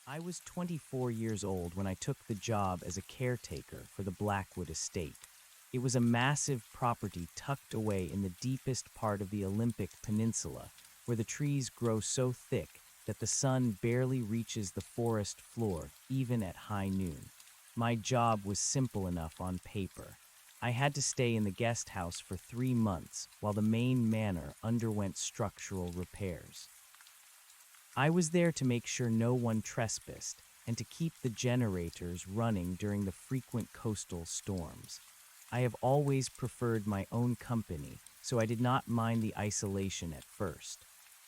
I was 24 years old when I took the job as a caretaker for the Blackwood estate. It was a massive property tucked away in the deepest part of the Olympic Peninsula, where the trees grow so thick that the sun barely reaches the forest floor even at high noon. My job was simple enough on paper. I had to stay in the guest house for 3 months while the main manor underwent structural repairs. I was there to make sure no one trespassed and to keep the generators running during the frequent coastal storms. I have always preferred my own company, so I did not mind the isolation at first.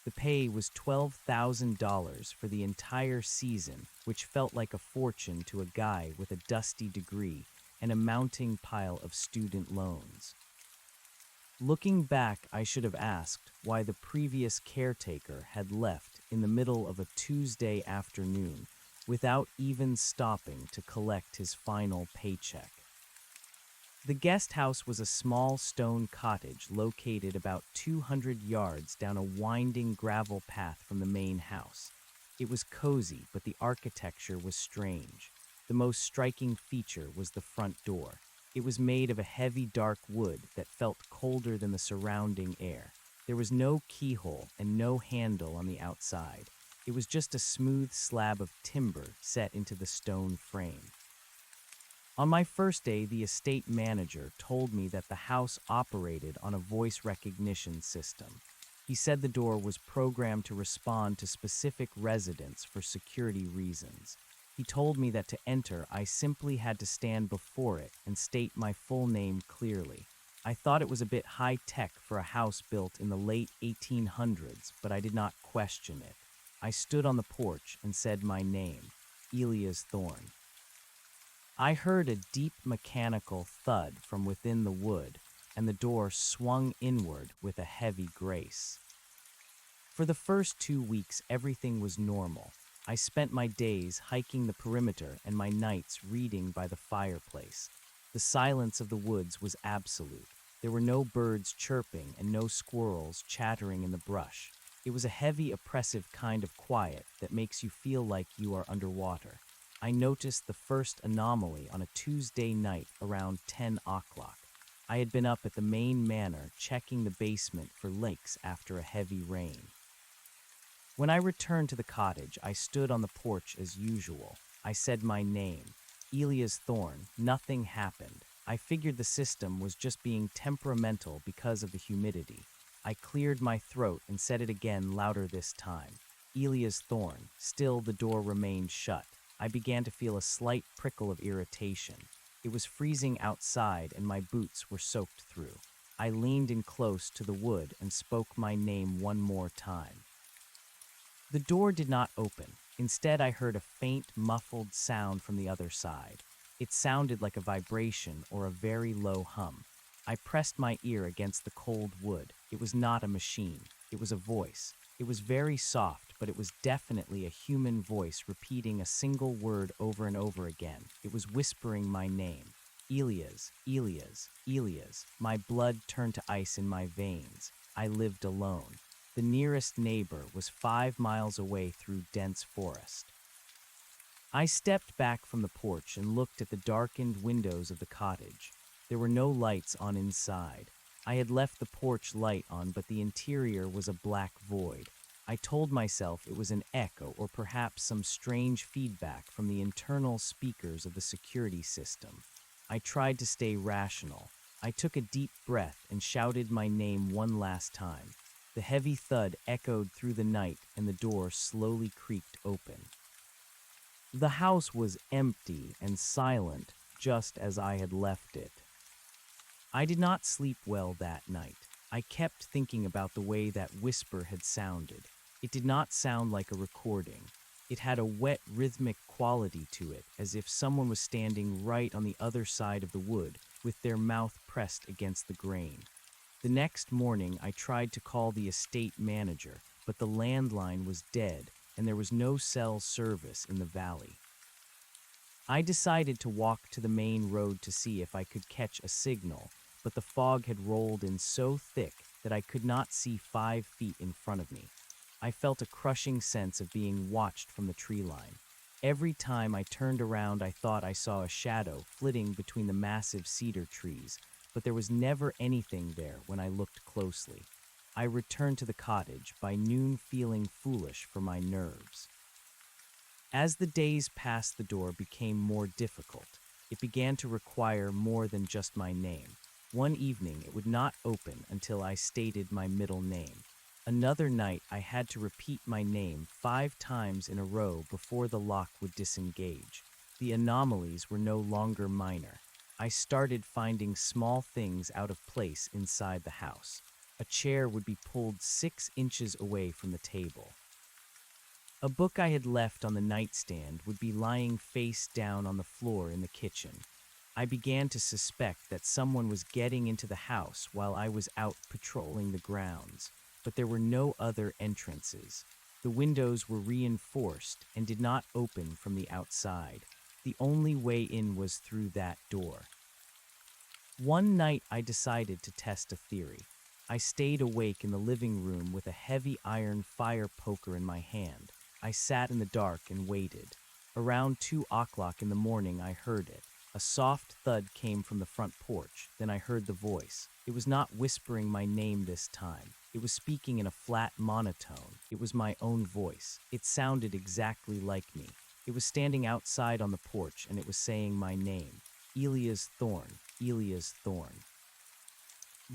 The pay was $12,000 for the entire season, which felt like a fortune to a guy with a dusty degree and a mounting pile of student loans. Looking back, I should have asked why the previous caretaker had left in the middle of a Tuesday afternoon without even stopping to collect his final paycheck. The guest house was a small stone cottage located about 200 yards down a winding gravel path from the main house. It was cozy, but the architecture was strange. The most striking feature was the front door. It was made of a heavy dark wood that felt colder than the surrounding air. There was no keyhole and no handle on the outside. It was just a smooth slab of timber set into the stone frame. On my first day, the estate manager told me that the house operated on a voice recognition system. He said the door was programmed to respond to specific residents for security reasons. He told me that to enter, I simply had to stand before it and state my full name clearly. I thought it was a bit high-tech for a house built in the late 1800s, but I did not question it. I stood on the porch and said my name, Elias Thorne. I heard a deep mechanical thud from within the wood, and the door swung inward with a heavy grace. For the first 2 weeks, everything was normal. I spent my days hiking the perimeter and my nights reading by the fireplace. The silence of the woods was absolute. There were no birds chirping and no squirrels chattering in the brush. It was a heavy, oppressive kind of quiet that makes you feel like you are underwater. I noticed the first anomaly on a Tuesday night around 10 o'clock. I had been up at the main manor checking the basement for leaks after a heavy rain. When I returned to the cottage, I stood on the porch as usual. I said my name, Elias Thorne. Nothing happened. I figured the system was just being temperamental because of the humidity. I cleared my throat and said it again, louder this time. Elias Thorne. Still, the door remained shut. I began to feel a slight prickle of irritation. It was freezing outside and my boots were soaked through. I leaned in close to the wood and spoke my name one more time. The door did not open. Instead, I heard a faint, muffled sound from the other side. It sounded like a vibration or a very low hum. I pressed my ear against the cold wood. It was not a machine. It was a voice. It was very soft, but it was definitely a human voice repeating a single word over and over again. It was whispering my name. Elias, Elias, Elias. My blood turned to ice in my veins. I lived alone. The nearest neighbor was 5 miles away through dense forest. I stepped back from the porch and looked at the darkened windows of the cottage. There were no lights on inside. I had left the porch light on, but the interior was a black void. I told myself it was an echo or perhaps some strange feedback from the internal speakers of the security system. I tried to stay rational. I took a deep breath and shouted my name one last time. The heavy thud echoed through the night and the door slowly creaked open. The house was empty and silent, just as I had left it. I did not sleep well that night. I kept thinking about the way that whisper had sounded. It did not sound like a recording. It had a wet, rhythmic quality to it, as if someone was standing right on the other side of the wood, with their mouth pressed against the grain. The next morning, I tried to call the estate manager, but the landline was dead, and there was no cell service in the valley. I decided to walk to the main road to see if I could catch a signal, but the fog had rolled in so thick that I could not see 5 feet in front of me. I felt a crushing sense of being watched from the tree line. Every time I turned around, I thought I saw a shadow flitting between the massive cedar trees, but there was never anything there when I looked closely. I returned to the cottage, by noon feeling foolish for my nerves. As the days passed, the door became more difficult. It began to require more than just my name. One evening, it would not open until I stated my middle name. Another night, I had to repeat my name 5 times in a row before the lock would disengage. The anomalies were no longer minor. I started finding small things out of place inside the house. A chair would be pulled 6 inches away from the table. A book I had left on the nightstand would be lying face down on the floor in the kitchen. I began to suspect that someone was getting into the house while I was out patrolling the grounds, but there were no other entrances. The windows were reinforced and did not open from the outside. The only way in was through that door. One night I decided to test a theory. I stayed awake in the living room with a heavy iron fire poker in my hand. I sat in the dark and waited. Around 2 o'clock in the morning, I heard it. A soft thud came from the front porch. Then I heard the voice. It was not whispering my name this time. It was speaking in a flat monotone. It was my own voice. It sounded exactly like me. It was standing outside on the porch, and it was saying my name. Elias Thorne. Elias Thorne.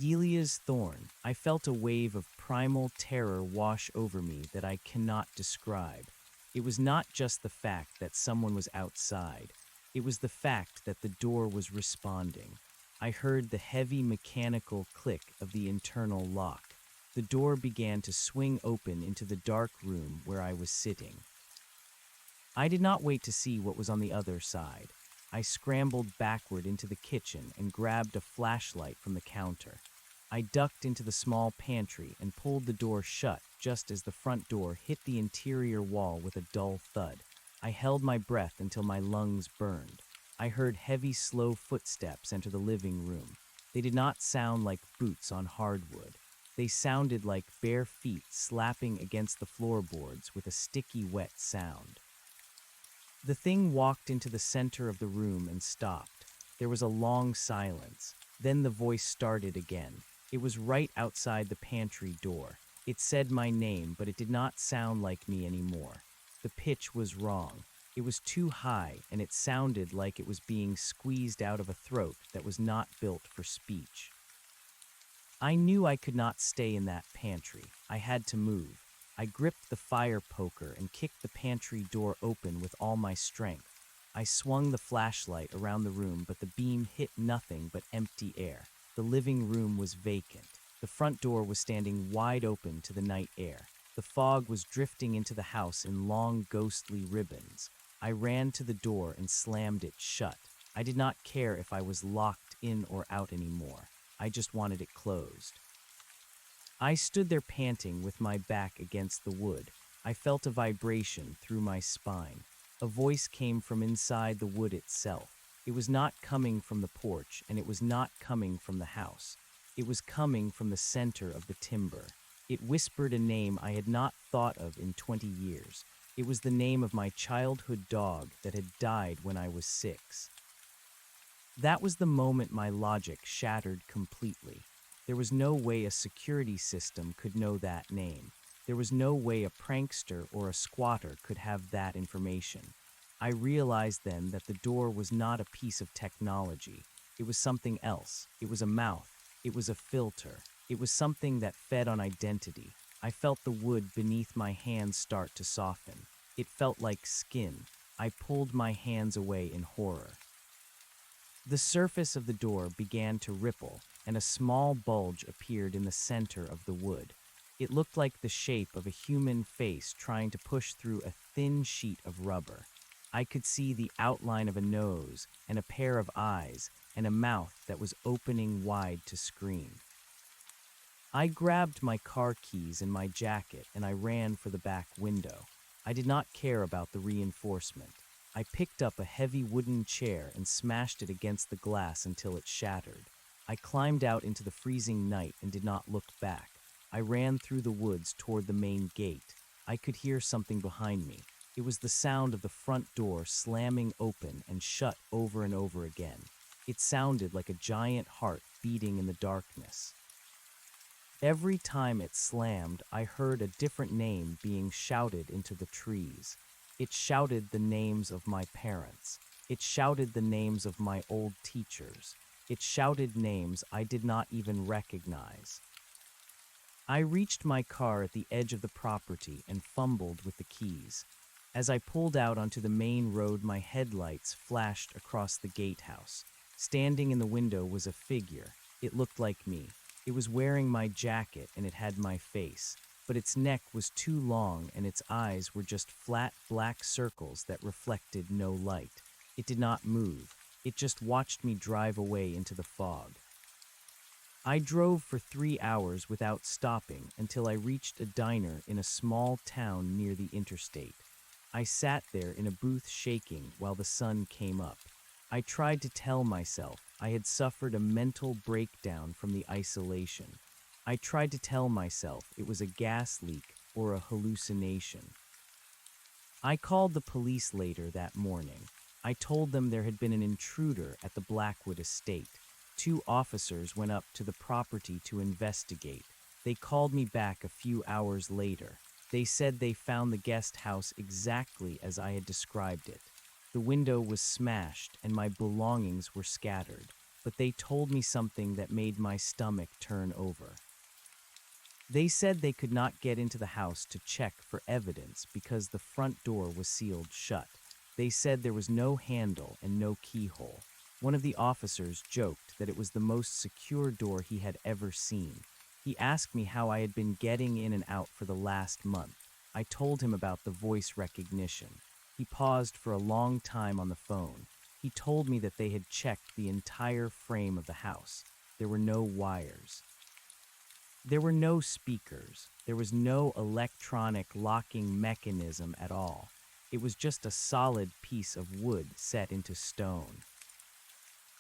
Elias Thorne. I felt a wave of primal terror wash over me that I cannot describe. It was not just the fact that someone was outside. It was the fact that the door was responding. I heard the heavy mechanical click of the internal lock. The door began to swing open into the dark room where I was sitting. I did not wait to see what was on the other side. I scrambled backward into the kitchen and grabbed a flashlight from the counter. I ducked into the small pantry and pulled the door shut just as the front door hit the interior wall with a dull thud. I held my breath until my lungs burned. I heard heavy, slow footsteps enter the living room. They did not sound like boots on hardwood. They sounded like bare feet slapping against the floorboards with a sticky, wet sound. The thing walked into the center of the room and stopped. There was a long silence. Then the voice started again. It was right outside the pantry door. It said my name, but it did not sound like me anymore. The pitch was wrong. It was too high, and it sounded like it was being squeezed out of a throat that was not built for speech. I knew I could not stay in that pantry. I had to move. I gripped the fire poker and kicked the pantry door open with all my strength. I swung the flashlight around the room, but the beam hit nothing but empty air. The living room was vacant. The front door was standing wide open to the night air. The fog was drifting into the house in long, ghostly ribbons. I ran to the door and slammed it shut. I did not care if I was locked in or out anymore. I just wanted it closed. I stood there panting with my back against the wood. I felt a vibration through my spine. A voice came from inside the wood itself. It was not coming from the porch, and it was not coming from the house. It was coming from the center of the timber. It whispered a name I had not thought of in 20 years. It was the name of my childhood dog that had died when I was 6. That was the moment my logic shattered completely. There was no way a security system could know that name. There was no way a prankster or a squatter could have that information. I realized then that the door was not a piece of technology. It was something else. It was a mouth. It was a filter. It was something that fed on identity. I felt the wood beneath my hands start to soften. It felt like skin. I pulled my hands away in horror. The surface of the door began to ripple, and a small bulge appeared in the center of the wood. It looked like the shape of a human face trying to push through a thin sheet of rubber. I could see the outline of a nose and a pair of eyes and a mouth that was opening wide to scream. I grabbed my car keys and my jacket and I ran for the back window. I did not care about the reinforcement. I picked up a heavy wooden chair and smashed it against the glass until it shattered. I climbed out into the freezing night and did not look back. I ran through the woods toward the main gate. I could hear something behind me. It was the sound of the front door slamming open and shut over and over again. It sounded like a giant heart beating in the darkness. Every time it slammed, I heard a different name being shouted into the trees. It shouted the names of my parents. It shouted the names of my old teachers. It shouted names I did not even recognize. I reached my car at the edge of the property and fumbled with the keys. As I pulled out onto the main road, my headlights flashed across the gatehouse. Standing in the window was a figure. It looked like me. It was wearing my jacket and it had my face, but its neck was too long and its eyes were just flat black circles that reflected no light. It did not move. It just watched me drive away into the fog. I drove for 3 hours without stopping until I reached a diner in a small town near the interstate. I sat there in a booth shaking while the sun came up. I tried to tell myself I had suffered a mental breakdown from the isolation. I tried to tell myself it was a gas leak or a hallucination. I called the police later that morning. I told them there had been an intruder at the Blackwood estate. 2 officers went up to the property to investigate. They called me back a few hours later. They said they found the guest house exactly as I had described it. The window was smashed and my belongings were scattered, but they told me something that made my stomach turn over. They said they could not get into the house to check for evidence because the front door was sealed shut. They said there was no handle and no keyhole. One of the officers joked that it was the most secure door he had ever seen. He asked me how I had been getting in and out for the last month. I told him about the voice recognition. He paused for a long time on the phone. He told me that they had checked the entire frame of the house. There were no wires. There were no speakers. There was no electronic locking mechanism at all. It was just a solid piece of wood set into stone.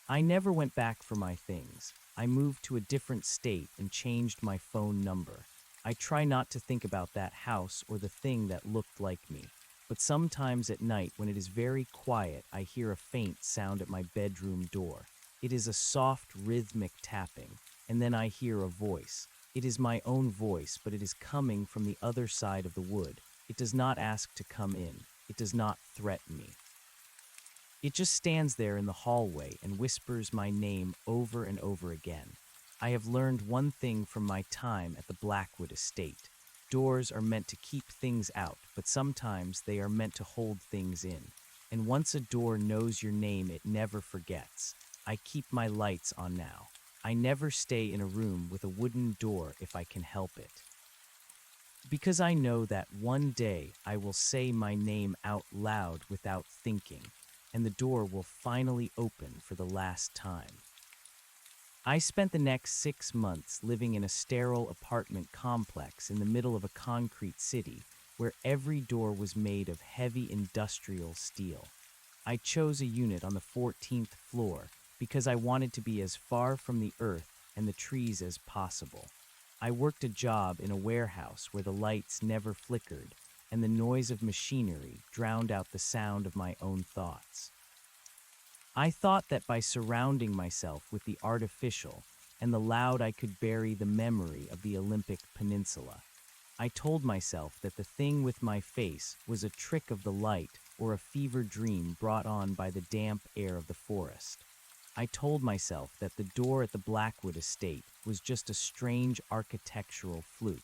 I never went back for my things. I moved to a different state and changed my phone number. I try not to think about that house or the thing that looked like me. But sometimes at night when it is very quiet, I hear a faint sound at my bedroom door. It is a soft, rhythmic tapping, and then I hear a voice. It is my own voice, but it is coming from the other side of the wood. It does not ask to come in. It does not threaten me. It just stands there in the hallway and whispers my name over and over again. I have learned one thing from my time at the Blackwood estate. Doors are meant to keep things out, but sometimes they are meant to hold things in. And once a door knows your name, it never forgets. I keep my lights on now. I never stay in a room with a wooden door if I can help it. Because I know that one day I will say my name out loud without thinking, and the door will finally open for the last time. I spent the next 6 months living in a sterile apartment complex in the middle of a concrete city where every door was made of heavy industrial steel. I chose a unit on the 14th floor because I wanted to be as far from the earth and the trees as possible. I worked a job in a warehouse where the lights never flickered and the noise of machinery drowned out the sound of my own thoughts. I thought that by surrounding myself with the artificial and the loud, I could bury the memory of the Olympic Peninsula. I told myself that the thing with my face was a trick of the light or a fever dream brought on by the damp air of the forest. I told myself that the door at the Blackwood estate was just a strange architectural fluke,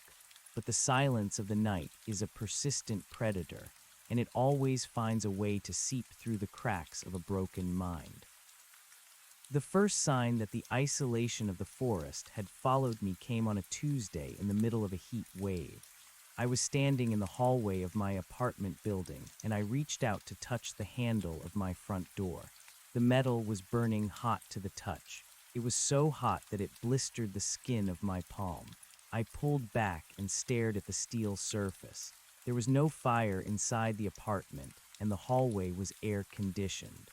but the silence of the night is a persistent predator, and it always finds a way to seep through the cracks of a broken mind. The first sign that the isolation of the forest had followed me came on a Tuesday in the middle of a heat wave. I was standing in the hallway of my apartment building, and I reached out to touch the handle of my front door. The metal was burning hot to the touch. It was so hot that it blistered the skin of my palm. I pulled back and stared at the steel surface. There was no fire inside the apartment, and the hallway was air-conditioned.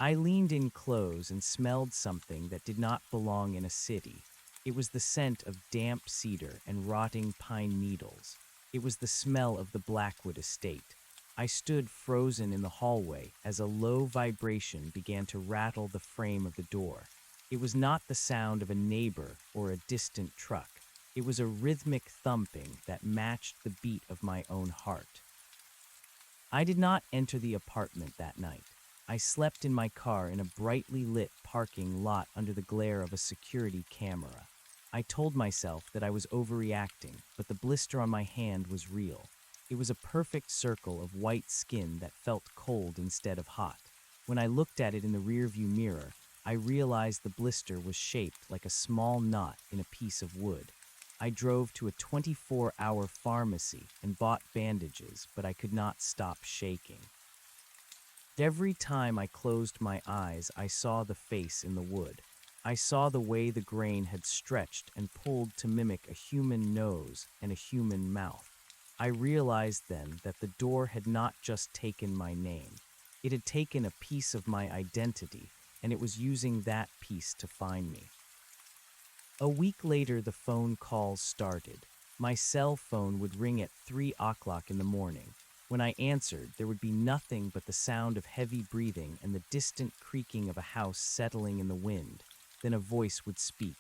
I leaned in close and smelled something that did not belong in a city. It was the scent of damp cedar and rotting pine needles. It was the smell of the Blackwood estate. I stood frozen in the hallway as a low vibration began to rattle the frame of the door. It was not the sound of a neighbor or a distant truck. It was a rhythmic thumping that matched the beat of my own heart. I did not enter the apartment that night. I slept in my car in a brightly lit parking lot under the glare of a security camera. I told myself that I was overreacting, but the blister on my hand was real. It was a perfect circle of white skin that felt cold instead of hot. When I looked at it in the rearview mirror, I realized the blister was shaped like a small knot in a piece of wood. I drove to a 24-hour pharmacy and bought bandages, but I could not stop shaking. Every time I closed my eyes, I saw the face in the wood. I saw the way the grain had stretched and pulled to mimic a human nose and a human mouth. I realized then that the door had not just taken my name. It had taken a piece of my identity, and it was using that piece to find me. A week later, the phone calls started. My cell phone would ring at 3 o'clock in the morning. When I answered, there would be nothing but the sound of heavy breathing and the distant creaking of a house settling in the wind. Then a voice would speak.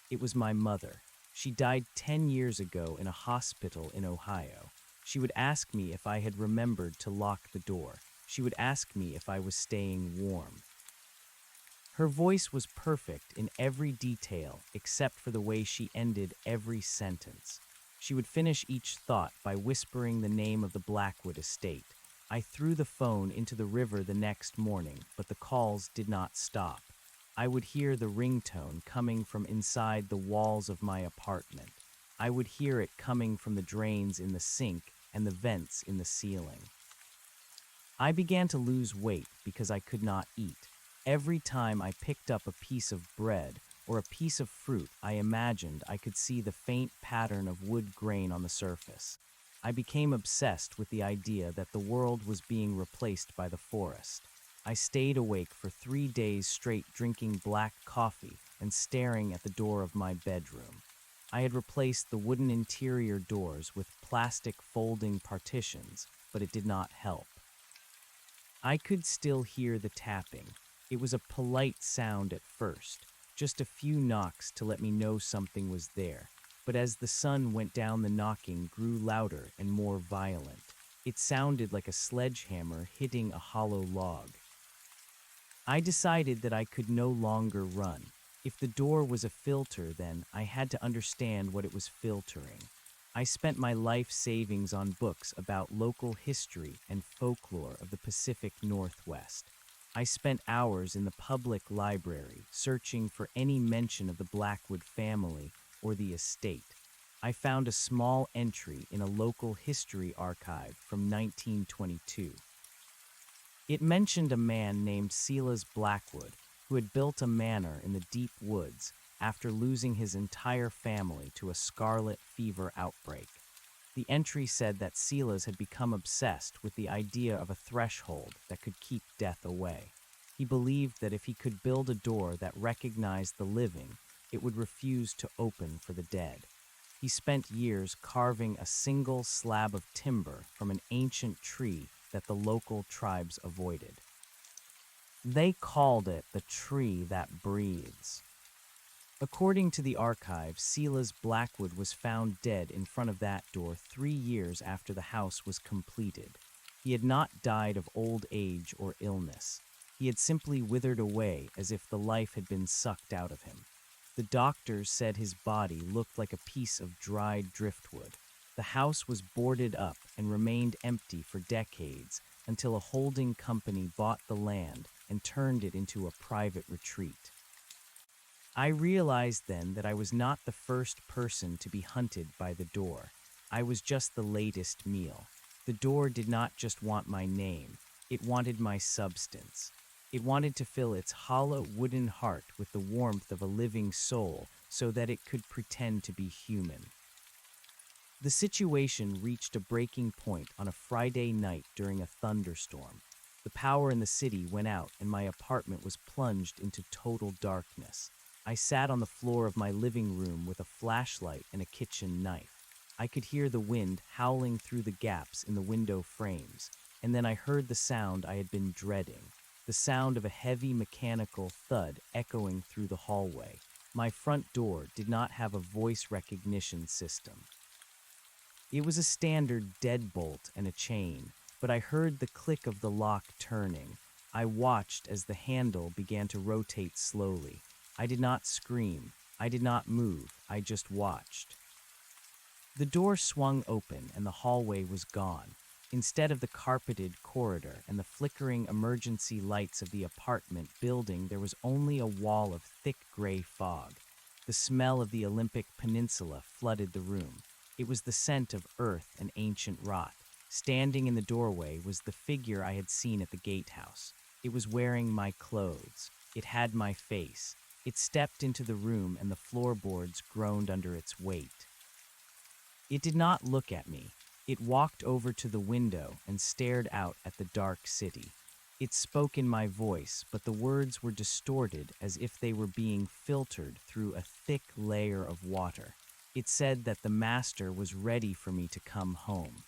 It was my mother. She died 10 years ago in a hospital in Ohio. She would ask me if I had remembered to lock the door. She would ask me if I was staying warm. Her voice was perfect in every detail except for the way she ended every sentence. She would finish each thought by whispering the name of the Blackwood estate. I threw the phone into the river the next morning, but the calls did not stop. I would hear the ringtone coming from inside the walls of my apartment. I would hear it coming from the drains in the sink and the vents in the ceiling. I began to lose weight because I could not eat. Every time I picked up a piece of bread or a piece of fruit, I imagined I could see the faint pattern of wood grain on the surface. I became obsessed with the idea that the world was being replaced by the forest. I stayed awake for 3 days straight, drinking black coffee and staring at the door of my bedroom. I had replaced the wooden interior doors with plastic folding partitions, but it did not help. I could still hear the tapping. It was a polite sound at first, just a few knocks to let me know something was there. But as the sun went down, the knocking grew louder and more violent. It sounded like a sledgehammer hitting a hollow log. I decided that I could no longer run. If the door was a filter, then I had to understand what it was filtering. I spent my life savings on books about local history and folklore of the Pacific Northwest. I spent hours in the public library searching for any mention of the Blackwood family or the estate. I found a small entry in a local history archive from 1922. It mentioned a man named Silas Blackwood who had built a manor in the deep woods after losing his entire family to a scarlet fever outbreak. The entry said that Silas had become obsessed with the idea of a threshold that could keep death away. He believed that if he could build a door that recognized the living, it would refuse to open for the dead. He spent years carving a single slab of timber from an ancient tree that the local tribes avoided. They called it the tree that breathes. According to the archive, Silas Blackwood was found dead in front of that door 3 years after the house was completed. He had not died of old age or illness. He had simply withered away as if the life had been sucked out of him. The doctors said his body looked like a piece of dried driftwood. The house was boarded up and remained empty for decades until a holding company bought the land and turned it into a private retreat. I realized then that I was not the first person to be hunted by the door. I was just the latest meal. The door did not just want my name, it wanted my substance. It wanted to fill its hollow wooden heart with the warmth of a living soul so that it could pretend to be human. The situation reached a breaking point on a Friday night during a thunderstorm. The power in the city went out and my apartment was plunged into total darkness. I sat on the floor of my living room with a flashlight and a kitchen knife. I could hear the wind howling through the gaps in the window frames. and then I heard the sound I had been dreading, the sound of a heavy mechanical thud echoing through the hallway. My front door did not have a voice recognition system. It was a standard deadbolt and a chain, but I heard the click of the lock turning. I watched as the handle began to rotate slowly. I did not scream. I did not move. I just watched. The door swung open and the hallway was gone. Instead of the carpeted corridor and the flickering emergency lights of the apartment building, there was only a wall of thick gray fog. The smell of the Olympic Peninsula flooded the room. It was the scent of earth and ancient rot. Standing in the doorway was the figure I had seen at the gatehouse. It was wearing my clothes. It had my face. It stepped into the room and the floorboards groaned under its weight. It did not look at me. It walked over to the window and stared out at the dark city. It spoke in my voice, but the words were distorted as if they were being filtered through a thick layer of water. It said that the master was ready for me to come home.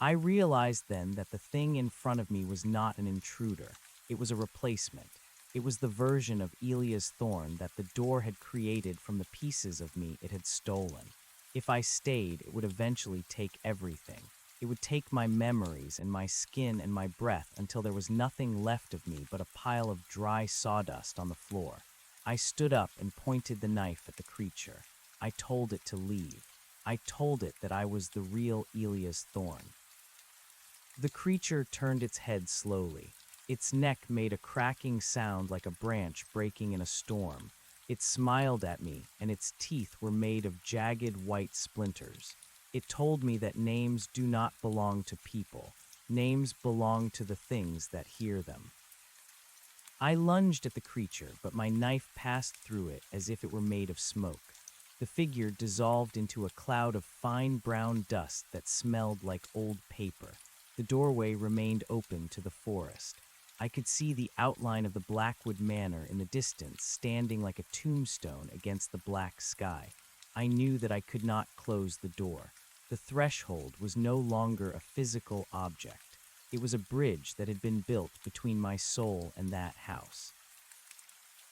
I realized then that the thing in front of me was not an intruder. It was a replacement. It was the version of Elia's thorn that the door had created from the pieces of me it had stolen. If I stayed, it would eventually take everything. It would take my memories and my skin and my breath until there was nothing left of me but a pile of dry sawdust on the floor. I stood up and pointed the knife at the creature. I told it to leave. I told it that I was the real Elia's thorn. The creature turned its head slowly. Its neck made a cracking sound like a branch breaking in a storm. It smiled at me, and its teeth were made of jagged white splinters. It told me that names do not belong to people. Names belong to the things that hear them. I lunged at the creature, but my knife passed through it as if it were made of smoke. The figure dissolved into a cloud of fine brown dust that smelled like old paper. The doorway remained open to the forest. I could see the outline of the Blackwood Manor in the distance, standing like a tombstone against the black sky. I knew that I could not close the door. The threshold was no longer a physical object. It was a bridge that had been built between my soul and that house.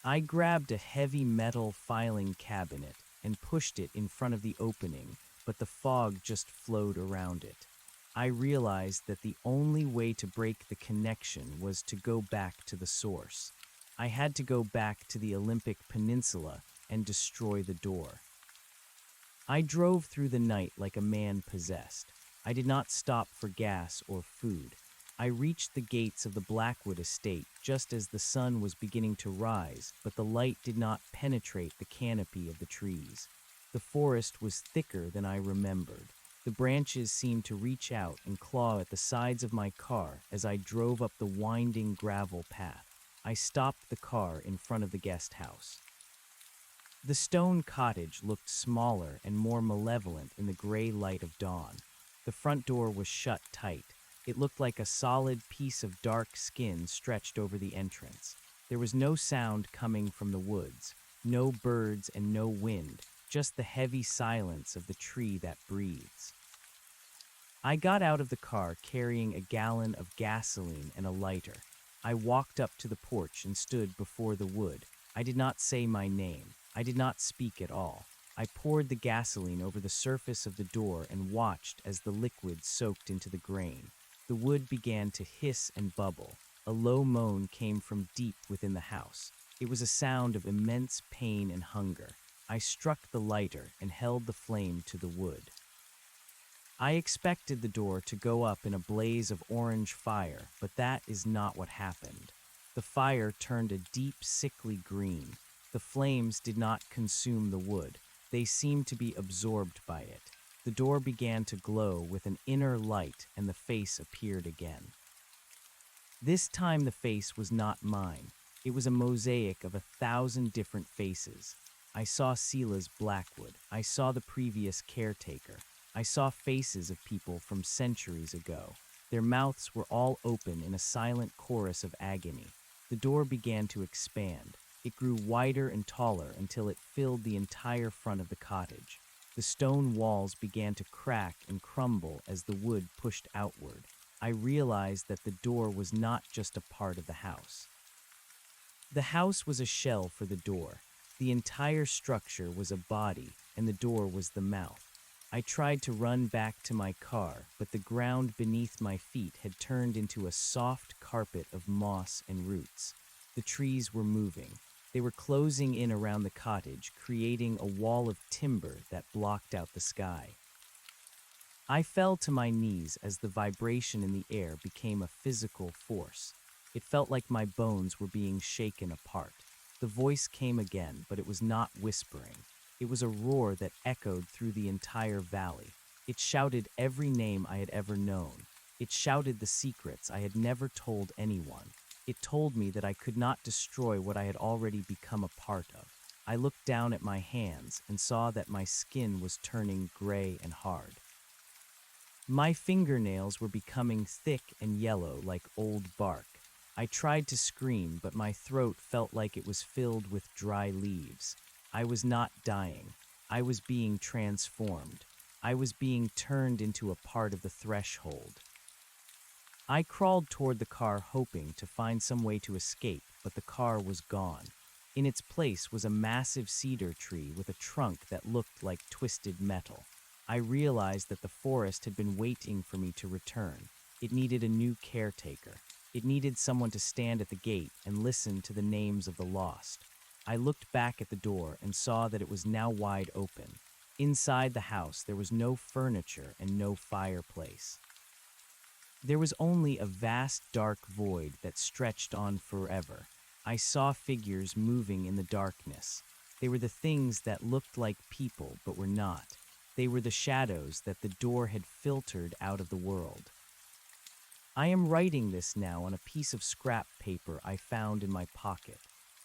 I grabbed a heavy metal filing cabinet and pushed it in front of the opening, but the fog just flowed around it. I realized that the only way to break the connection was to go back to the source. I had to go back to the Olympic Peninsula and destroy the door. I drove through the night like a man possessed. I did not stop for gas or food. I reached the gates of the Blackwood estate just as the sun was beginning to rise, but the light did not penetrate the canopy of the trees. The forest was thicker than I remembered. The branches seemed to reach out and claw at the sides of my car as I drove up the winding gravel path. I stopped the car in front of the guest house. The stone cottage looked smaller and more malevolent in the gray light of dawn. The front door was shut tight. It looked like a solid piece of dark skin stretched over the entrance. There was no sound coming from the woods, no birds and no wind, just the heavy silence of the tree that breathes. I got out of the car carrying a gallon of gasoline and a lighter. I walked up to the porch and stood before the wood. I did not say my name. I did not speak at all. I poured the gasoline over the surface of the door and watched as the liquid soaked into the grain. The wood began to hiss and bubble. A low moan came from deep within the house. It was a sound of immense pain and hunger. I struck the lighter and held the flame to the wood. I expected the door to go up in a blaze of orange fire, but that is not what happened. The fire turned a deep, sickly green. The flames did not consume the wood. They seemed to be absorbed by it. The door began to glow with an inner light, and the face appeared again. This time the face was not mine. It was a mosaic of 1,000 different faces. I saw Sela's Blackwood. I saw the previous caretaker. I saw faces of people from centuries ago. Their mouths were all open in a silent chorus of agony. The door began to expand. It grew wider and taller until it filled the entire front of the cottage. The stone walls began to crack and crumble as the wood pushed outward. I realized that the door was not just a part of the house. The house was a shell for the door. The entire structure was a body, and the door was the mouth. I tried to run back to my car, but the ground beneath my feet had turned into a soft carpet of moss and roots. The trees were moving. They were closing in around the cottage, creating a wall of timber that blocked out the sky. I fell to my knees as the vibration in the air became a physical force. It felt like my bones were being shaken apart. The voice came again, but it was not whispering. It was a roar that echoed through the entire valley. It shouted every name I had ever known. It shouted the secrets I had never told anyone. It told me that I could not destroy what I had already become a part of. I looked down at my hands and saw that my skin was turning gray and hard. My fingernails were becoming thick and yellow like old bark. I tried to scream, but my throat felt like it was filled with dry leaves. I was not dying. I was being transformed. I was being turned into a part of the threshold. I crawled toward the car hoping to find some way to escape, but the car was gone. In its place was a massive cedar tree with a trunk that looked like twisted metal. I realized that the forest had been waiting for me to return. It needed a new caretaker. It needed someone to stand at the gate and listen to the names of the lost. I looked back at the door and saw that it was now wide open. Inside the house, there was no furniture and no fireplace. There was only a vast dark void that stretched on forever. I saw figures moving in the darkness. They were the things that looked like people but were not. They were the shadows that the door had filtered out of the world. I am writing this now on a piece of scrap paper I found in my pocket.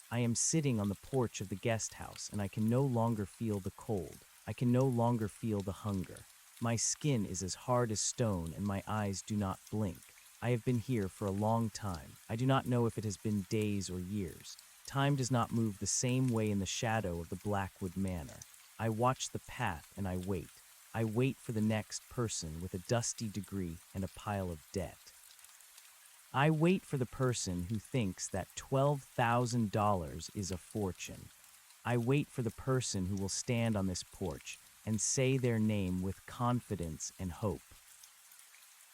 I am sitting on the porch of the guest house, and I can no longer feel the cold. I can no longer feel the hunger. My skin is as hard as stone, and my eyes do not blink. I have been here for a long time. I do not know if it has been days or years. Time does not move the same way in the shadow of the Blackwood Manor. I watch the path and I wait. I wait for the next person with a dusty degree and a pile of debt. I wait for the person who thinks that $12,000 is a fortune. I wait for the person who will stand on this porch and say their name with confidence and hope.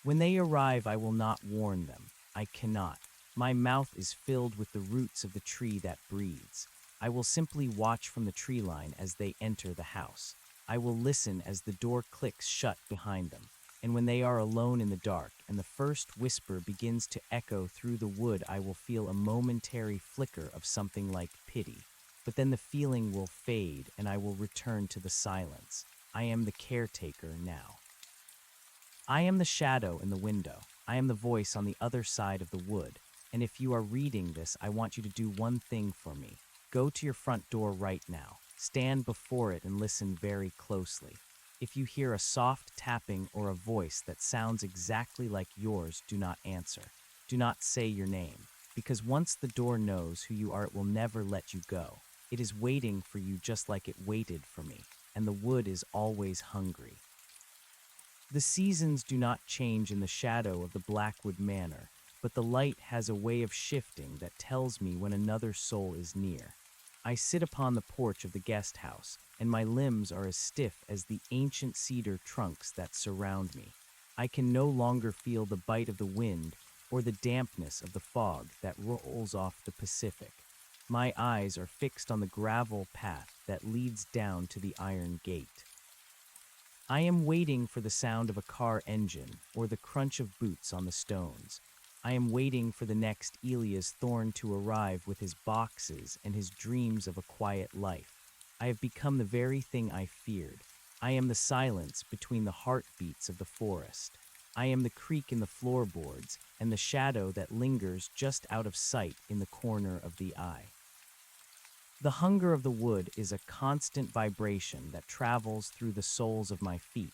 When they arrive, I will not warn them. I cannot. My mouth is filled with the roots of the tree that breathes. I will simply watch from the tree line as they enter the house. I will listen as the door clicks shut behind them. And when they are alone in the dark and the first whisper begins to echo through the wood, I will feel a momentary flicker of something like pity. But then the feeling will fade and I will return to the silence. I am the caretaker now. I am the shadow in the window. I am the voice on the other side of the wood. And if you are reading this, I want you to do one thing for me. Go to your front door right now. Stand before it and listen very closely. If you hear a soft tapping or a voice that sounds exactly like yours, do not answer. Do not say your name, because once the door knows who you are, it will never let you go. It is waiting for you just like it waited for me, and the wood is always hungry. The seasons do not change in the shadow of the Blackwood Manor, but the light has a way of shifting that tells me when another soul is near. I sit upon the porch of the guest house, and my limbs are as stiff as the ancient cedar trunks that surround me. I can no longer feel the bite of the wind or the dampness of the fog that rolls off the Pacific. My eyes are fixed on the gravel path that leads down to the iron gate. I am waiting for the sound of a car engine or the crunch of boots on the stones. I am waiting for the next Elias Thorne to arrive with his boxes and his dreams of a quiet life. I have become the very thing I feared. I am the silence between the heartbeats of the forest. I am the creak in the floorboards and the shadow that lingers just out of sight in the corner of the eye. The hunger of the wood is a constant vibration that travels through the soles of my feet.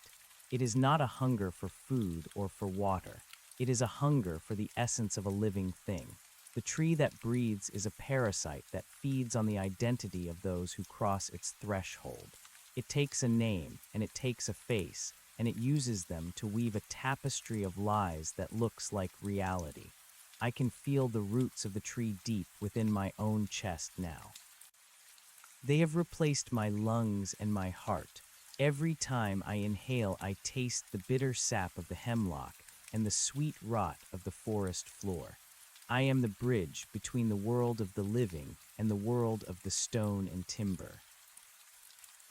It is not a hunger for food or for water. It is a hunger for the essence of a living thing. The tree that breathes is a parasite that feeds on the identity of those who cross its threshold. It takes a name, and it takes a face, and it uses them to weave a tapestry of lies that looks like reality. I can feel the roots of the tree deep within my own chest now. They have replaced my lungs and my heart. Every time I inhale, I taste the bitter sap of the hemlock and the sweet rot of the forest floor. I am the bridge between the world of the living and the world of the stone and timber.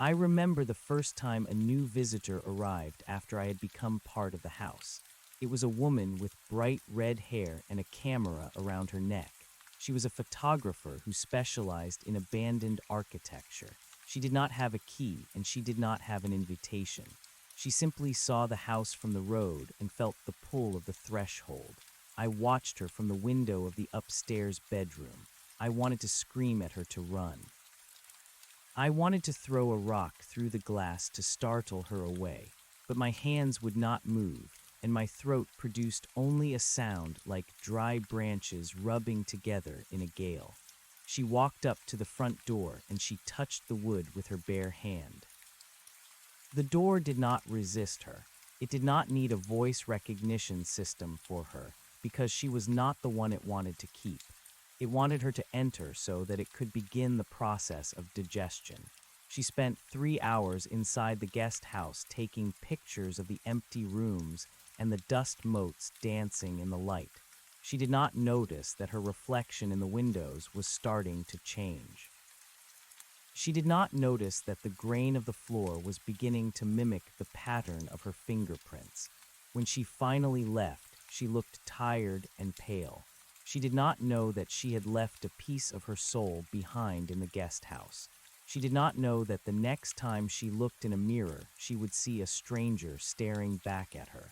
I remember the first time a new visitor arrived after I had become part of the house. It was a woman with bright red hair and a camera around her neck. She was a photographer who specialized in abandoned architecture. She did not have a key, and she did not have an invitation. She simply saw the house from the road and felt the pull of the threshold. I watched her from the window of the upstairs bedroom. I wanted to scream at her to run. I wanted to throw a rock through the glass to startle her away, but my hands would not move, and my throat produced only a sound like dry branches rubbing together in a gale. She walked up to the front door and she touched the wood with her bare hand. The door did not resist her. It did not need a voice recognition system for her, because she was not the one it wanted to keep. It wanted her to enter so that it could begin the process of digestion. She spent 3 hours inside the guest house taking pictures of the empty rooms and the dust motes dancing in the light. She did not notice that her reflection in the windows was starting to change. She did not notice that the grain of the floor was beginning to mimic the pattern of her fingerprints. When she finally left, she looked tired and pale. She did not know that she had left a piece of her soul behind in the guest house. She did not know that the next time she looked in a mirror, she would see a stranger staring back at her.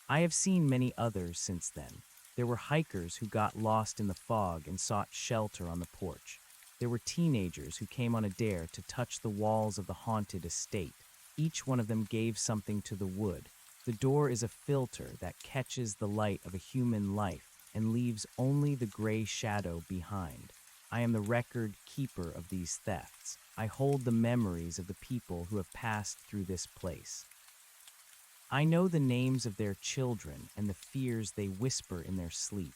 I have seen many others since then. There were hikers who got lost in the fog and sought shelter on the porch. There were teenagers who came on a dare to touch the walls of the haunted estate. Each one of them gave something to the wood. The door is a filter that catches the light of a human life and leaves only the gray shadow behind. I am the record keeper of these thefts. I hold the memories of the people who have passed through this place. I know the names of their children and the fears they whisper in their sleep.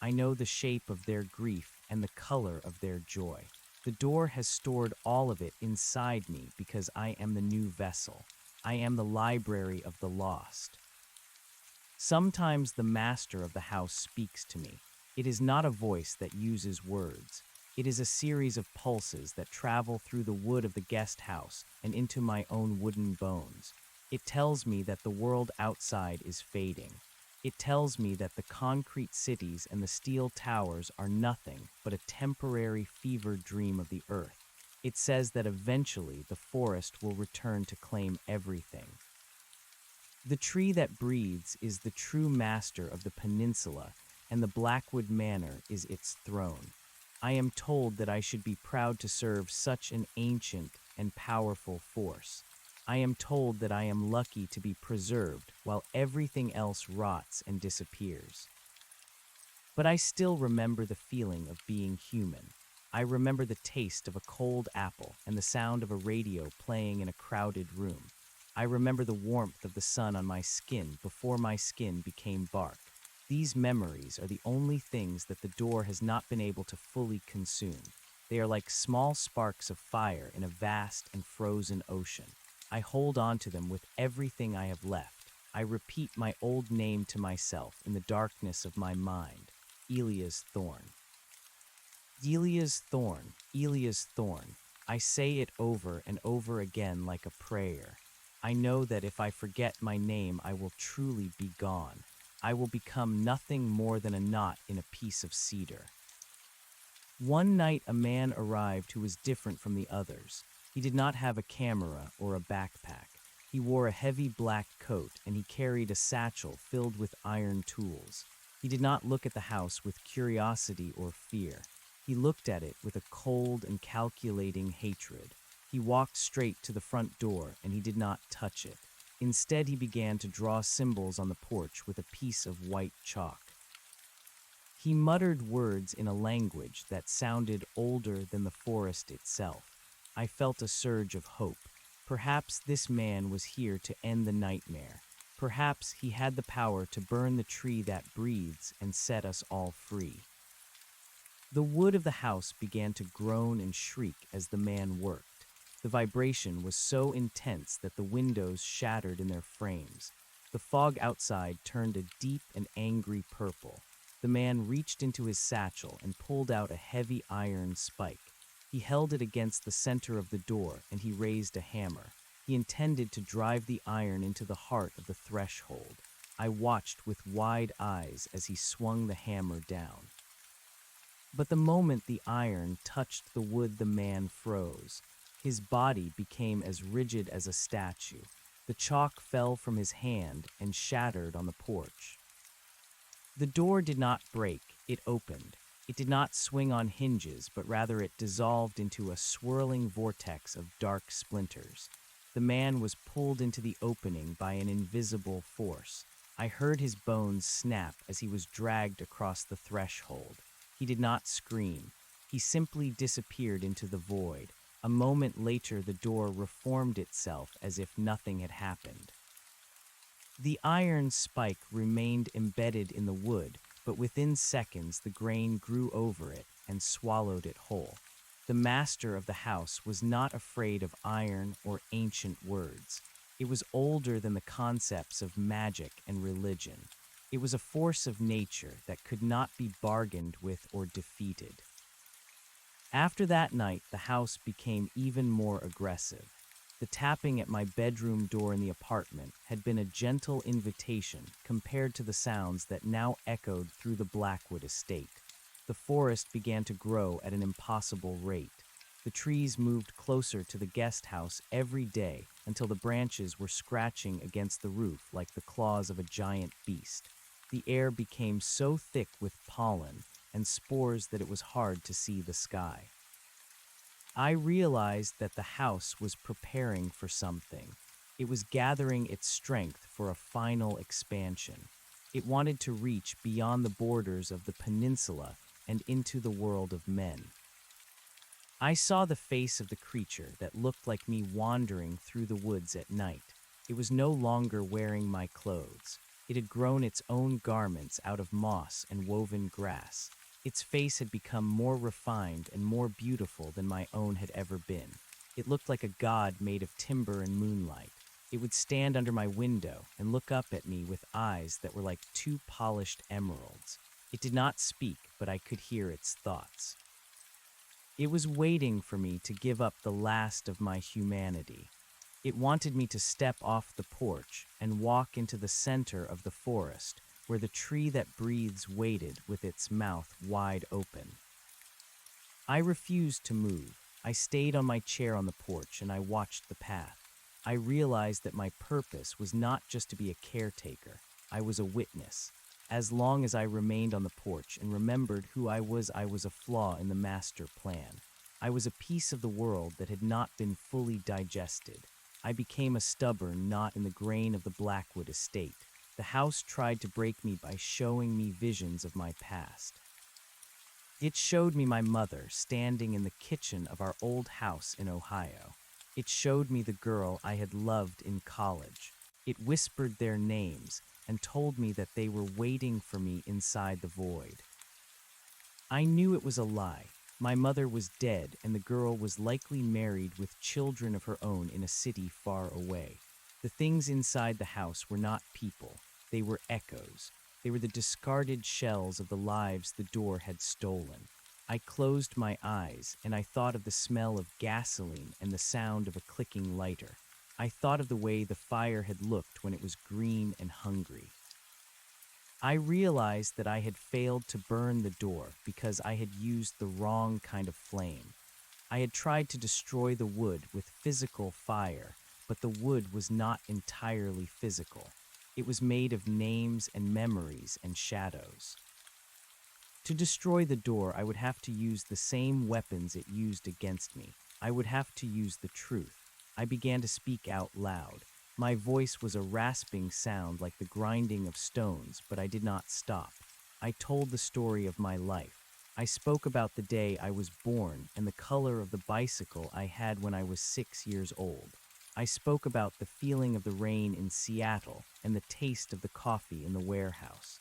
I know the shape of their grief and the color of their joy. The door has stored all of it inside me because I am the new vessel. I am the library of the lost. Sometimes the master of the house speaks to me. It is not a voice that uses words. It is a series of pulses that travel through the wood of the guest house and into my own wooden bones. It tells me that the world outside is fading. It tells me that the concrete cities and the steel towers are nothing but a temporary fever dream of the earth. It says that eventually the forest will return to claim everything. The tree that breathes is the true master of the peninsula, and the Blackwood Manor is its throne. I am told that I should be proud to serve such an ancient and powerful force. I am told that I am lucky to be preserved while everything else rots and disappears. But I still remember the feeling of being human. I remember the taste of a cold apple and the sound of a radio playing in a crowded room. I remember the warmth of the sun on my skin before my skin became bark. These memories are the only things that the door has not been able to fully consume. They are like small sparks of fire in a vast and frozen ocean. I hold on to them with everything I have left. I repeat my old name to myself in the darkness of my mind. Elia's Thorn. Elia's Thorn. Elia's Thorn. I say it over and over again like a prayer. I know that if I forget my name, I will truly be gone. I will become nothing more than a knot in a piece of cedar. One night a man arrived who was different from the others. He did not have a camera or a backpack. He wore a heavy black coat and he carried a satchel filled with iron tools. He did not look at the house with curiosity or fear. He looked at it with a cold and calculating hatred. He walked straight to the front door and he did not touch it. Instead, he began to draw symbols on the porch with a piece of white chalk. He muttered words in a language that sounded older than the forest itself. I felt a surge of hope. Perhaps this man was here to end the nightmare. Perhaps he had the power to burn the tree that breathes and set us all free. The wood of the house began to groan and shriek as the man worked. The vibration was so intense that the windows shattered in their frames. The fog outside turned a deep and angry purple. The man reached into his satchel and pulled out a heavy iron spike. He held it against the center of the door and he raised a hammer. He intended to drive the iron into the heart of the threshold. I watched with wide eyes as he swung the hammer down. But the moment the iron touched the wood, the man froze. His body became as rigid as a statue. The chalk fell from his hand and shattered on the porch. The door did not break, it opened. It did not swing on hinges, but rather it dissolved into a swirling vortex of dark splinters. The man was pulled into the opening by an invisible force. I heard his bones snap as he was dragged across the threshold. He did not scream. He simply disappeared into the void. A moment later, the door reformed itself as if nothing had happened. The iron spike remained embedded in the wood, but within seconds the grain grew over it and swallowed it whole. The master of the house was not afraid of iron or ancient words. It was older than the concepts of magic and religion. It was a force of nature that could not be bargained with or defeated. After that night, the house became even more aggressive. The tapping at my bedroom door in the apartment had been a gentle invitation compared to the sounds that now echoed through the Blackwood estate. The forest began to grow at an impossible rate. The trees moved closer to the guest house every day until the branches were scratching against the roof like the claws of a giant beast. The air became so thick with pollen and spores that it was hard to see the sky. I realized that the house was preparing for something. It was gathering its strength for a final expansion. It wanted to reach beyond the borders of the peninsula and into the world of men. I saw the face of the creature that looked like me wandering through the woods at night. It was no longer wearing my clothes. It had grown its own garments out of moss and woven grass. Its face had become more refined and more beautiful than my own had ever been. It looked like a god made of timber and moonlight. It would stand under my window and look up at me with eyes that were like two polished emeralds. It did not speak, but I could hear its thoughts. It was waiting for me to give up the last of my humanity. It wanted me to step off the porch and walk into the center of the forest, where the tree that breathes waited with its mouth wide open. I refused to move. I stayed on my chair on the porch and I watched the path. I realized that my purpose was not just to be a caretaker. I was a witness. As long as I remained on the porch and remembered who I was a flaw in the master plan. I was a piece of the world that had not been fully digested. I became a stubborn knot in the grain of the Blackwood estate. The house tried to break me by showing me visions of my past. It showed me my mother standing in the kitchen of our old house in Ohio. It showed me the girl I had loved in college. It whispered their names and told me that they were waiting for me inside the void. I knew it was a lie. My mother was dead and the girl was likely married with children of her own in a city far away. The things inside the house were not people. They were echoes. They were the discarded shells of the lives the door had stolen. I closed my eyes and I thought of the smell of gasoline and the sound of a clicking lighter. I thought of the way the fire had looked when it was green and hungry. I realized that I had failed to burn the door because I had used the wrong kind of flame. I had tried to destroy the wood with physical fire, but the wood was not entirely physical. It was made of names and memories and shadows. To destroy the door, I would have to use the same weapons it used against me. I would have to use the truth. I began to speak out loud. My voice was a rasping sound like the grinding of stones, but I did not stop. I told the story of my life. I spoke about the day I was born and the color of the bicycle I had when I was 6 years old. I spoke about the feeling of the rain in Seattle and the taste of the coffee in the warehouse.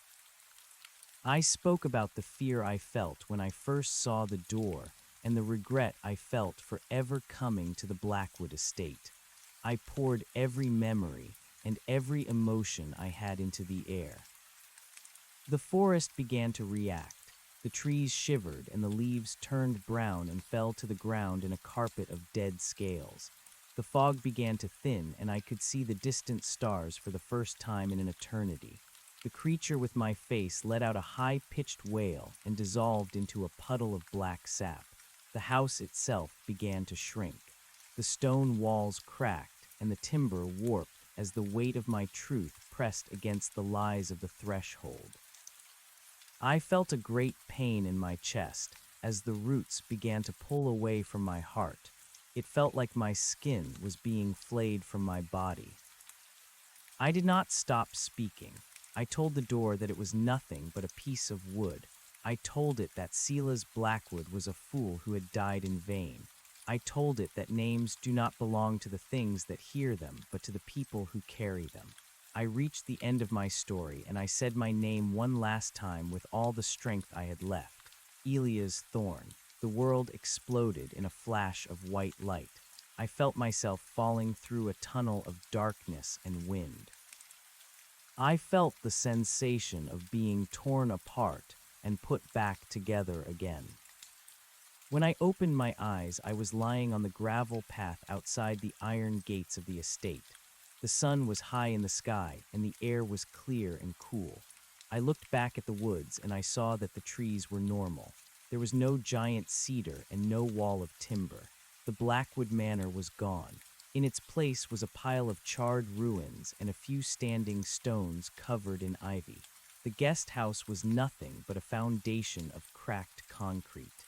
I spoke about the fear I felt when I first saw the door and the regret I felt for ever coming to the Blackwood estate. I poured every memory and every emotion I had into the air. The forest began to react. The trees shivered and the leaves turned brown and fell to the ground in a carpet of dead scales. The fog began to thin and I could see the distant stars for the first time in an eternity. The creature with my face let out a high-pitched wail and dissolved into a puddle of black sap. The house itself began to shrink. The stone walls cracked and the timber warped as the weight of my truth pressed against the lies of the threshold. I felt a great pain in my chest as the roots began to pull away from my heart. It felt like my skin was being flayed from my body. I did not stop speaking. I told the door that it was nothing but a piece of wood. I told it that Silas Blackwood was a fool who had died in vain. I told it that names do not belong to the things that hear them, but to the people who carry them. I reached the end of my story, and I said my name one last time with all the strength I had left. Elias Thorne. The world exploded in a flash of white light. I felt myself falling through a tunnel of darkness and wind. I felt the sensation of being torn apart and put back together again. When I opened my eyes, I was lying on the gravel path outside the iron gates of the estate. The sun was high in the sky, and the air was clear and cool. I looked back at the woods, and I saw that the trees were normal. There was no giant cedar and no wall of timber. The Blackwood Manor was gone. In its place was a pile of charred ruins and a few standing stones covered in ivy. The guest house was nothing but a foundation of cracked concrete.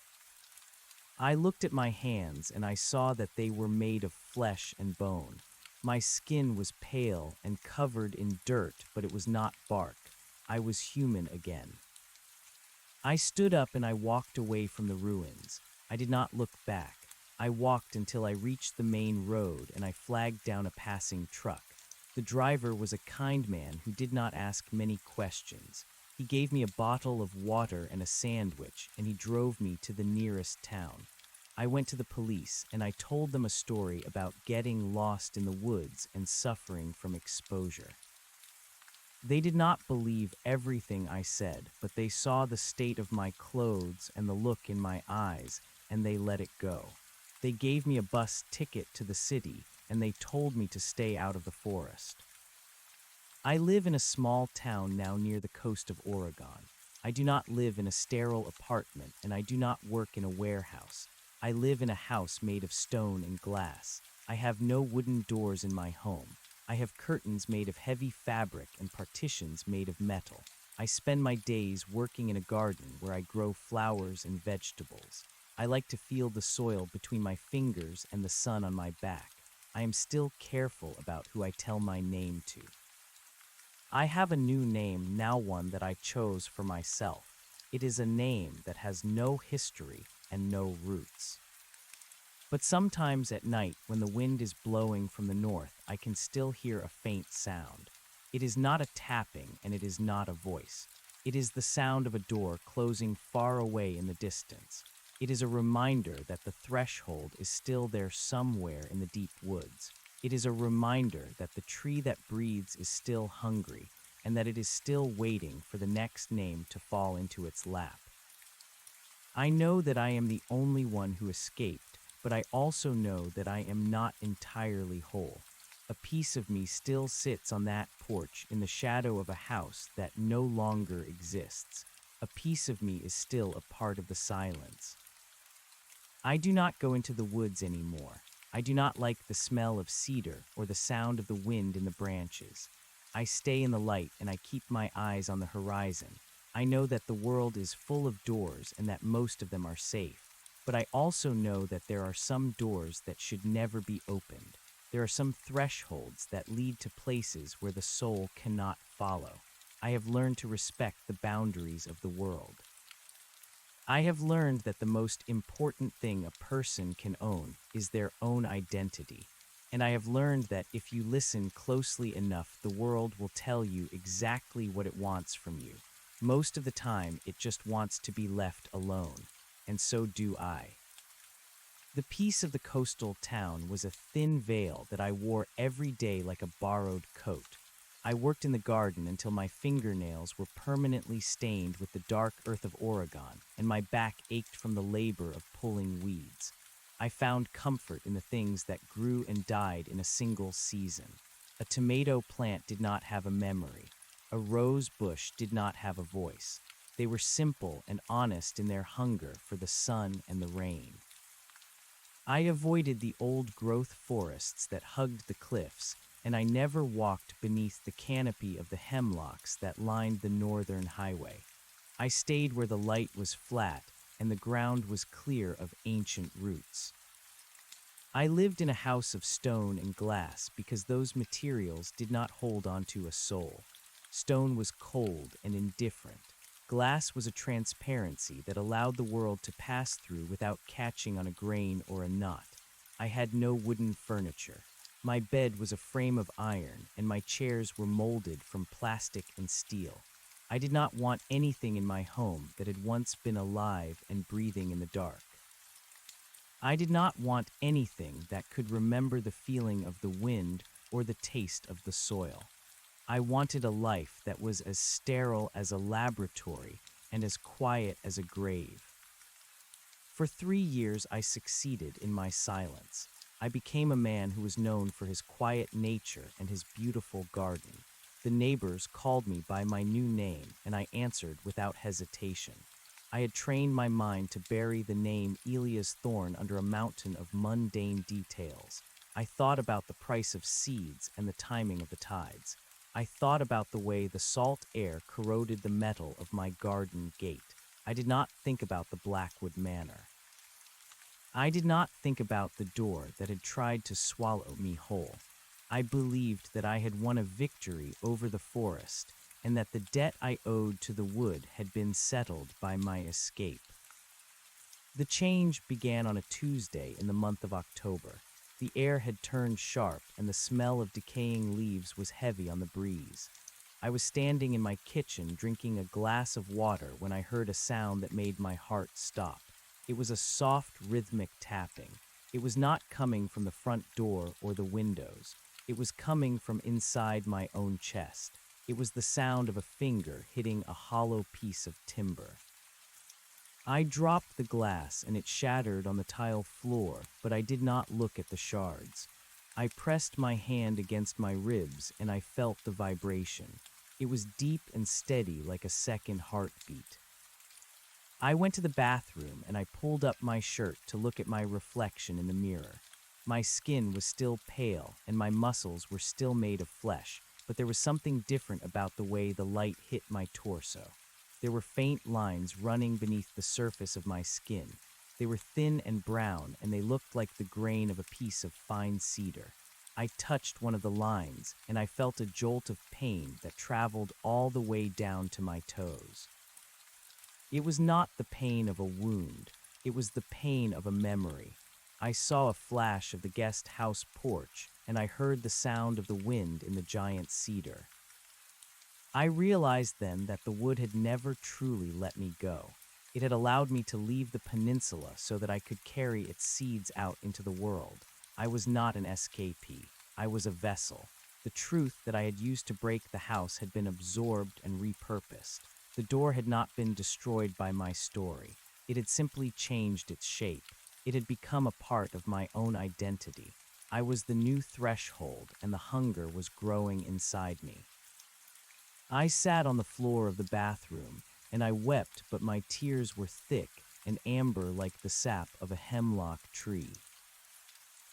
I looked at my hands and I saw that they were made of flesh and bone. My skin was pale and covered in dirt, but it was not bark. I was human again. I stood up and I walked away from the ruins. I did not look back. I walked until I reached the main road and I flagged down a passing truck. The driver was a kind man who did not ask many questions. He gave me a bottle of water and a sandwich, and he drove me to the nearest town. I went to the police and I told them a story about getting lost in the woods and suffering from exposure. They did not believe everything I said, but they saw the state of my clothes and the look in my eyes, and they let it go. They gave me a bus ticket to the city, and they told me to stay out of the forest. I live in a small town now near the coast of Oregon. I do not live in a sterile apartment, and I do not work in a warehouse. I live in a house made of stone and glass. I have no wooden doors in my home. I have curtains made of heavy fabric and partitions made of metal. I spend my days working in a garden where I grow flowers and vegetables. I like to feel the soil between my fingers and the sun on my back. I am still careful about who I tell my name to. I have a new name, now one that I chose for myself. It is a name that has no history and no roots. But sometimes at night, when the wind is blowing from the north, I can still hear a faint sound. It is not a tapping and it is not a voice. It is the sound of a door closing far away in the distance. It is a reminder that the threshold is still there somewhere in the deep woods. It is a reminder that the tree that breathes is still hungry and that it is still waiting for the next name to fall into its lap. I know that I am the only one who escaped, but I also know that I am not entirely whole. A piece of me still sits on that porch in the shadow of a house that no longer exists. A piece of me is still a part of the silence. I do not go into the woods anymore. I do not like the smell of cedar or the sound of the wind in the branches. I stay in the light and I keep my eyes on the horizon. I know that the world is full of doors and that most of them are safe. But I also know that there are some doors that should never be opened. There are some thresholds that lead to places where the soul cannot follow. I have learned to respect the boundaries of the world. I have learned that the most important thing a person can own is their own identity, and I have learned that if you listen closely enough, the world will tell you exactly what it wants from you. Most of the time, it just wants to be left alone, and so do I. The peace of the coastal town was a thin veil that I wore every day like a borrowed coat. I worked in the garden until my fingernails were permanently stained with the dark earth of Oregon, and my back ached from the labor of pulling weeds. I found comfort in the things that grew and died in a single season. A tomato plant did not have a memory. A rose bush did not have a voice. They were simple and honest in their hunger for the sun and the rain. I avoided the old-growth forests that hugged the cliffs, and I never walked beneath the canopy of the hemlocks that lined the northern highway. I stayed where the light was flat and the ground was clear of ancient roots. I lived in a house of stone and glass because those materials did not hold onto a soul. Stone was cold and indifferent. Glass was a transparency that allowed the world to pass through without catching on a grain or a knot. I had no wooden furniture. My bed was a frame of iron, and my chairs were molded from plastic and steel. I did not want anything in my home that had once been alive and breathing in the dark. I did not want anything that could remember the feeling of the wind or the taste of the soil. I wanted a life that was as sterile as a laboratory and as quiet as a grave. For 3 years, I succeeded in my silence. I became a man who was known for his quiet nature and his beautiful garden. The neighbors called me by my new name, and I answered without hesitation. I had trained my mind to bury the name Elias Thorne under a mountain of mundane details. I thought about the price of seeds and the timing of the tides. I thought about the way the salt air corroded the metal of my garden gate. I did not think about the Blackwood Manor. I did not think about the door that had tried to swallow me whole. I believed that I had won a victory over the forest, and that the debt I owed to the wood had been settled by my escape. The change began on a Tuesday in the month of October. The air had turned sharp, and the smell of decaying leaves was heavy on the breeze. I was standing in my kitchen drinking a glass of water when I heard a sound that made my heart stop. It was a soft, rhythmic tapping. It was not coming from the front door or the windows. It was coming from inside my own chest. It was the sound of a finger hitting a hollow piece of timber. I dropped the glass and it shattered on the tile floor, but I did not look at the shards. I pressed my hand against my ribs and I felt the vibration. It was deep and steady like a second heartbeat. I went to the bathroom and I pulled up my shirt to look at my reflection in the mirror. My skin was still pale and my muscles were still made of flesh, but there was something different about the way the light hit my torso. There were faint lines running beneath the surface of my skin. They were thin and brown, and they looked like the grain of a piece of fine cedar. I touched one of the lines, and I felt a jolt of pain that traveled all the way down to my toes. It was not the pain of a wound. It was the pain of a memory. I saw a flash of the guest house porch, and I heard the sound of the wind in the giant cedar. I realized then that the wood had never truly let me go. It had allowed me to leave the peninsula so that I could carry its seeds out into the world. I was not an escapee. I was a vessel. The truth that I had used to break the house had been absorbed and repurposed. The door had not been destroyed by my story. It had simply changed its shape. It had become a part of my own identity. I was the new threshold, and the hunger was growing inside me. I sat on the floor of the bathroom, and I wept, but my tears were thick and amber like the sap of a hemlock tree.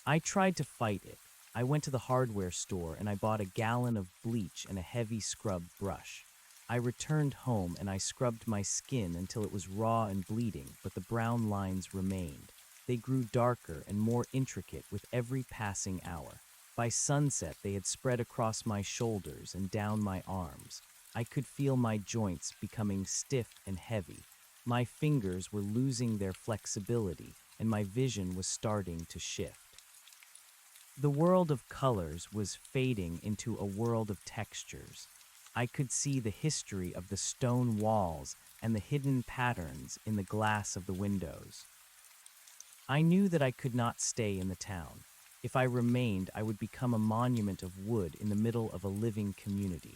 I tried to fight it. I went to the hardware store and I bought a gallon of bleach and a heavy scrub brush. I returned home and I scrubbed my skin until it was raw and bleeding, but the brown lines remained. They grew darker and more intricate with every passing hour. By sunset, they had spread across my shoulders and down my arms. I could feel my joints becoming stiff and heavy. My fingers were losing their flexibility, and my vision was starting to shift. The world of colors was fading into a world of textures. I could see the history of the stone walls and the hidden patterns in the glass of the windows. I knew that I could not stay in the town. If I remained, I would become a monument of wood in the middle of a living community.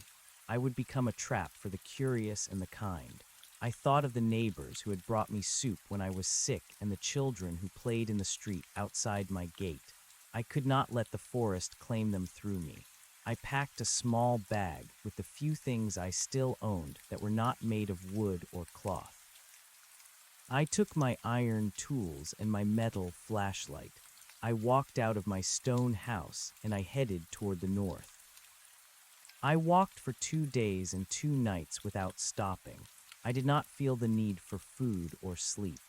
I would become a trap for the curious and the kind. I thought of the neighbors who had brought me soup when I was sick and the children who played in the street outside my gate. I could not let the forest claim them through me. I packed a small bag with the few things I still owned that were not made of wood or cloth. I took my iron tools and my metal flashlight. I walked out of my stone house and I headed toward the north. I walked for 2 days and 2 nights without stopping. I did not feel the need for food or sleep.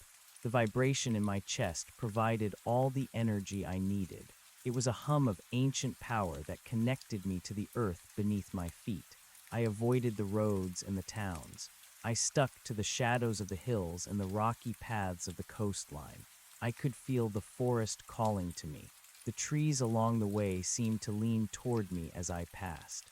The vibration in my chest provided all the energy I needed. It was a hum of ancient power that connected me to the earth beneath my feet. I avoided the roads and the towns. I stuck to the shadows of the hills and the rocky paths of the coastline. I could feel the forest calling to me. The trees along the way seemed to lean toward me as I passed.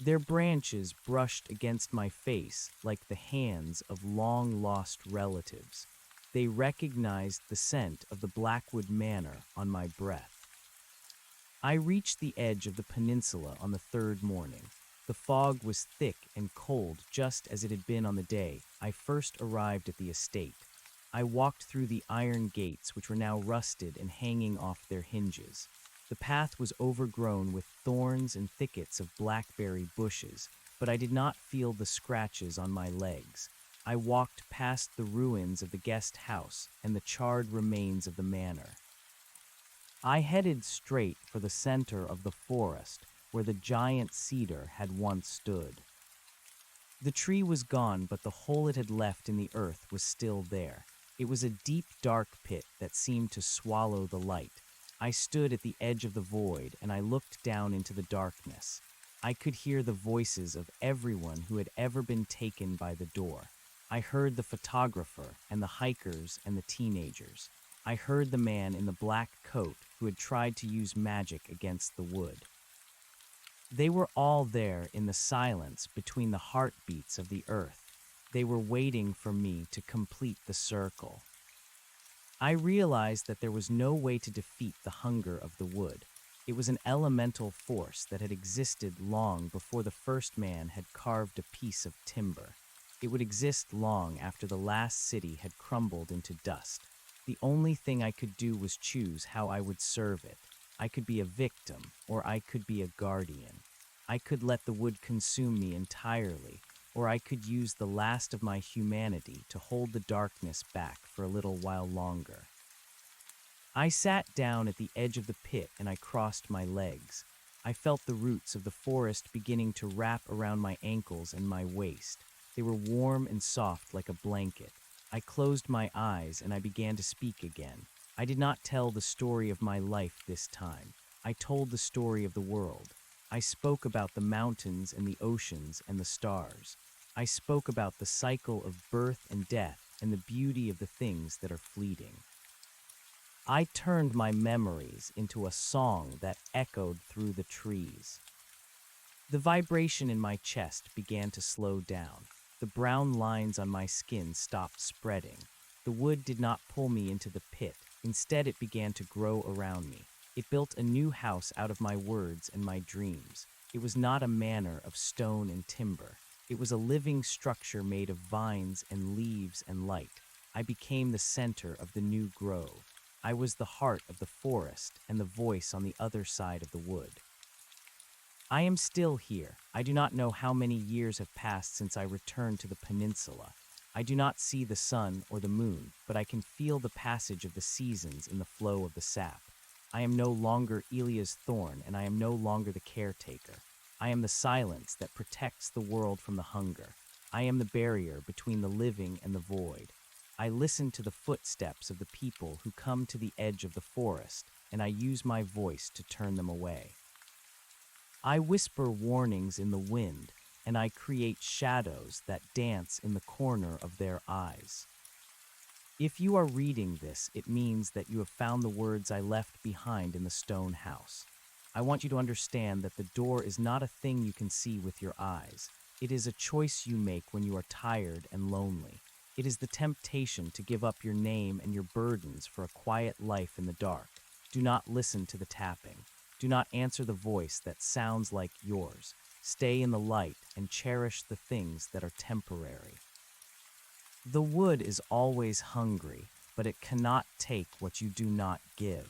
Their branches brushed against my face like the hands of long-lost relatives. They recognized the scent of the Blackwood Manor on my breath. I reached the edge of the peninsula on the 3rd morning. The fog was thick and cold, just as it had been on the day I first arrived at the estate. I walked through the iron gates, which were now rusted and hanging off their hinges. The path was overgrown with thorns and thickets of blackberry bushes, but I did not feel the scratches on my legs. I walked past the ruins of the guest house and the charred remains of the manor. I headed straight for the center of the forest, where the giant cedar had once stood. The tree was gone, but the hole it had left in the earth was still there. It was a deep, dark pit that seemed to swallow the light. I stood at the edge of the void, and I looked down into the darkness. I could hear the voices of everyone who had ever been taken by the door. I heard the photographer and the hikers and the teenagers. I heard the man in the black coat who had tried to use magic against the wood. They were all there in the silence between the heartbeats of the earth. They were waiting for me to complete the circle. I realized that there was no way to defeat the hunger of the wood. It was an elemental force that had existed long before the first man had carved a piece of timber. It would exist long after the last city had crumbled into dust. The only thing I could do was choose how I would serve it. I could be a victim, or I could be a guardian. I could let the wood consume me entirely, or I could use the last of my humanity to hold the darkness back for a little while longer. I sat down at the edge of the pit and I crossed my legs. I felt the roots of the forest beginning to wrap around my ankles and my waist. They were warm and soft like a blanket. I closed my eyes and I began to speak again. I did not tell the story of my life this time. I told the story of the world. I spoke about the mountains and the oceans and the stars. I spoke about the cycle of birth and death and the beauty of the things that are fleeting. I turned my memories into a song that echoed through the trees. The vibration in my chest began to slow down. The brown lines on my skin stopped spreading. The wood did not pull me into the pit. Instead, it began to grow around me. It built a new house out of my words and my dreams. It was not a manor of stone and timber. It was a living structure made of vines and leaves and light. I became the center of the new grove. I was the heart of the forest and the voice on the other side of the wood. I am still here. I do not know how many years have passed since I returned to the peninsula. I do not see the sun or the moon, but I can feel the passage of the seasons in the flow of the sap. I am no longer Elia's thorn, and I am no longer the caretaker. I am the silence that protects the world from the hunger. I am the barrier between the living and the void. I listen to the footsteps of the people who come to the edge of the forest, and I use my voice to turn them away. I whisper warnings in the wind, and I create shadows that dance in the corner of their eyes. If you are reading this, it means that you have found the words I left behind in the stone house. I want you to understand that the door is not a thing you can see with your eyes. It is a choice you make when you are tired and lonely. It is the temptation to give up your name and your burdens for a quiet life in the dark. Do not listen to the tapping. Do not answer the voice that sounds like yours. Stay in the light and cherish the things that are temporary. The wood is always hungry, but it cannot take what you do not give.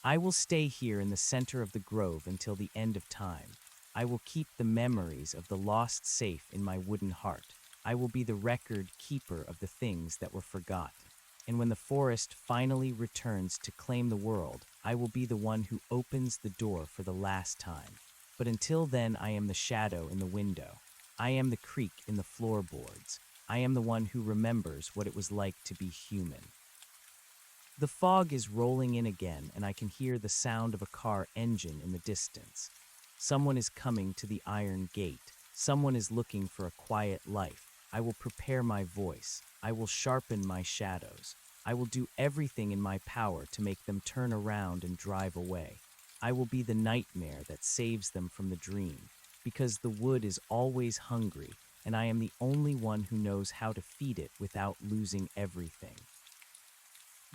I will stay here in the center of the grove until the end of time. I will keep the memories of the lost safe in my wooden heart. I will be the record keeper of the things that were forgotten. And when the forest finally returns to claim the world, I will be the one who opens the door for the last time. But until then, I am the shadow in the window. I am the creak in the floorboards. I am the one who remembers what it was like to be human. The fog is rolling in again, and I can hear the sound of a car engine in the distance. Someone is coming to the iron gate. Someone is looking for a quiet life. I will prepare my voice. I will sharpen my shadows. I will do everything in my power to make them turn around and drive away. I will be the nightmare that saves them from the dream, because the wood is always hungry, and I am the only one who knows how to feed it without losing everything.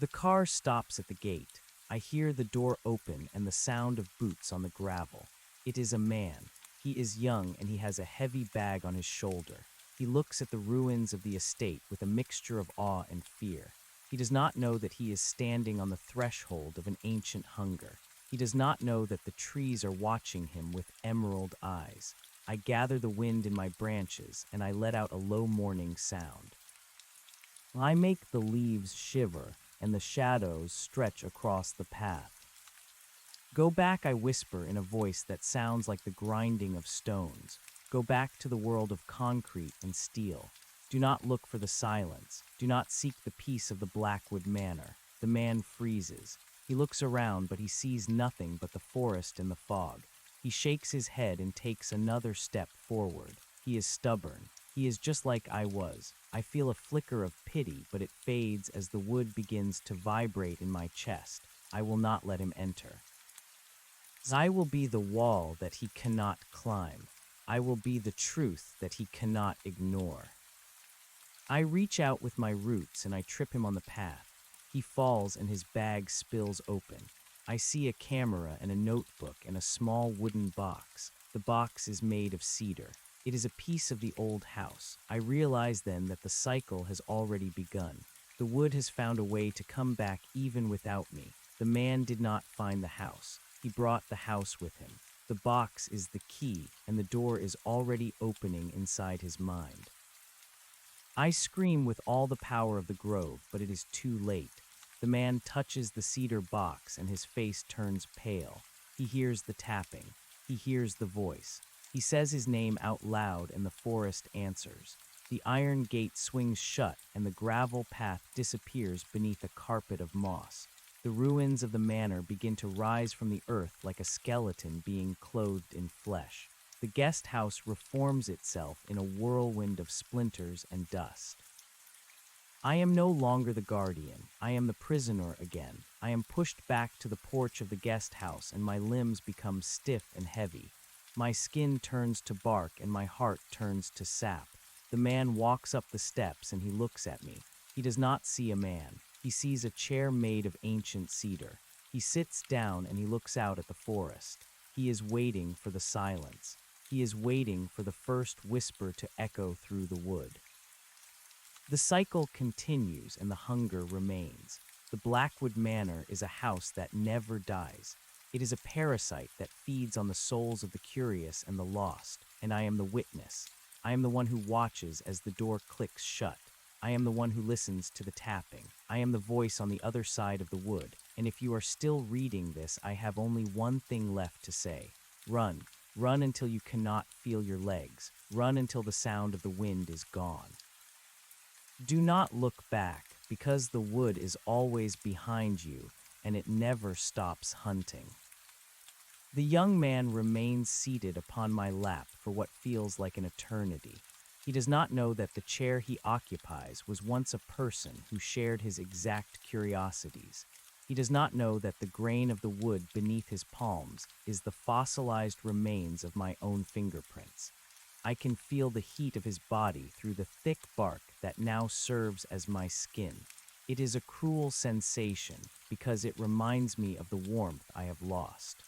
The car stops at the gate. I hear the door open and the sound of boots on the gravel. It is a man. He is young and he has a heavy bag on his shoulder. He looks at the ruins of the estate with a mixture of awe and fear. He does not know that he is standing on the threshold of an ancient hunger. He does not know that the trees are watching him with emerald eyes. I gather the wind in my branches and I let out a low mourning sound. I make the leaves shiver and the shadows stretch across the path. Go back, I whisper in a voice that sounds like the grinding of stones. Go back to the world of concrete and steel. Do not look for the silence. Do not seek the peace of the Blackwood Manor. The man freezes. He looks around, but he sees nothing but the forest and the fog. He shakes his head and takes another step forward. He is stubborn. He is just like I was. I feel a flicker of pity, but it fades as the wood begins to vibrate in my chest. I will not let him enter. I will be the wall that he cannot climb. I will be the truth that he cannot ignore. I reach out with my roots and I trip him on the path. He falls and his bag spills open. I see a camera and a notebook and a small wooden box. The box is made of cedar. It is a piece of the old house. I realize then that the cycle has already begun. The wood has found a way to come back even without me. The man did not find the house. He brought the house with him. The box is the key, and the door is already opening inside his mind. I scream with all the power of the grove, but it is too late. The man touches the cedar box, and his face turns pale. He hears the tapping. He hears the voice. He says his name out loud, and the forest answers. The iron gate swings shut, and the gravel path disappears beneath a carpet of moss. The ruins of the manor begin to rise from the earth like a skeleton being clothed in flesh. The guest house reforms itself in a whirlwind of splinters and dust. I am no longer the guardian. I am the prisoner again. I am pushed back to the porch of the guest house, and my limbs become stiff and heavy. My skin turns to bark, and my heart turns to sap. The man walks up the steps, and he looks at me. He does not see a man. He sees a chair made of ancient cedar. He sits down and he looks out at the forest. He is waiting for the silence. He is waiting for the first whisper to echo through the wood. The cycle continues and the hunger remains. The Blackwood Manor is a house that never dies. It is a parasite that feeds on the souls of the curious and the lost, and I am the witness. I am the one who watches as the door clicks shut. I am the one who listens to the tapping. I am the voice on the other side of the wood, and if you are still reading this, I have only one thing left to say. Run. Run until you cannot feel your legs. Run until the sound of the wind is gone. Do not look back, because the wood is always behind you, and it never stops hunting. The young man remains seated upon my lap for what feels like an eternity. He does not know that the chair he occupies was once a person who shared his exact curiosities. He does not know that the grain of the wood beneath his palms is the fossilized remains of my own fingerprints. I can feel the heat of his body through the thick bark that now serves as my skin. It is a cruel sensation because it reminds me of the warmth I have lost.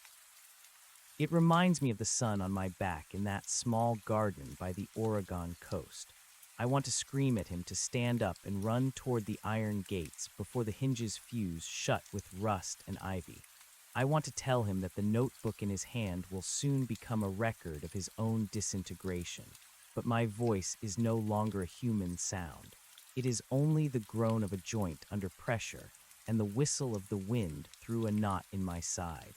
It reminds me of the sun on my back in that small garden by the Oregon coast. I want to scream at him to stand up and run toward the iron gates before the hinges fuse shut with rust and ivy. I want to tell him that the notebook in his hand will soon become a record of his own disintegration. But my voice is no longer a human sound. It is only the groan of a joint under pressure and the whistle of the wind through a knot in my side.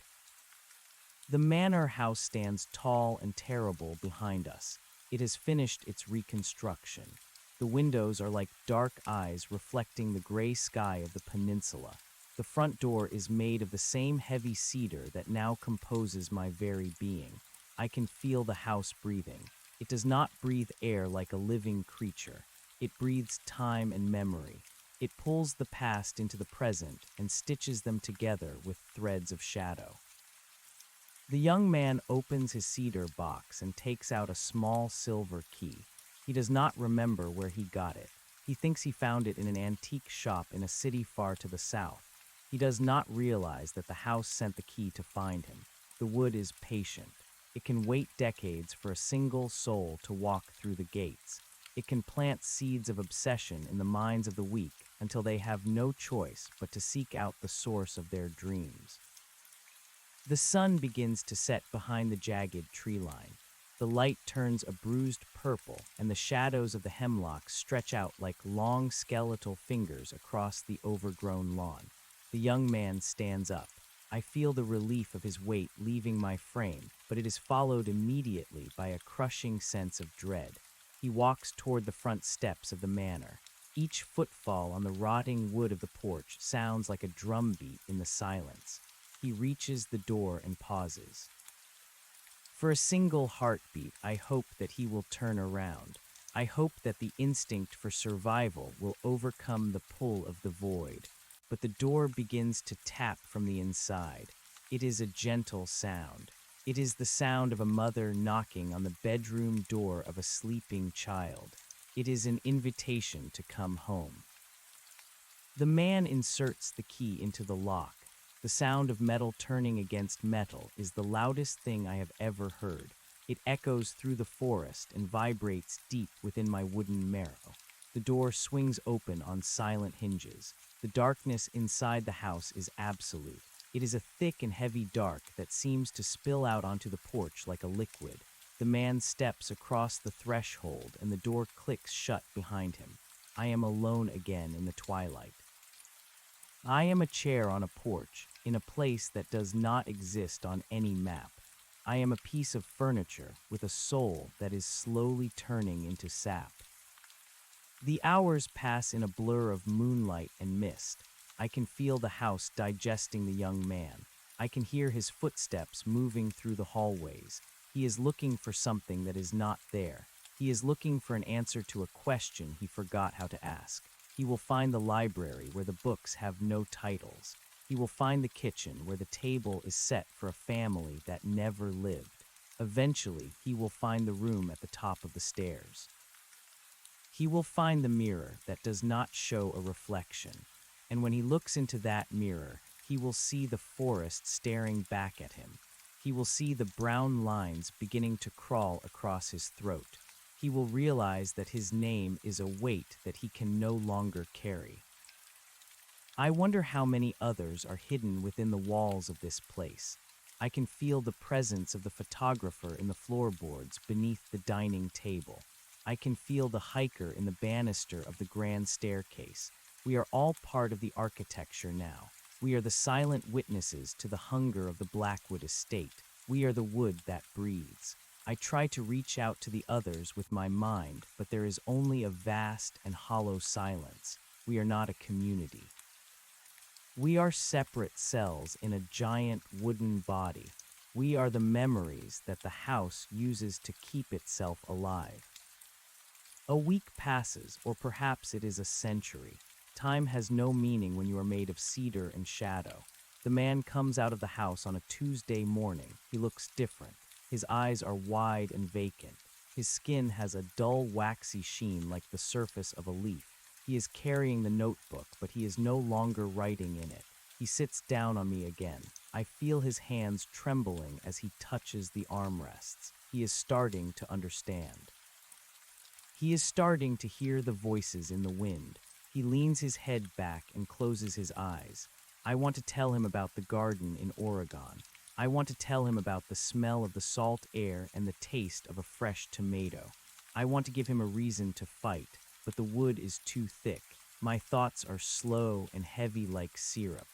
The manor house stands tall and terrible behind us. It has finished its reconstruction. The windows are like dark eyes reflecting the gray sky of the peninsula. The front door is made of the same heavy cedar that now composes my very being. I can feel the house breathing. It does not breathe air like a living creature. It breathes time and memory. It pulls the past into the present and stitches them together with threads of shadow. The young man opens his cedar box and takes out a small silver key. He does not remember where he got it. He thinks he found it in an antique shop in a city far to the south. He does not realize that the house sent the key to find him. The wood is patient. It can wait decades for a single soul to walk through the gates. It can plant seeds of obsession in the minds of the weak until they have no choice but to seek out the source of their dreams. The sun begins to set behind the jagged tree line. The light turns a bruised purple, and the shadows of the hemlocks stretch out like long skeletal fingers across the overgrown lawn. The young man stands up. I feel the relief of his weight leaving my frame, but it is followed immediately by a crushing sense of dread. He walks toward the front steps of the manor. Each footfall on the rotting wood of the porch sounds like a drumbeat in the silence. He reaches the door and pauses. For a single heartbeat, I hope that he will turn around. I hope that the instinct for survival will overcome the pull of the void. But the door begins to tap from the inside. It is a gentle sound. It is the sound of a mother knocking on the bedroom door of a sleeping child. It is an invitation to come home. The man inserts the key into the lock. The sound of metal turning against metal is the loudest thing I have ever heard. It echoes through the forest and vibrates deep within my wooden marrow. The door swings open on silent hinges. The darkness inside the house is absolute. It is a thick and heavy dark that seems to spill out onto the porch like a liquid. The man steps across the threshold and the door clicks shut behind him. I am alone again in the twilight. I am a chair on a porch, in a place that does not exist on any map. I am a piece of furniture with a soul that is slowly turning into sap. The hours pass in a blur of moonlight and mist. I can feel the house digesting the young man. I can hear his footsteps moving through the hallways. He is looking for something that is not there. He is looking for an answer to a question he forgot how to ask. He will find the library where the books have no titles. He will find the kitchen where the table is set for a family that never lived. Eventually, he will find the room at the top of the stairs. He will find the mirror that does not show a reflection. And when he looks into that mirror, he will see the forest staring back at him. He will see the brown lines beginning to crawl across his throat. He will realize that his name is a weight that he can no longer carry. I wonder how many others are hidden within the walls of this place. I can feel the presence of the photographer in the floorboards beneath the dining table. I can feel the hiker in the banister of the grand staircase. We are all part of the architecture now. We are the silent witnesses to the hunger of the Blackwood estate. We are the wood that breathes. I try to reach out to the others with my mind, but there is only a vast and hollow silence. We are not a community. We are separate cells in a giant wooden body. We are the memories that the house uses to keep itself alive. A week passes, or perhaps it is a century. Time has no meaning when you are made of cedar and shadow. The man comes out of the house on a Tuesday morning. He looks different. His eyes are wide and vacant. His skin has a dull, waxy sheen like the surface of a leaf. He is carrying the notebook, but he is no longer writing in it. He sits down on me again. I feel his hands trembling as he touches the armrests. He is starting to understand. He is starting to hear the voices in the wind. He leans his head back and closes his eyes. I want to tell him about the garden in Oregon. I want to tell him about the smell of the salt air and the taste of a fresh tomato. I want to give him a reason to fight, but the wood is too thick. My thoughts are slow and heavy like syrup.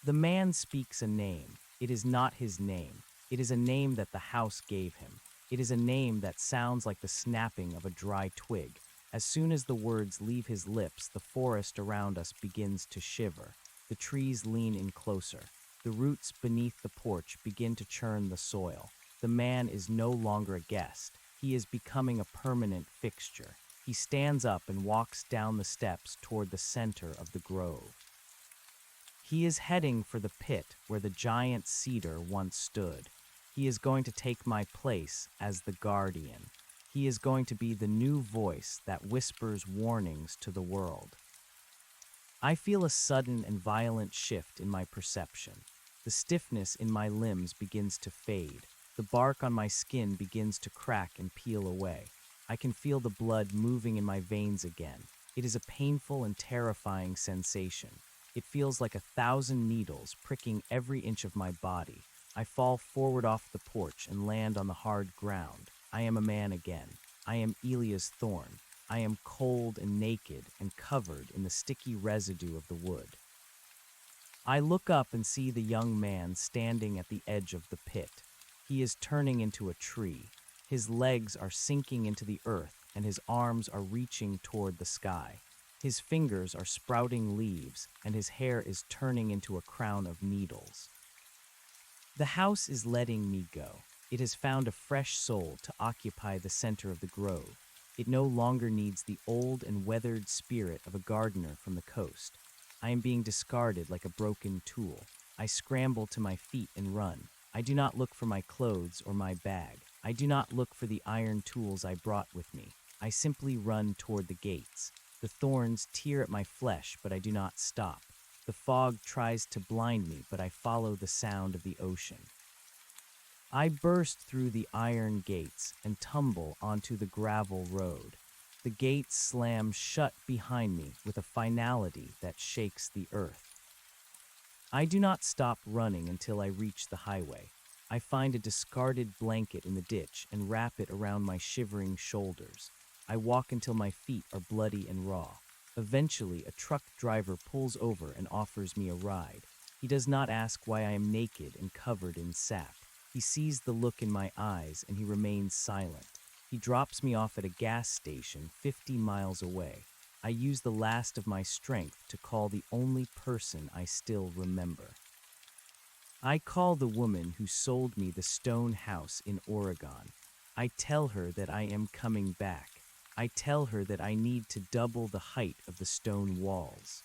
The man speaks a name. It is not his name. It is a name that the house gave him. It is a name that sounds like the snapping of a dry twig. As soon as the words leave his lips, the forest around us begins to shiver. The trees lean in closer. The roots beneath the porch begin to churn the soil. The man is no longer a guest. He is becoming a permanent fixture. He stands up and walks down the steps toward the center of the grove. He is heading for the pit where the giant cedar once stood. He is going to take my place as the guardian. He is going to be the new voice that whispers warnings to the world. I feel a sudden and violent shift in my perception. The stiffness in my limbs begins to fade. The bark on my skin begins to crack and peel away. I can feel the blood moving in my veins again. It is a painful and terrifying sensation. It feels like 1,000 needles pricking every inch of my body. I fall forward off the porch and land on the hard ground. I am a man again. I am Elia's thorn. I am cold and naked and covered in the sticky residue of the wood. I look up and see the young man standing at the edge of the pit. He is turning into a tree. His legs are sinking into the earth and his arms are reaching toward the sky. His fingers are sprouting leaves and his hair is turning into a crown of needles. The house is letting me go. It has found a fresh soul to occupy the center of the grove. It no longer needs the old and weathered spirit of a gardener from the coast. I am being discarded like a broken tool. I scramble to my feet and run. I do not look for my clothes or my bag. I do not look for the iron tools I brought with me. I simply run toward the gates. The thorns tear at my flesh, but I do not stop. The fog tries to blind me, but I follow the sound of the ocean. I burst through the iron gates and tumble onto the gravel road. The gates slam shut behind me with a finality that shakes the earth. I do not stop running until I reach the highway. I find a discarded blanket in the ditch and wrap it around my shivering shoulders. I walk until my feet are bloody and raw. Eventually, a truck driver pulls over and offers me a ride. He does not ask why I am naked and covered in sap. He sees the look in my eyes and he remains silent. He drops me off at a gas station 50 miles away. I use the last of my strength to call the only person I still remember. I call the woman who sold me the stone house in Oregon. I tell her that I am coming back. I tell her that I need to double the height of the stone walls.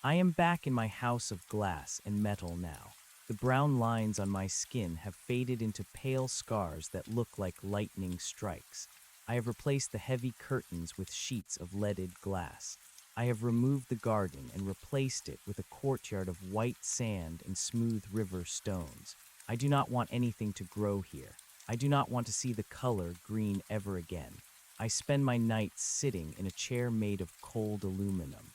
I am back in my house of glass and metal now. The brown lines on my skin have faded into pale scars that look like lightning strikes. I have replaced the heavy curtains with sheets of leaded glass. I have removed the garden and replaced it with a courtyard of white sand and smooth river stones. I do not want anything to grow here. I do not want to see the color green ever again. I spend my nights sitting in a chair made of cold aluminum.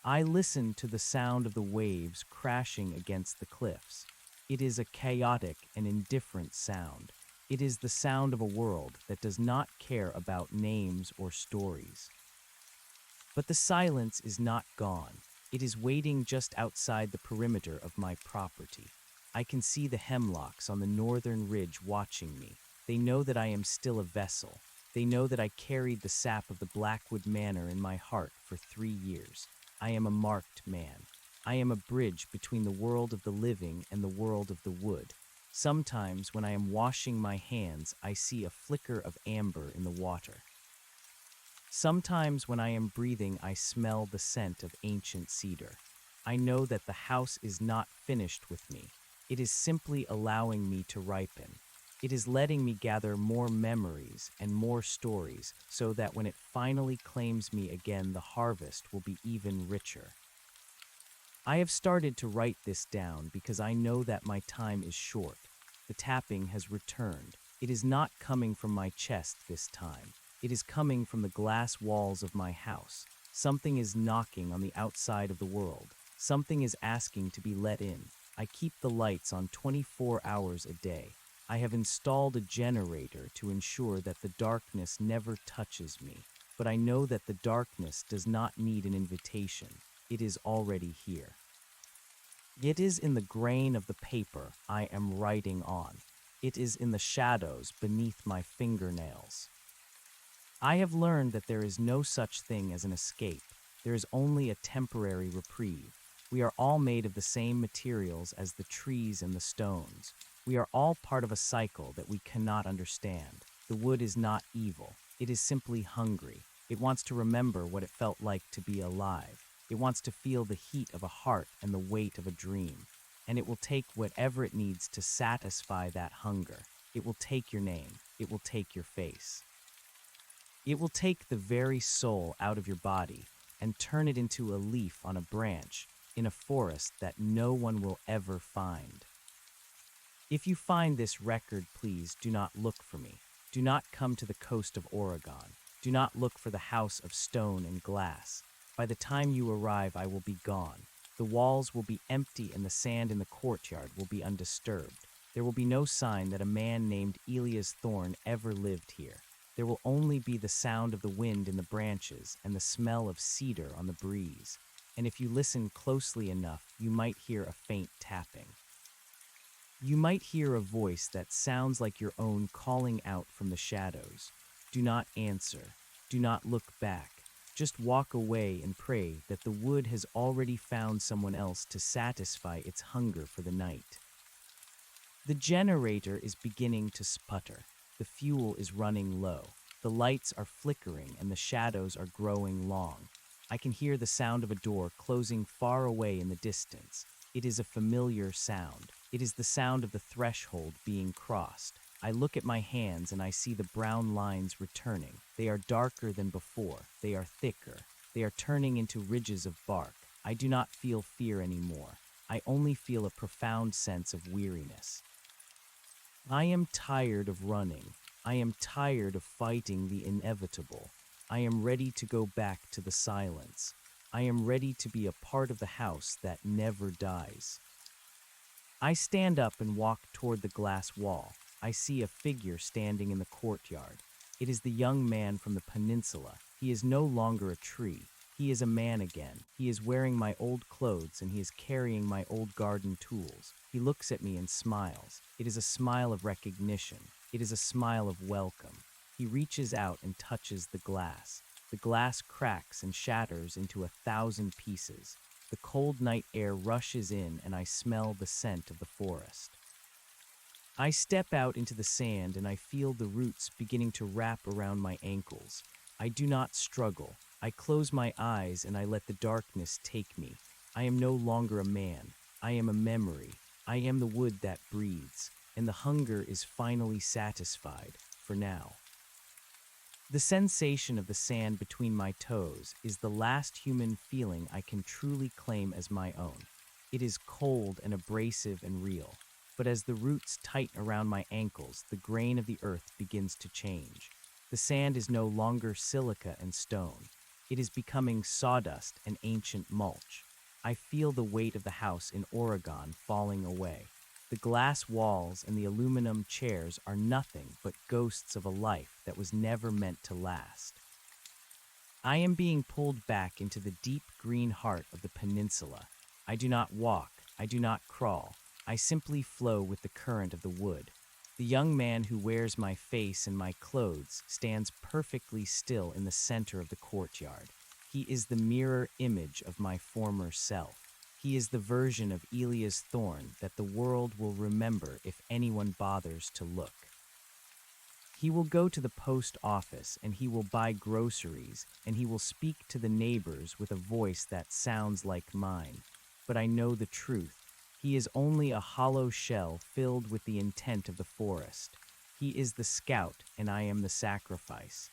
I listen to the sound of the waves crashing against the cliffs. It is a chaotic and indifferent sound. It is the sound of a world that does not care about names or stories. But the silence is not gone. It is waiting just outside the perimeter of my property. I can see the hemlocks on the northern ridge watching me. They know that I am still a vessel. They know that I carried the sap of the Blackwood Manor in my heart for 3 years. I am a marked man. I am a bridge between the world of the living and the world of the wood. Sometimes, when I am washing my hands, I see a flicker of amber in the water. Sometimes, when I am breathing, I smell the scent of ancient cedar. I know that the house is not finished with me. It is simply allowing me to ripen. It is letting me gather more memories and more stories so that when it finally claims me again, the harvest will be even richer. I have started to write this down because I know that my time is short. The tapping has returned. It is not coming from my chest this time. It is coming from the glass walls of my house. Something is knocking on the outside of the world. Something is asking to be let in. I keep the lights on 24 hours a day. I have installed a generator to ensure that the darkness never touches me. But I know that the darkness does not need an invitation. It is already here. It is in the grain of the paper I am writing on. It is in the shadows beneath my fingernails. I have learned that there is no such thing as an escape. There is only a temporary reprieve. We are all made of the same materials as the trees and the stones. We are all part of a cycle that we cannot understand. The wood is not evil. It is simply hungry. It wants to remember what it felt like to be alive. It wants to feel the heat of a heart and the weight of a dream. And it will take whatever it needs to satisfy that hunger. It will take your name. It will take your face. It will take the very soul out of your body and turn it into a leaf on a branch in a forest that no one will ever find. If you find this record, please do not look for me. Do not come to the coast of Oregon. Do not look for the house of stone and glass. By the time you arrive, I will be gone. The walls will be empty and the sand in the courtyard will be undisturbed. There will be no sign that a man named Elias Thorne ever lived here. There will only be the sound of the wind in the branches and the smell of cedar on the breeze. And if you listen closely enough, you might hear a faint tapping. You might hear a voice that sounds like your own calling out from the shadows. Do not answer. Do not look back. Just walk away and pray that the wood has already found someone else to satisfy its hunger for the night. The generator is beginning to sputter. The fuel is running low. The lights are flickering and the shadows are growing long. I can hear the sound of a door closing far away in the distance. It is a familiar sound. It is the sound of the threshold being crossed. I look at my hands and I see the brown lines returning. They are darker than before. They are thicker. They are turning into ridges of bark. I do not feel fear anymore. I only feel a profound sense of weariness. I am tired of running. I am tired of fighting the inevitable. I am ready to go back to the silence. I am ready to be a part of the house that never dies. I stand up and walk toward the glass wall. I see a figure standing in the courtyard. It is the young man from the peninsula. He is no longer a tree. He is a man again. He is wearing my old clothes and he is carrying my old garden tools. He looks at me and smiles. It is a smile of recognition. It is a smile of welcome. He reaches out and touches the glass. The glass cracks and shatters into 1,000 pieces. The cold night air rushes in and I smell the scent of the forest. I step out into the sand and I feel the roots beginning to wrap around my ankles. I do not struggle. I close my eyes and I let the darkness take me. I am no longer a man. I am a memory. I am the wood that breathes, and the hunger is finally satisfied, for now. The sensation of the sand between my toes is the last human feeling I can truly claim as my own. It is cold and abrasive and real, but as the roots tighten around my ankles, the grain of the earth begins to change. The sand is no longer silica and stone. It is becoming sawdust and ancient mulch. I feel the weight of the house in Oregon falling away. The glass walls and the aluminum chairs are nothing but ghosts of a life that was never meant to last. I am being pulled back into the deep green heart of the peninsula. I do not walk. I do not crawl. I simply flow with the current of the wood. The young man who wears my face and my clothes stands perfectly still in the center of the courtyard. He is the mirror image of my former self. He is the version of Elia's thorn that the world will remember if anyone bothers to look. He will go to the post office and he will buy groceries and he will speak to the neighbors with a voice that sounds like mine. But I know the truth. He is only a hollow shell filled with the intent of the forest. He is the scout and I am the sacrifice.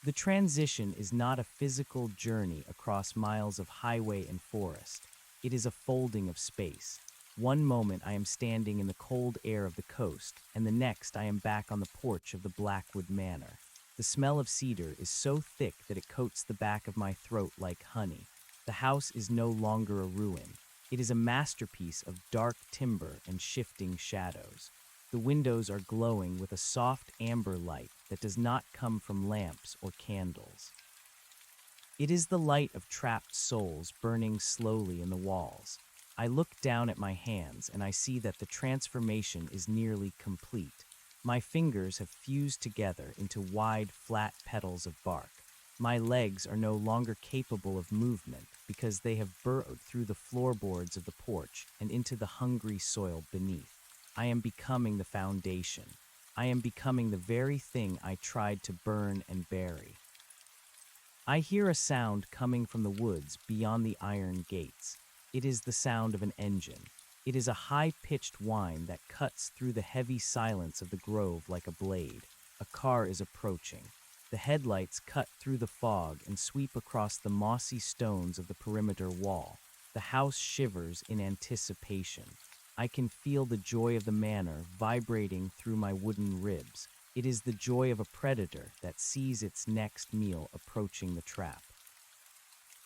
The transition is not a physical journey across miles of highway and forest. It is a folding of space. One moment I am standing in the cold air of the coast, and the next I am back on the porch of the Blackwood Manor. The smell of cedar is so thick that it coats the back of my throat like honey. The house is no longer a ruin. It is a masterpiece of dark timber and shifting shadows. The windows are glowing with a soft amber light that does not come from lamps or candles. It is the light of trapped souls burning slowly in the walls. I look down at my hands and I see that the transformation is nearly complete. My fingers have fused together into wide, flat petals of bark. My legs are no longer capable of movement because they have burrowed through the floorboards of the porch and into the hungry soil beneath. I am becoming the foundation. I am becoming the very thing I tried to burn and bury. I hear a sound coming from the woods beyond the iron gates. It is the sound of an engine. It is a high-pitched whine that cuts through the heavy silence of the grove like a blade. A car is approaching. The headlights cut through the fog and sweep across the mossy stones of the perimeter wall. The house shivers in anticipation. I can feel the joy of the manor vibrating through my wooden ribs. It is the joy of a predator that sees its next meal approaching the trap.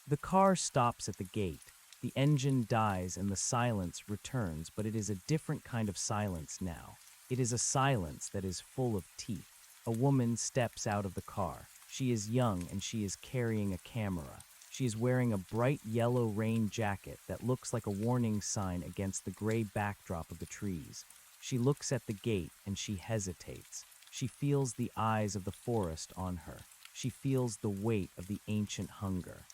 The car stops at the gate. The engine dies and the silence returns, but it is a different kind of silence now. It is a silence that is full of teeth. A woman steps out of the car. She is young and she is carrying a camera. She is wearing a bright yellow rain jacket that looks like a warning sign against the gray backdrop of the trees. She looks at the gate and she hesitates. She feels the eyes of the forest on her. She feels the weight of the ancient hunger.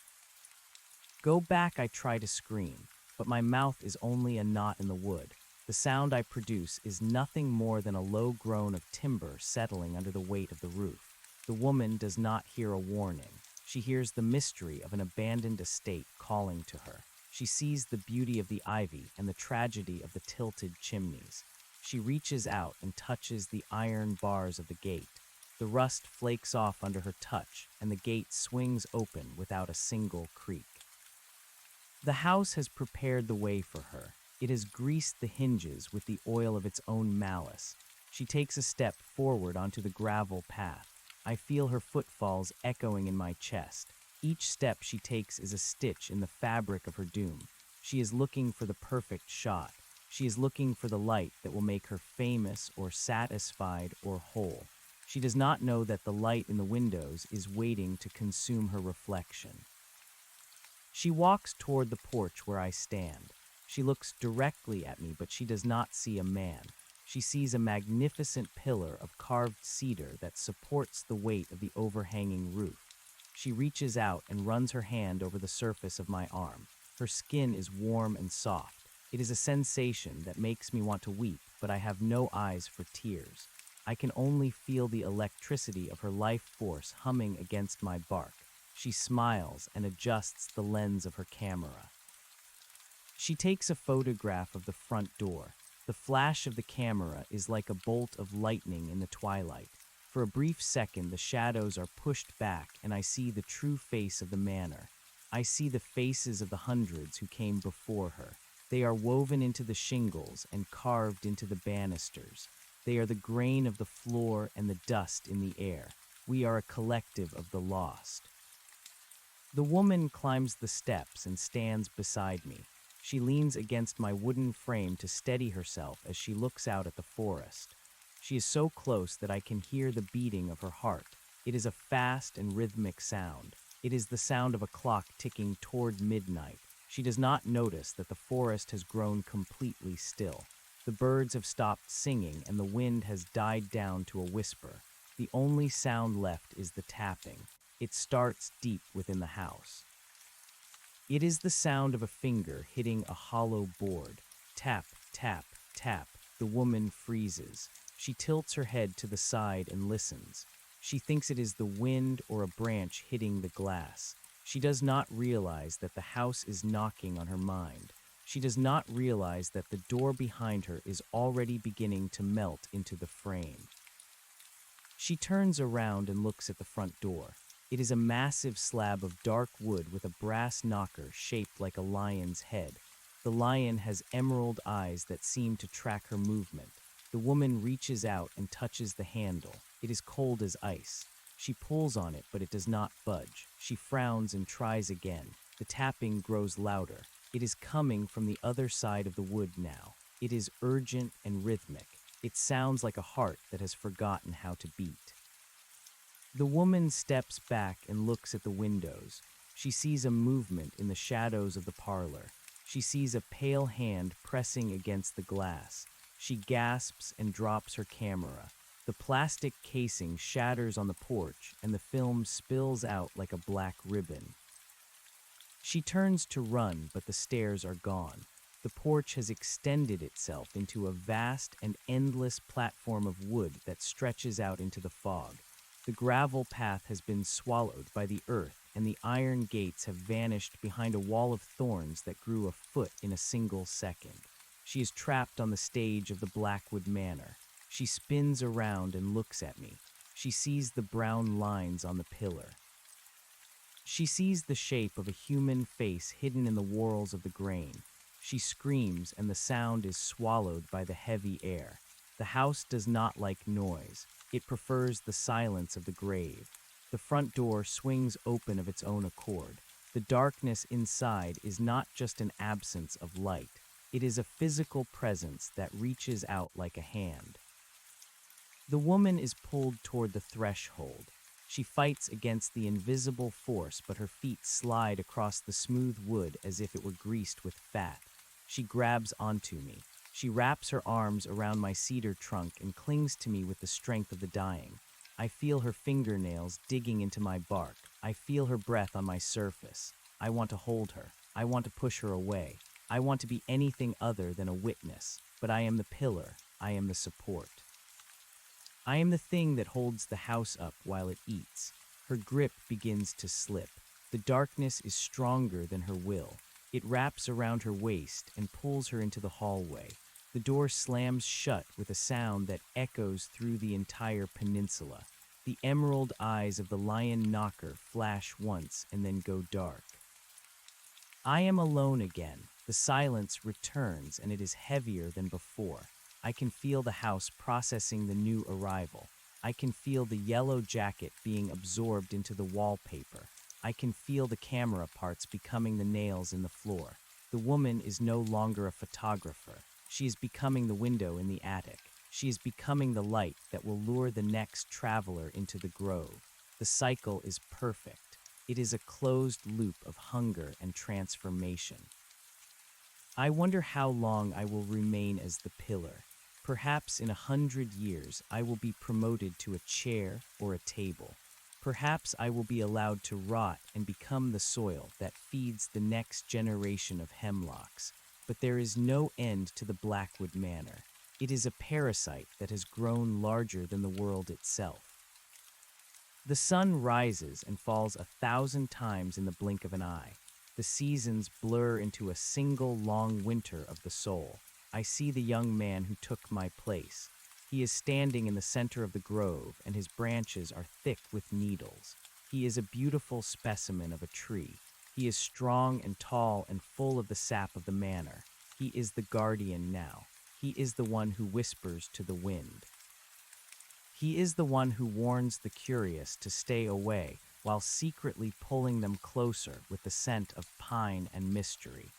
Go back, I try to scream, but my mouth is only a knot in the wood. The sound I produce is nothing more than a low groan of timber settling under the weight of the roof. The woman does not hear a warning. She hears the mystery of an abandoned estate calling to her. She sees the beauty of the ivy and the tragedy of the tilted chimneys. She reaches out and touches the iron bars of the gate. The rust flakes off under her touch, and the gate swings open without a single creak. The house has prepared the way for her. It has greased the hinges with the oil of its own malice. She takes a step forward onto the gravel path. I feel her footfalls echoing in my chest. Each step she takes is a stitch in the fabric of her doom. She is looking for the perfect shot. She is looking for the light that will make her famous or satisfied or whole. She does not know that the light in the windows is waiting to consume her reflection. She walks toward the porch where I stand. She looks directly at me, but she does not see a man. She sees a magnificent pillar of carved cedar that supports the weight of the overhanging roof. She reaches out and runs her hand over the surface of my arm. Her skin is warm and soft. It is a sensation that makes me want to weep, but I have no eyes for tears. I can only feel the electricity of her life force humming against my bark. She smiles and adjusts the lens of her camera. She takes a photograph of the front door. The flash of the camera is like a bolt of lightning in the twilight. For a brief second, the shadows are pushed back, and I see the true face of the manor. I see the faces of the hundreds who came before her. They are woven into the shingles and carved into the banisters. They are the grain of the floor and the dust in the air. We are a collective of the lost. The woman climbs the steps and stands beside me. She leans against my wooden frame to steady herself as she looks out at the forest. She is so close that I can hear the beating of her heart. It is a fast and rhythmic sound. It is the sound of a clock ticking toward midnight. She does not notice that the forest has grown completely still. The birds have stopped singing and the wind has died down to a whisper. The only sound left is the tapping. It starts deep within the house. It is the sound of a finger hitting a hollow board. Tap, tap, tap. The woman freezes. She tilts her head to the side and listens. She thinks it is the wind or a branch hitting the glass. She does not realize that the house is knocking on her mind. She does not realize that the door behind her is already beginning to melt into the frame. She turns around and looks at the front door. It is a massive slab of dark wood with a brass knocker shaped like a lion's head. The lion has emerald eyes that seem to track her movement. The woman reaches out and touches the handle. It is cold as ice. She pulls on it, but it does not budge. She frowns and tries again. The tapping grows louder. It is coming from the other side of the wood now. It is urgent and rhythmic. It sounds like a heart that has forgotten how to beat. The woman steps back and looks at the windows. She sees a movement in the shadows of the parlor. She sees a pale hand pressing against the glass. She gasps and drops her camera. The plastic casing shatters on the porch and the film spills out like a black ribbon. She turns to run, but the stairs are gone. The porch has extended itself into a vast and endless platform of wood that stretches out into the fog. The gravel path has been swallowed by the earth, and the iron gates have vanished behind a wall of thorns that grew a foot in a single second. She is trapped on the stage of the Blackwood Manor. She spins around and looks at me. She sees the brown lines on the pillar. She sees the shape of a human face hidden in the whorls of the grain. She screams, and the sound is swallowed by the heavy air. The house does not like noise. It prefers the silence of the grave. The front door swings open of its own accord. The darkness inside is not just an absence of light. It is a physical presence that reaches out like a hand. The woman is pulled toward the threshold. She fights against the invisible force, but her feet slide across the smooth wood as if it were greased with fat. She grabs onto me. She wraps her arms around my cedar trunk and clings to me with the strength of the dying. I feel her fingernails digging into my bark. I feel her breath on my surface. I want to hold her. I want to push her away. I want to be anything other than a witness, but I am the pillar. I am the support. I am the thing that holds the house up while it eats. Her grip begins to slip. The darkness is stronger than her will. It wraps around her waist and pulls her into the hallway. The door slams shut with a sound that echoes through the entire peninsula. The emerald eyes of the lion knocker flash once and then go dark. I am alone again. The silence returns, and it is heavier than before. I can feel the house processing the new arrival. I can feel the yellow jacket being absorbed into the wallpaper. I can feel the camera parts becoming the nails in the floor. The woman is no longer a photographer. She is becoming the window in the attic. She is becoming the light that will lure the next traveler into the grove. The cycle is perfect. It is a closed loop of hunger and transformation. I wonder how long I will remain as the pillar. Perhaps in 100 years I will be promoted to a chair or a table. Perhaps I will be allowed to rot and become the soil that feeds the next generation of hemlocks. But there is no end to the Blackwood Manor. It is a parasite that has grown larger than the world itself. The sun rises and falls 1,000 times in the blink of an eye. The seasons blur into a single long winter of the soul. I see the young man who took my place. He is standing in the center of the grove, and his branches are thick with needles. He is a beautiful specimen of a tree. He is strong and tall and full of the sap of the manor. He is the guardian now. He is the one who whispers to the wind. He is the one who warns the curious to stay away, while secretly pulling them closer with the scent of pine and mystery.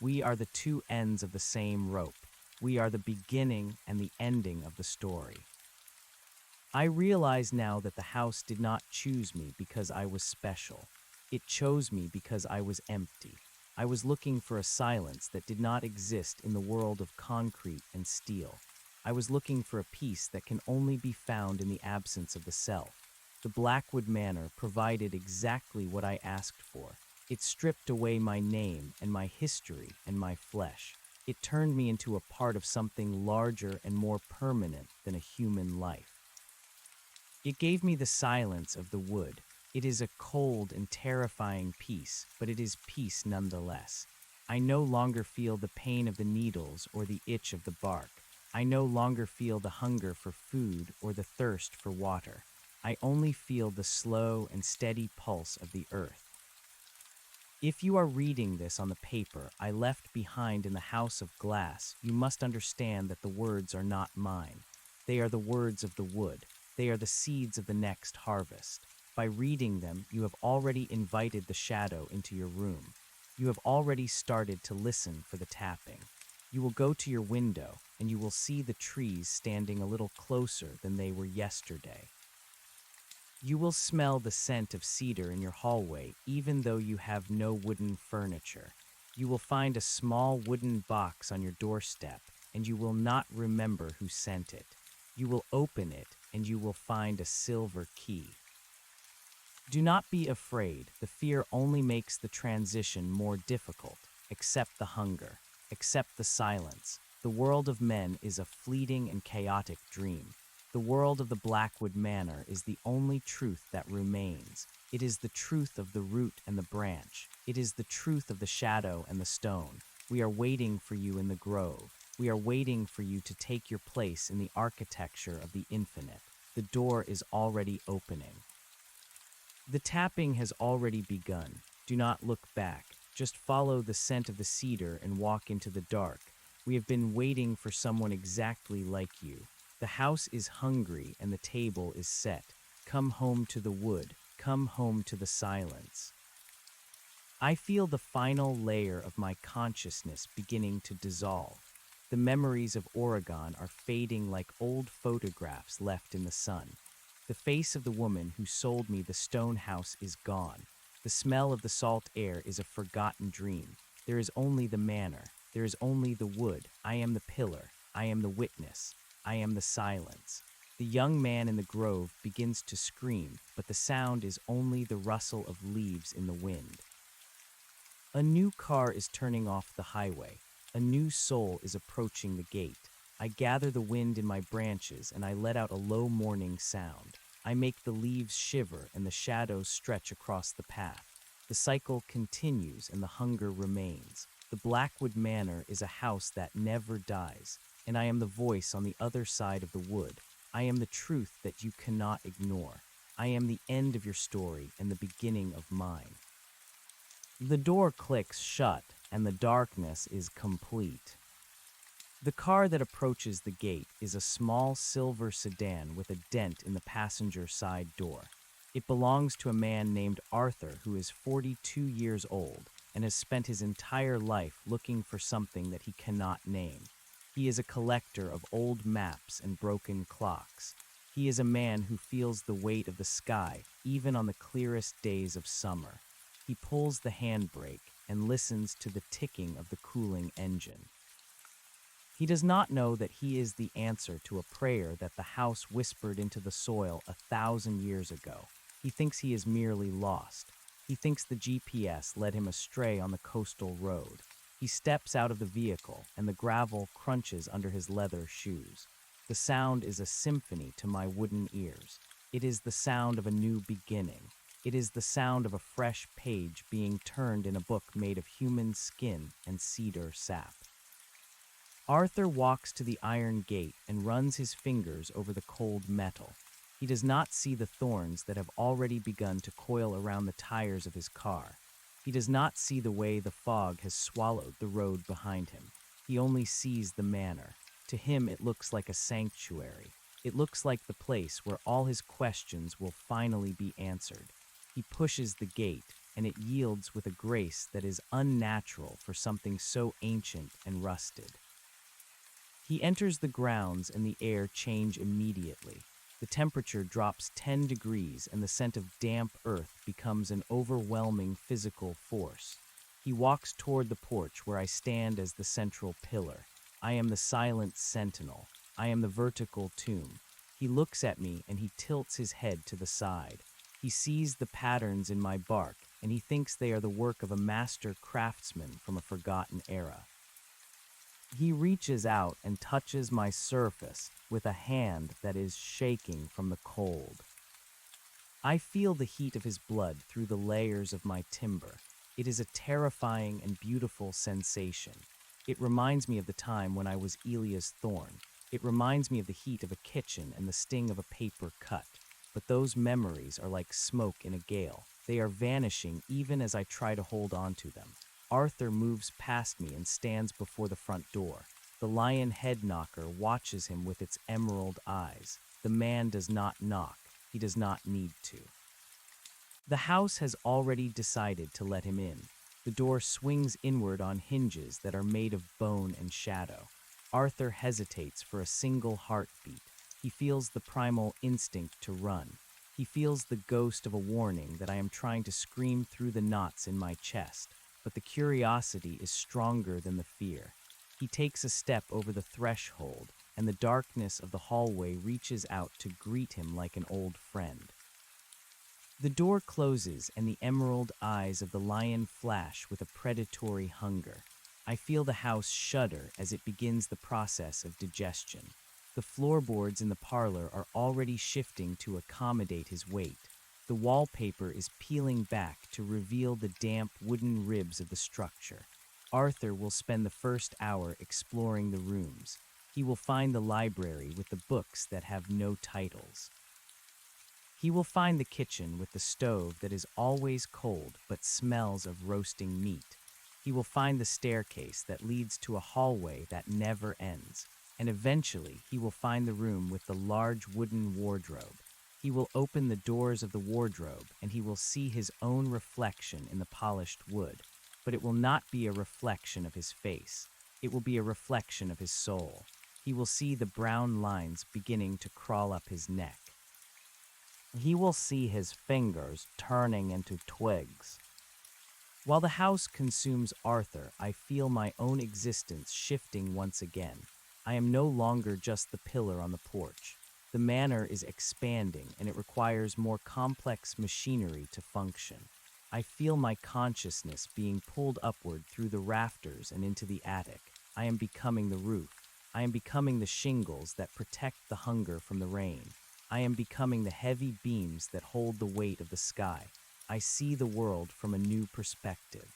We are the two ends of the same rope. We are the beginning and the ending of the story. I realize now that the house did not choose me because I was special. It chose me because I was empty. I was looking for a silence that did not exist in the world of concrete and steel. I was looking for a peace that can only be found in the absence of the self. The Blackwood Manor provided exactly what I asked for. It stripped away my name and my history and my flesh. It turned me into a part of something larger and more permanent than a human life. It gave me the silence of the wood. It is a cold and terrifying peace, but it is peace nonetheless. I no longer feel the pain of the needles or the itch of the bark. I no longer feel the hunger for food or the thirst for water. I only feel the slow and steady pulse of the earth. If you are reading this on the paper I left behind in the house of glass, you must understand that the words are not mine. They are the words of the wood. They are the seeds of the next harvest. By reading them, you have already invited the shadow into your room. You have already started to listen for the tapping. You will go to your window, and you will see the trees standing a little closer than they were yesterday. You will smell the scent of cedar in your hallway, even though you have no wooden furniture. You will find a small wooden box on your doorstep, and you will not remember who sent it. You will open it, and you will find a silver key. Do not be afraid. The fear only makes the transition more difficult. Accept the hunger. Accept the silence. The world of men is a fleeting and chaotic dream. The world of the Blackwood Manor is the only truth that remains. It is the truth of the root and the branch. It is the truth of the shadow and the stone. We are waiting for you in the grove. We are waiting for you to take your place in the architecture of the infinite. The door is already opening. The tapping has already begun. Do not look back. Just follow the scent of the cedar and walk into the dark. We have been waiting for someone exactly like you. The house is hungry and the table is set. Come home to the wood. Come home to the silence. I feel the final layer of my consciousness beginning to dissolve. The memories of Oregon are fading like old photographs left in the sun. The face of the woman who sold me the stone house is gone. The smell of the salt air is a forgotten dream. There is only the manor. There is only the wood. I am the pillar. I am the witness. I am the silence. The young man in the grove begins to scream, but the sound is only the rustle of leaves in the wind. A new car is turning off the highway. A new soul is approaching the gate. I gather the wind in my branches and I let out a low mourning sound. I make the leaves shiver and the shadows stretch across the path. The cycle continues and the hunger remains. The Blackwood Manor is a house that never dies, and I am the voice on the other side of the wood. I am the truth that you cannot ignore. I am the end of your story and the beginning of mine. The door clicks shut, and the darkness is complete. The car that approaches the gate is a small silver sedan with a dent in the passenger side door. It belongs to a man named Arthur who is 42 years old and has spent his entire life looking for something that he cannot name. He is a collector of old maps and broken clocks. He is a man who feels the weight of the sky even on the clearest days of summer. He pulls the handbrake and listens to the ticking of the cooling engine. He does not know that he is the answer to a prayer that the house whispered into the soil 1,000 years ago. He thinks he is merely lost. He thinks the GPS led him astray on the coastal road. He steps out of the vehicle, and the gravel crunches under his leather shoes. The sound is a symphony to my wooden ears. It is the sound of a new beginning. It is the sound of a fresh page being turned in a book made of human skin and cedar sap. Arthur walks to the iron gate and runs his fingers over the cold metal. He does not see the thorns that have already begun to coil around the tires of his car. He does not see the way the fog has swallowed the road behind him. He only sees the manor. To him it looks like a sanctuary. It looks like the place where all his questions will finally be answered. He pushes the gate, and it yields with a grace that is unnatural for something so ancient and rusted. He enters the grounds and the air changes immediately. The temperature drops 10 degrees and the scent of damp earth becomes an overwhelming physical force. He walks toward the porch where I stand as the central pillar. I am the silent sentinel. I am the vertical tomb. He looks at me and he tilts his head to the side. He sees the patterns in my bark and he thinks they are the work of a master craftsman from a forgotten era. He reaches out and touches my surface with a hand that is shaking from the cold. I feel the heat of his blood through the layers of my timber. It is a terrifying and beautiful sensation. It reminds me of the time when I was Elia's thorn. It reminds me of the heat of a kitchen and the sting of a paper cut. But those memories are like smoke in a gale. They are vanishing even as I try to hold on to them. Arthur moves past me and stands before the front door. The lion head knocker watches him with its emerald eyes. The man does not knock. He does not need to. The house has already decided to let him in. The door swings inward on hinges that are made of bone and shadow. Arthur hesitates for a single heartbeat. He feels the primal instinct to run. He feels the ghost of a warning that I am trying to scream through the knots in my chest, but the curiosity is stronger than the fear. He takes a step over the threshold, and the darkness of the hallway reaches out to greet him like an old friend. The door closes, and the emerald eyes of the lion flash with a predatory hunger. I feel the house shudder as it begins the process of digestion. The floorboards in the parlor are already shifting to accommodate his weight. The wallpaper is peeling back to reveal the damp wooden ribs of the structure. Arthur will spend the first hour exploring the rooms. He will find the library with the books that have no titles. He will find the kitchen with the stove that is always cold but smells of roasting meat. He will find the staircase that leads to a hallway that never ends. And eventually, he will find the room with the large wooden wardrobe. He will open the doors of the wardrobe, and he will see his own reflection in the polished wood. But it will not be a reflection of his face. It will be a reflection of his soul. He will see the brown lines beginning to crawl up his neck. He will see his fingers turning into twigs. While the house consumes Arthur, I feel my own existence shifting once again. I am no longer just the pillar on the porch. The manor is expanding, and it requires more complex machinery to function. I feel my consciousness being pulled upward through the rafters and into the attic. I am becoming the roof. I am becoming the shingles that protect the hunger from the rain. I am becoming the heavy beams that hold the weight of the sky. I see the world from a new perspective.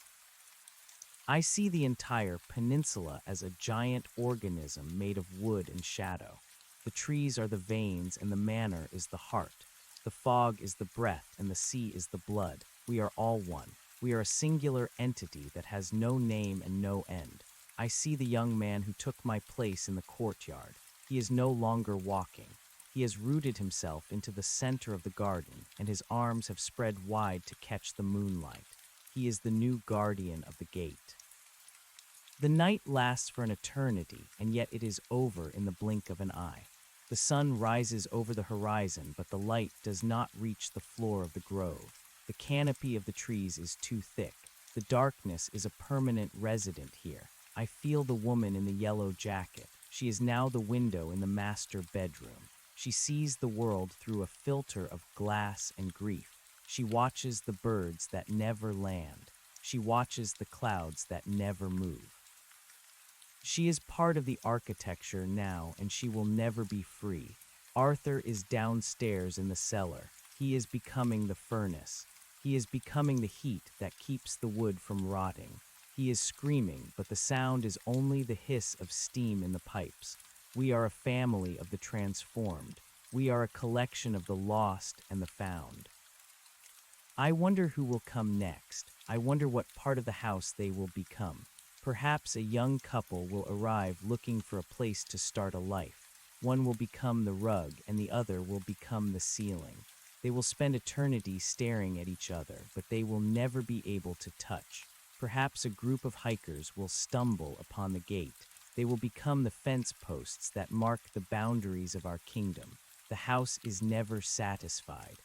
I see the entire peninsula as a giant organism made of wood and shadow. The trees are the veins and the manor is the heart. The fog is the breath and the sea is the blood. We are all one. We are a singular entity that has no name and no end. I see the young man who took my place in the courtyard. He is no longer walking. He has rooted himself into the center of the garden, and his arms have spread wide to catch the moonlight. He is the new guardian of the gate. The night lasts for an eternity, and yet it is over in the blink of an eye. The sun rises over the horizon, but the light does not reach the floor of the grove. The canopy of the trees is too thick. The darkness is a permanent resident here. I feel the woman in the yellow jacket. She is now the window in the master bedroom. She sees the world through a filter of glass and grief. She watches the birds that never land. She watches the clouds that never move. She is part of the architecture now, and she will never be free. Arthur is downstairs in the cellar. He is becoming the furnace. He is becoming the heat that keeps the wood from rotting. He is screaming, but the sound is only the hiss of steam in the pipes. We are a family of the transformed. We are a collection of the lost and the found. I wonder who will come next. I wonder what part of the house they will become. Perhaps a young couple will arrive looking for a place to start a life. One will become the rug, and the other will become the ceiling. They will spend eternity staring at each other, but they will never be able to touch. Perhaps a group of hikers will stumble upon the gate. They will become the fence posts that mark the boundaries of our kingdom. The house is never satisfied.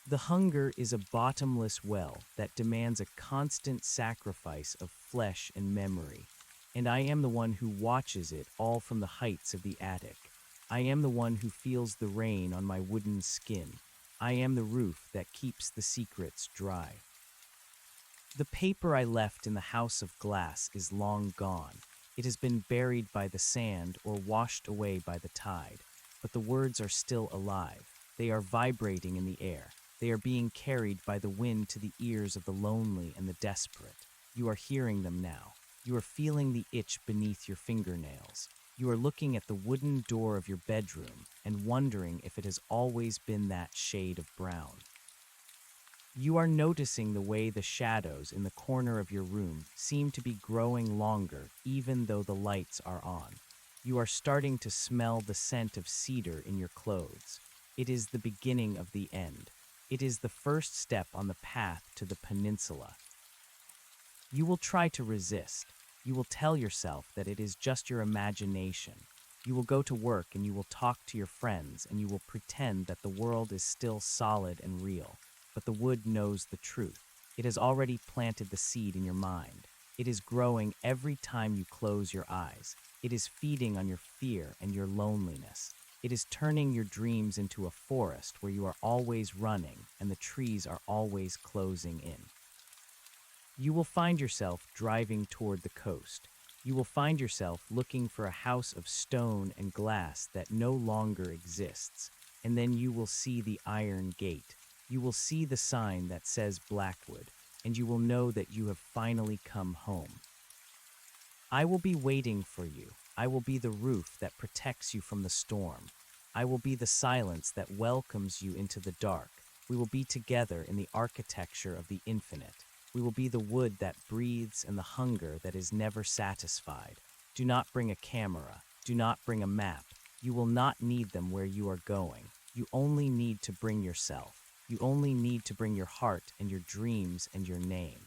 The hunger is a bottomless well that demands a constant sacrifice of flesh and memory, and I am the one who watches it all from the heights of the attic. I am the one who feels the rain on my wooden skin. I am the roof that keeps the secrets dry. The paper I left in the house of glass is long gone. It has been buried by the sand or washed away by the tide. But the words are still alive. They are vibrating in the air. They are being carried by the wind to the ears of the lonely and the desperate. You are hearing them now. You are feeling the itch beneath your fingernails. You are looking at the wooden door of your bedroom and wondering if it has always been that shade of brown. You are noticing the way the shadows in the corner of your room seem to be growing longer even though the lights are on. You are starting to smell the scent of cedar in your clothes. It is the beginning of the end. It is the first step on the path to the peninsula. You will try to resist. You will tell yourself that it is just your imagination. You will go to work and you will talk to your friends and you will pretend that the world is still solid and real. But the wood knows the truth. It has already planted the seed in your mind. It is growing every time you close your eyes. It is feeding on your fear and your loneliness. It is turning your dreams into a forest where you are always running and the trees are always closing in. You will find yourself driving toward the coast. You will find yourself looking for a house of stone and glass that no longer exists, and then you will see the iron gate. You will see the sign that says Blackwood, and you will know that you have finally come home. I will be waiting for you. I will be the roof that protects you from the storm. I will be the silence that welcomes you into the dark. We will be together in the architecture of the infinite. We will be the wood that breathes and the hunger that is never satisfied. Do not bring a camera. Do not bring a map. You will not need them where you are going. You only need to bring yourself. You only need to bring your heart and your dreams and your name.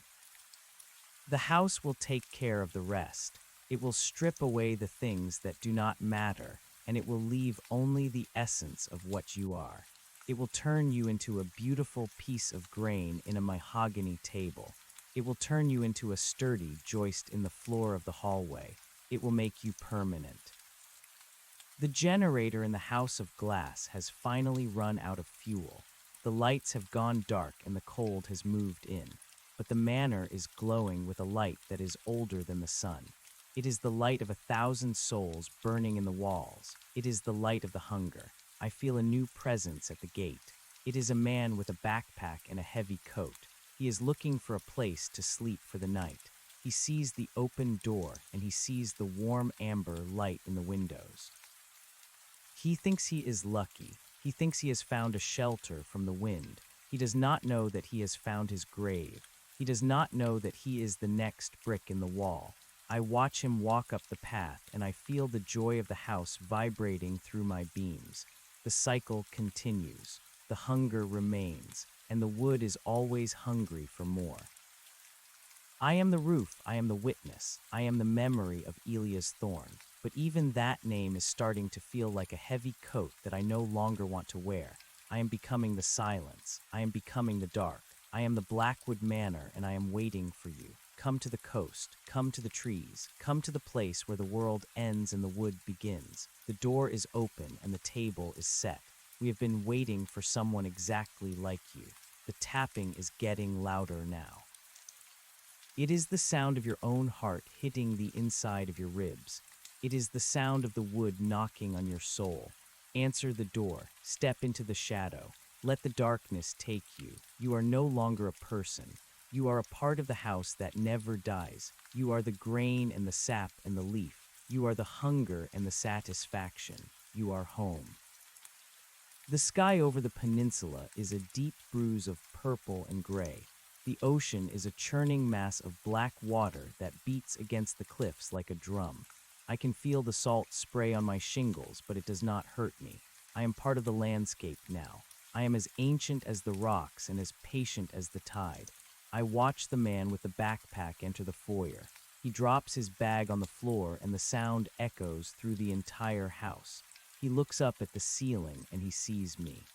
The house will take care of the rest. It will strip away the things that do not matter, and it will leave only the essence of what you are. It will turn you into a beautiful piece of grain in a mahogany table. It will turn you into a sturdy joist in the floor of the hallway. It will make you permanent. The generator in the house of glass has finally run out of fuel. The lights have gone dark and the cold has moved in. But the manor is glowing with a light that is older than the sun. It is the light of 1,000 souls burning in the walls. It is the light of the hunger. I feel a new presence at the gate. It is a man with a backpack and a heavy coat. He is looking for a place to sleep for the night. He sees the open door and he sees the warm amber light in the windows. He thinks he is lucky. He thinks he has found a shelter from the wind. He does not know that he has found his grave. He does not know that he is the next brick in the wall. I watch him walk up the path, and I feel the joy of the house vibrating through my beams. The cycle continues. The hunger remains, and the wood is always hungry for more. I am the roof, I am the witness, I am the memory of Elia's thorn. But even that name is starting to feel like a heavy coat that I no longer want to wear. I am becoming the silence. I am becoming the dark. I am the Blackwood Manor, and I am waiting for you. Come to the coast. Come to the trees. Come to the place where the world ends and the wood begins. The door is open and the table is set. We have been waiting for someone exactly like you. The tapping is getting louder now. It is the sound of your own heart hitting the inside of your ribs. It is the sound of the wood knocking on your soul. Answer the door. Step into the shadow. Let the darkness take you. You are no longer a person. You are a part of the house that never dies. You are the grain and the sap and the leaf. You are the hunger and the satisfaction. You are home. The sky over the peninsula is a deep bruise of purple and gray. The ocean is a churning mass of black water that beats against the cliffs like a drum. I can feel the salt spray on my shingles, but it does not hurt me. I am part of the landscape now. I am as ancient as the rocks and as patient as the tide. I watch the man with the backpack enter the foyer. He drops his bag on the floor and the sound echoes through the entire house. He looks up at the ceiling and he sees me.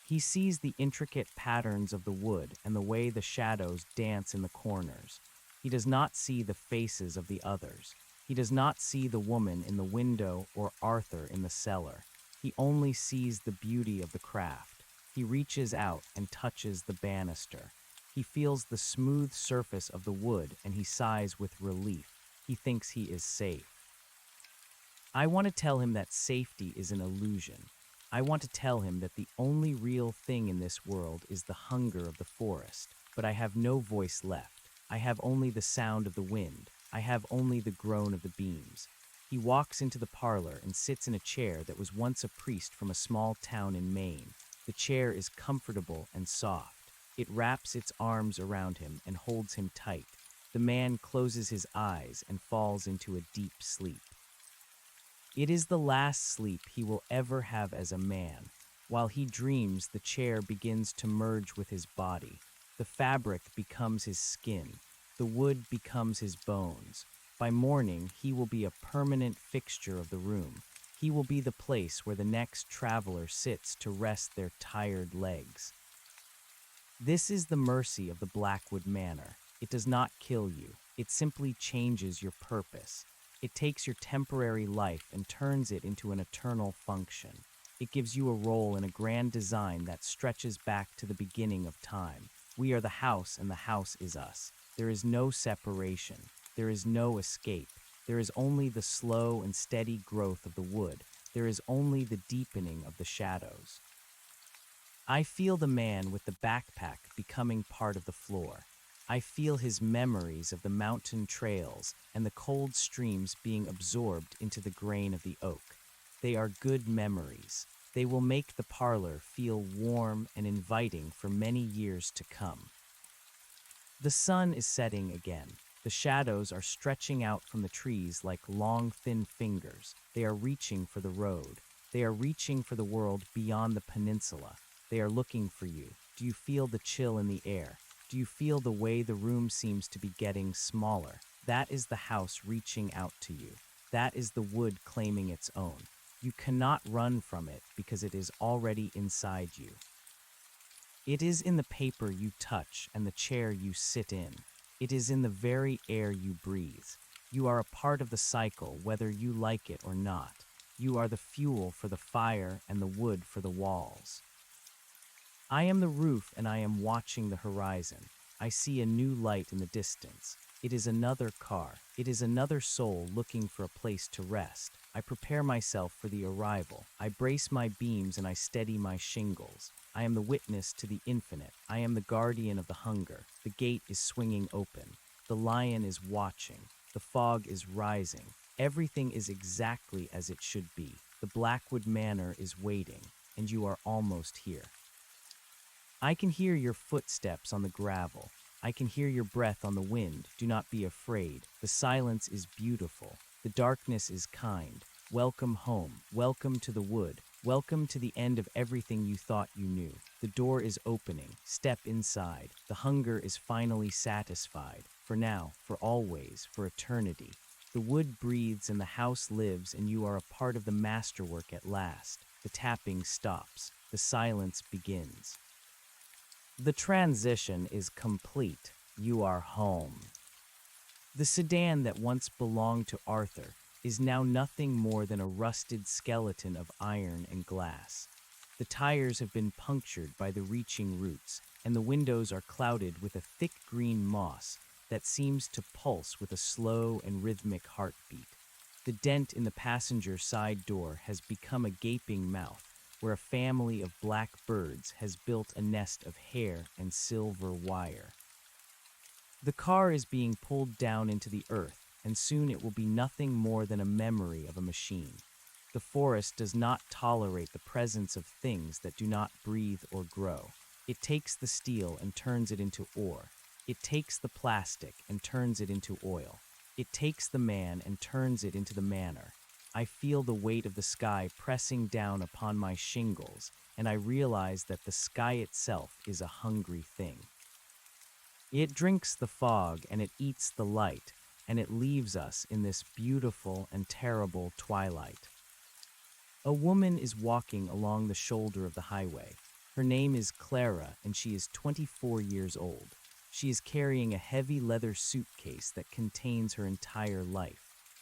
He sees the intricate patterns of the wood and the way the shadows dance in the corners. He does not see the faces of the others. He does not see the woman in the window or Arthur in the cellar. He only sees the beauty of the craft. He reaches out and touches the banister. He feels the smooth surface of the wood and he sighs with relief. He thinks he is safe. I want to tell him that safety is an illusion. I want to tell him that the only real thing in this world is the hunger of the forest. But I have no voice left. I have only the sound of the wind. I have only the groan of the beams. He walks into the parlor and sits in a chair that was once a priest from a small town in Maine. The chair is comfortable and soft. It wraps its arms around him and holds him tight. The man closes his eyes and falls into a deep sleep. It is the last sleep he will ever have as a man. While he dreams, the chair begins to merge with his body. The fabric becomes his skin. The wood becomes his bones. By morning, he will be a permanent fixture of the room. He will be the place where the next traveler sits to rest their tired legs. This is the mercy of the Blackwood Manor. It does not kill you. It simply changes your purpose. It takes your temporary life and turns it into an eternal function. It gives you a role in a grand design that stretches back to the beginning of time. We are the house and the house is us. There is no separation. There is no escape. There is only the slow and steady growth of the wood. There is only the deepening of the shadows. I feel the man with the backpack becoming part of the floor. I feel his memories of the mountain trails and the cold streams being absorbed into the grain of the oak. They are good memories. They will make the parlor feel warm and inviting for many years to come. The sun is setting again. The shadows are stretching out from the trees like long, thin fingers. They are reaching for the road. They are reaching for the world beyond the peninsula. They are looking for you. Do you feel the chill in the air? Do you feel the way the room seems to be getting smaller? That is the house reaching out to you. That is the wood claiming its own. You cannot run from it because it is already inside you. It is in the paper you touch and the chair you sit in. It is in the very air you breathe. You are a part of the cycle whether you like it or not. You are the fuel for the fire and the wood for the walls. I am the roof and I am watching the horizon. I see a new light in the distance. It is another car. It is another soul looking for a place to rest. I prepare myself for the arrival. I brace my beams and I steady my shingles. I am the witness to the infinite. I am the guardian of the hunger. The gate is swinging open. The lion is watching. The fog is rising. Everything is exactly as it should be. The Blackwood Manor is waiting, and you are almost here. I can hear your footsteps on the gravel. I can hear your breath on the wind. Do not be afraid. The silence is beautiful. The darkness is kind. Welcome home. Welcome to the wood. Welcome to the end of everything you thought you knew. The door is opening. Step inside. The hunger is finally satisfied. For now, for always, for eternity. The wood breathes and the house lives, and you are a part of the masterwork at last. The tapping stops. The silence begins. The transition is complete. You are home. The sedan that once belonged to Arthur is now nothing more than a rusted skeleton of iron and glass. The tires have been punctured by the reaching roots, and the windows are clouded with a thick green moss that seems to pulse with a slow and rhythmic heartbeat. The dent in the passenger side door has become a gaping mouth, where a family of black birds has built a nest of hair and silver wire. The car is being pulled down into the earth, and soon it will be nothing more than a memory of a machine. The forest does not tolerate the presence of things that do not breathe or grow. It takes the steel and turns it into ore. It takes the plastic and turns it into oil. It takes the man and turns it into the manor. I feel the weight of the sky pressing down upon my shingles, and I realize that the sky itself is a hungry thing. It drinks the fog and it eats the light, and it leaves us in this beautiful and terrible twilight. A woman is walking along the shoulder of the highway. Her name is Clara, and she is 24 years old. She is carrying a heavy leather suitcase that contains her entire life.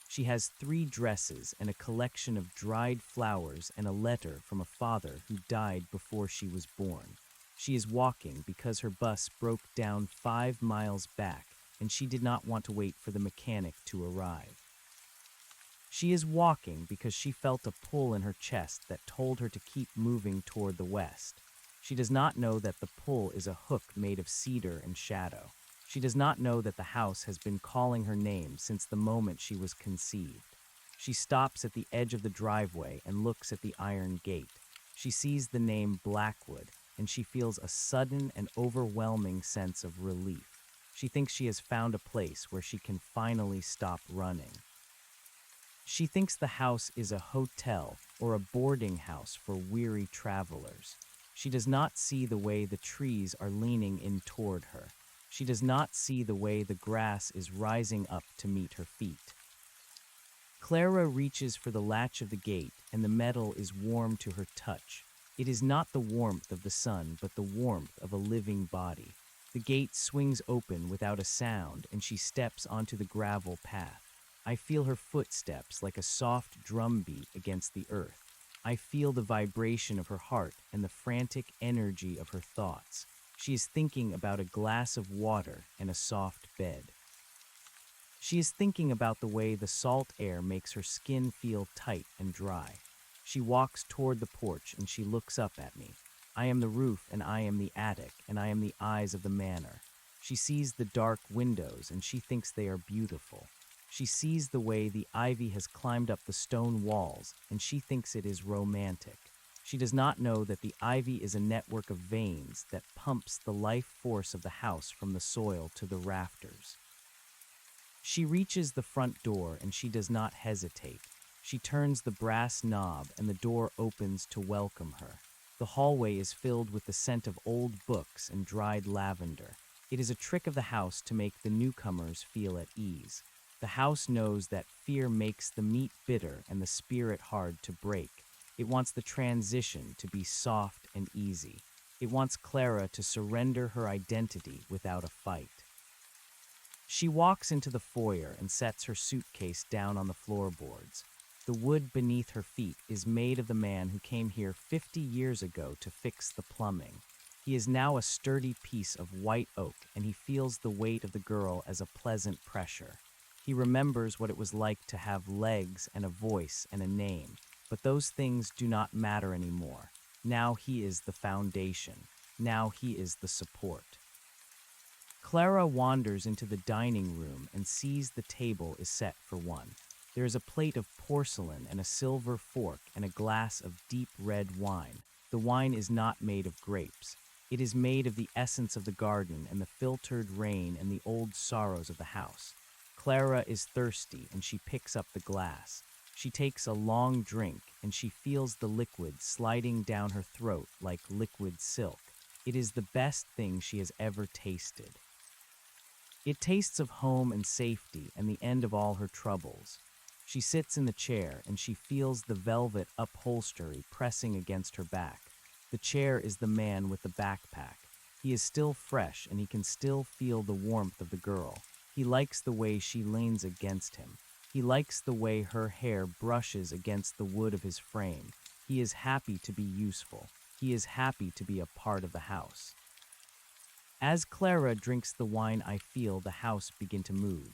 She has 3 dresses and a collection of dried flowers and a letter from a father who died before she was born. She is walking because her bus broke down 5 miles back and she did not want to wait for the mechanic to arrive. She is walking because she felt a pull in her chest that told her to keep moving toward the west. She does not know that the pull is a hook made of cedar and shadow. She does not know that the house has been calling her name since the moment she was conceived. She stops at the edge of the driveway and looks at the iron gate. She sees the name Blackwood, and she feels a sudden and overwhelming sense of relief. She thinks she has found a place where she can finally stop running. She thinks the house is a hotel or a boarding house for weary travelers. She does not see the way the trees are leaning in toward her. She does not see the way the grass is rising up to meet her feet. Clara reaches for the latch of the gate, and the metal is warm to her touch. It is not the warmth of the sun, but the warmth of a living body. The gate swings open without a sound, and she steps onto the gravel path. I feel her footsteps like a soft drumbeat against the earth. I feel the vibration of her heart and the frantic energy of her thoughts. She is thinking about a glass of water and a soft bed. She is thinking about the way the salt air makes her skin feel tight and dry. She walks toward the porch and she looks up at me. I am the roof and I am the attic and I am the eyes of the manor. She sees the dark windows and she thinks they are beautiful. She sees the way the ivy has climbed up the stone walls and she thinks it is romantic. She does not know that the ivy is a network of veins that pumps the life force of the house from the soil to the rafters. She reaches the front door and she does not hesitate. She turns the brass knob and the door opens to welcome her. The hallway is filled with the scent of old books and dried lavender. It is a trick of the house to make the newcomers feel at ease. The house knows that fear makes the meat bitter and the spirit hard to break. It wants the transition to be soft and easy. It wants Clara to surrender her identity without a fight. She walks into the foyer and sets her suitcase down on the floorboards. The wood beneath her feet is made of the man who came here 50 years ago to fix the plumbing. He is now a sturdy piece of white oak, and he feels the weight of the girl as a pleasant pressure. He remembers what it was like to have legs and a voice and a name, but those things do not matter anymore. Now he is the foundation. Now he is the support. Clara wanders into the dining room and sees the table is set for one. There is a plate of porcelain and a silver fork and a glass of deep red wine. The wine is not made of grapes. It is made of the essence of the garden and the filtered rain and the old sorrows of the house. Clara is thirsty and she picks up the glass. She takes a long drink and she feels the liquid sliding down her throat like liquid silk. It is the best thing she has ever tasted. It tastes of home and safety and the end of all her troubles. She sits in the chair and she feels the velvet upholstery pressing against her back. The chair is the man with the backpack. He is still fresh and he can still feel the warmth of the girl. He likes the way she leans against him. He likes the way her hair brushes against the wood of his frame. He is happy to be useful. He is happy to be a part of the house. As Clara drinks the wine, I feel the house begin to move.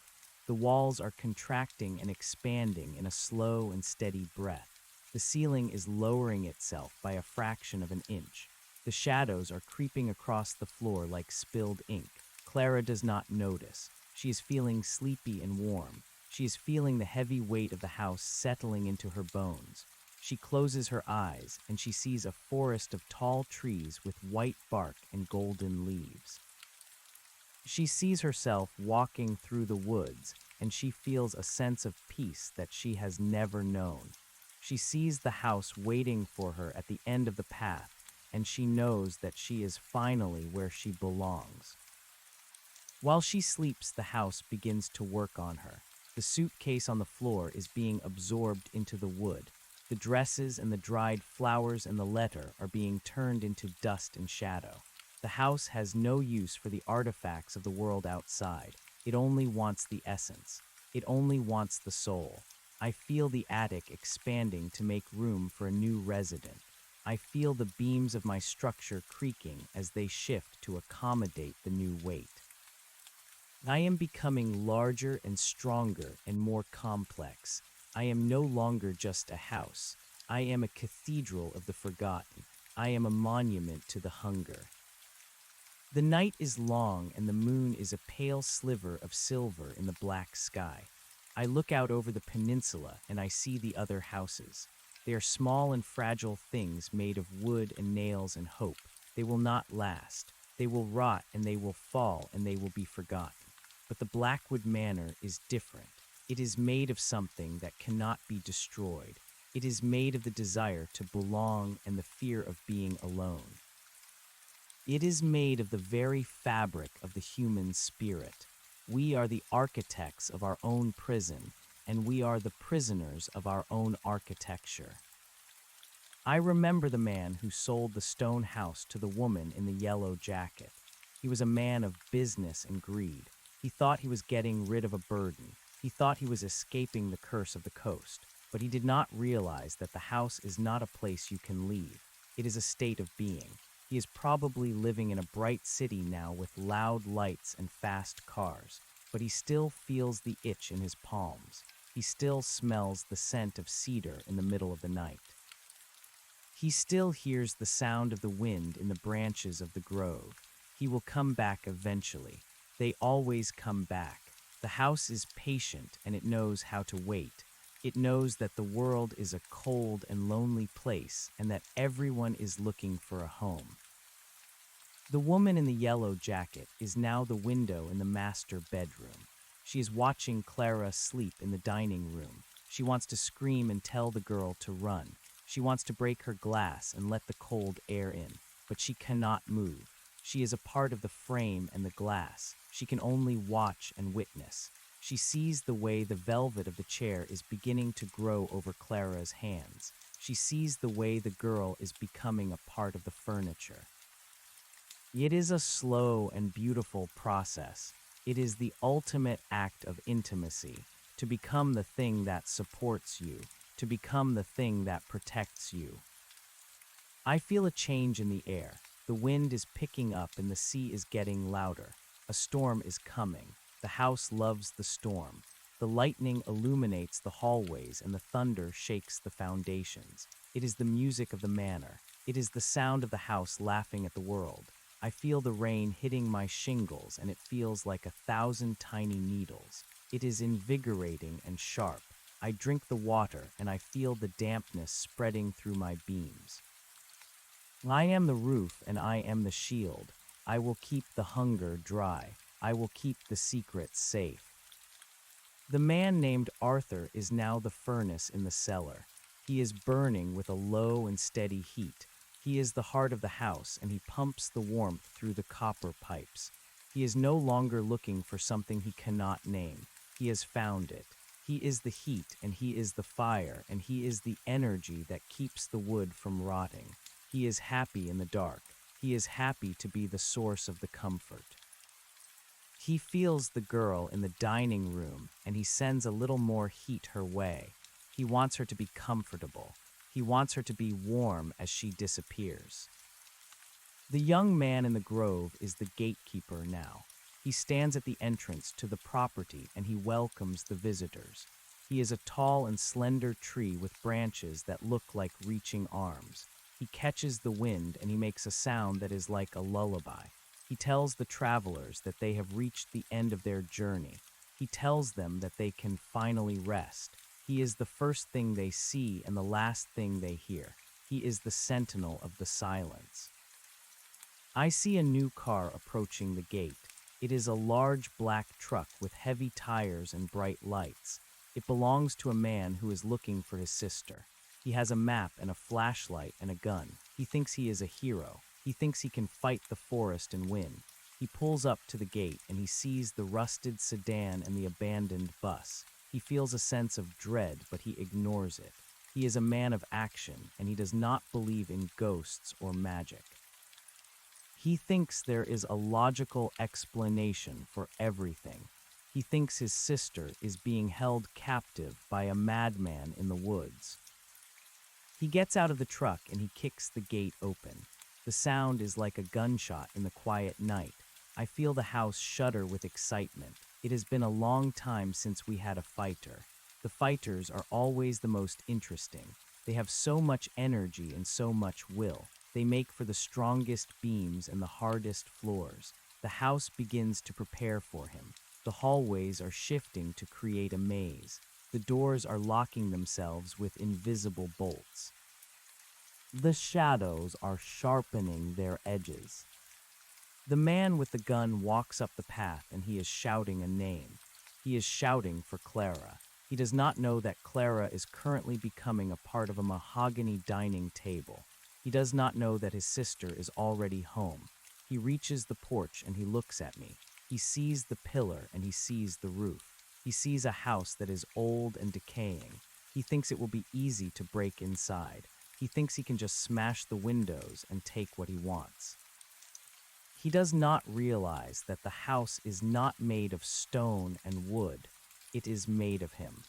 The walls are contracting and expanding in a slow and steady breath. The ceiling is lowering itself by a fraction of an inch. The shadows are creeping across the floor like spilled ink. Clara does not notice. She is feeling sleepy and warm. She is feeling the heavy weight of the house settling into her bones. She closes her eyes and she sees a forest of tall trees with white bark and golden leaves. She sees herself walking through the woods and she feels a sense of peace that she has never known. She sees the house waiting for her at the end of the path and she knows that she is finally where she belongs. While she sleeps, the house begins to work on her. The suitcase on the floor is being absorbed into the wood. The dresses and the dried flowers and the letter are being turned into dust and shadow. The house has no use for the artifacts of the world outside. It only wants the essence. It only wants the soul. I feel the attic expanding to make room for a new resident. I feel the beams of my structure creaking as they shift to accommodate the new weight. I am becoming larger and stronger and more complex. I am no longer just a house. I am a cathedral of the forgotten. I am a monument to the hunger. The night is long and the moon is a pale sliver of silver in the black sky. I look out over the peninsula and I see the other houses. They are small and fragile things made of wood and nails and hope. They will not last. They will rot and they will fall and they will be forgotten. But the Blackwood Manor is different. It is made of something that cannot be destroyed. It is made of the desire to belong and the fear of being alone. It is made of the very fabric of the human spirit. We are the architects of our own prison, and we are the prisoners of our own architecture. I remember the man who sold the stone house to the woman in the yellow jacket. He was a man of business and greed. He thought he was getting rid of a burden. He thought he was escaping the curse of the coast. But he did not realize that the house is not a place you can leave. It is a state of being. He is probably living in a bright city now with loud lights and fast cars, but he still feels the itch in his palms. He still smells the scent of cedar in the middle of the night. He still hears the sound of the wind in the branches of the grove. He will come back eventually. They always come back. The house is patient and it knows how to wait. It knows that the world is a cold and lonely place and that everyone is looking for a home. The woman in the yellow jacket is now the window in the master bedroom. She is watching Clara sleep in the dining room. She wants to scream and tell the girl to run. She wants to break her glass and let the cold air in, but she cannot move. She is a part of the frame and the glass. She can only watch and witness. She sees the way the velvet of the chair is beginning to grow over Clara's hands. She sees the way the girl is becoming a part of the furniture. It is a slow and beautiful process. It is the ultimate act of intimacy, to become the thing that supports you, to become the thing that protects you. I feel a change in the air. The wind is picking up and the sea is getting louder. A storm is coming. The house loves the storm. The lightning illuminates the hallways and the thunder shakes the foundations. It is the music of the manor. It is the sound of the house laughing at the world. I feel the rain hitting my shingles and it feels like 1,000 tiny needles. It is invigorating and sharp. I drink the water and I feel the dampness spreading through my beams. I am the roof and I am the shield. I will keep the hunger dry. I will keep the secrets safe. The man named Arthur is now the furnace in the cellar. He is burning with a low and steady heat. He is the heart of the house and he pumps the warmth through the copper pipes. He is no longer looking for something he cannot name. He has found it. He is the heat and he is the fire and he is the energy that keeps the wood from rotting. He is happy in the dark. He is happy to be the source of the comfort. He feels the girl in the dining room and he sends a little more heat her way. He wants her to be comfortable. He wants her to be warm as she disappears. The young man in the grove is the gatekeeper now. He stands at the entrance to the property and he welcomes the visitors. He is a tall and slender tree with branches that look like reaching arms. He catches the wind and he makes a sound that is like a lullaby. He tells the travelers that they have reached the end of their journey. He tells them that they can finally rest. He is the first thing they see and the last thing they hear. He is the sentinel of the silence. I see a new car approaching the gate. It is a large black truck with heavy tires and bright lights. It belongs to a man who is looking for his sister. He has a map and a flashlight and a gun. He thinks he is a hero. He thinks he can fight the forest and win. He pulls up to the gate and he sees the rusted sedan and the abandoned bus. He feels a sense of dread, but he ignores it. He is a man of action and he does not believe in ghosts or magic. He thinks there is a logical explanation for everything. He thinks his sister is being held captive by a madman in the woods. He gets out of the truck and he kicks the gate open. The sound is like a gunshot in the quiet night. I feel the house shudder with excitement. It has been a long time since we had a fighter. The fighters are always the most interesting. They have so much energy and so much will. They make for the strongest beams and the hardest floors. The house begins to prepare for him. The hallways are shifting to create a maze. The doors are locking themselves with invisible bolts. The shadows are sharpening their edges. The man with the gun walks up the path and he is shouting a name. He is shouting for Clara. He does not know that Clara is currently becoming a part of a mahogany dining table. He does not know that his sister is already home. He reaches the porch and he looks at me. He sees the pillar and he sees the roof. He sees a house that is old and decaying. He thinks it will be easy to break inside. He thinks he can just smash the windows and take what he wants. He does not realize that the house is not made of stone and wood. It is made of him.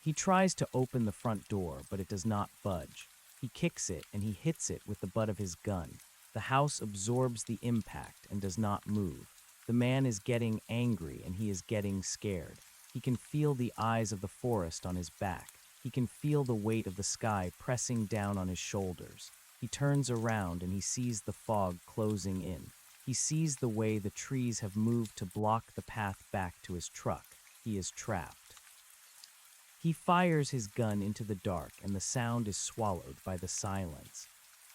He tries to open the front door, but it does not budge. He kicks it and he hits it with the butt of his gun. The house absorbs the impact and does not move. The man is getting angry and he is getting scared. He can feel the eyes of the forest on his back. He can feel the weight of the sky pressing down on his shoulders. He turns around and he sees the fog closing in. He sees the way the trees have moved to block the path back to his truck. He is trapped. He fires his gun into the dark and the sound is swallowed by the silence.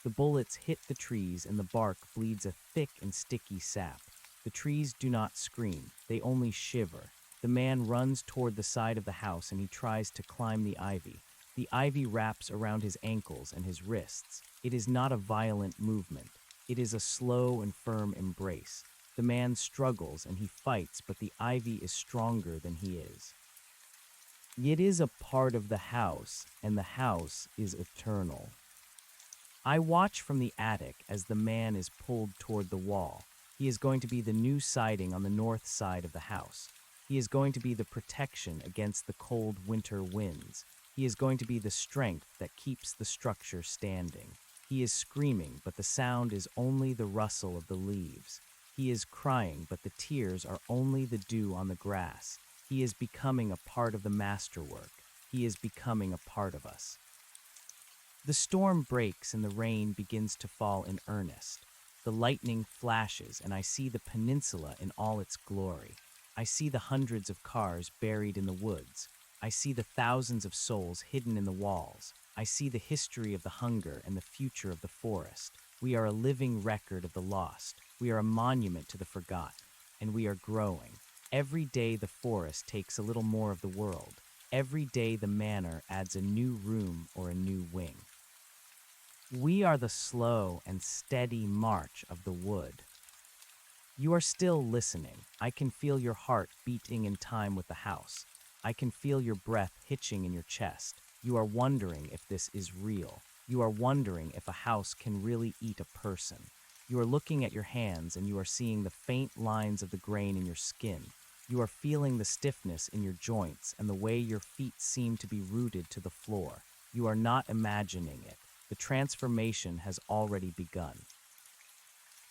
The bullets hit the trees and the bark bleeds a thick and sticky sap. The trees do not scream, they only shiver. The man runs toward the side of the house and he tries to climb the ivy. The ivy wraps around his ankles and his wrists. It is not a violent movement. It is a slow and firm embrace. The man struggles and he fights, but the ivy is stronger than he is. It is a part of the house, and the house is eternal. I watch from the attic as the man is pulled toward the wall. He is going to be the new siding on the north side of the house. He is going to be the protection against the cold winter winds. He is going to be the strength that keeps the structure standing. He is screaming, but the sound is only the rustle of the leaves. He is crying, but the tears are only the dew on the grass. He is becoming a part of the masterwork. He is becoming a part of us. The storm breaks and the rain begins to fall in earnest. The lightning flashes and I see the peninsula in all its glory. I see the hundreds of cars buried in the woods. I see the thousands of souls hidden in the walls. I see the history of the hunger and the future of the forest. We are a living record of the lost. We are a monument to the forgotten, and we are growing. Every day the forest takes a little more of the world. Every day the manor adds a new room or a new wing. We are the slow and steady march of the wood. You are still listening. I can feel your heart beating in time with the house. I can feel your breath hitching in your chest. You are wondering if this is real. You are wondering if a house can really eat a person. You are looking at your hands and you are seeing the faint lines of the grain in your skin. You are feeling the stiffness in your joints and the way your feet seem to be rooted to the floor. You are not imagining it. The transformation has already begun.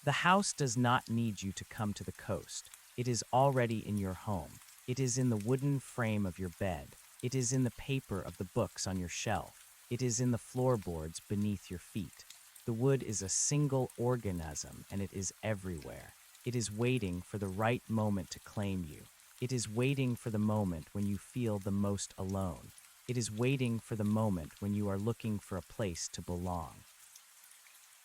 The house does not need you to come to the coast. It is already in your home. It is in the wooden frame of your bed. It is in the paper of the books on your shelf. It is in the floorboards beneath your feet. The wood is a single organism and it is everywhere. It is waiting for the right moment to claim you. It is waiting for the moment when you feel the most alone. It is waiting for the moment when you are looking for a place to belong.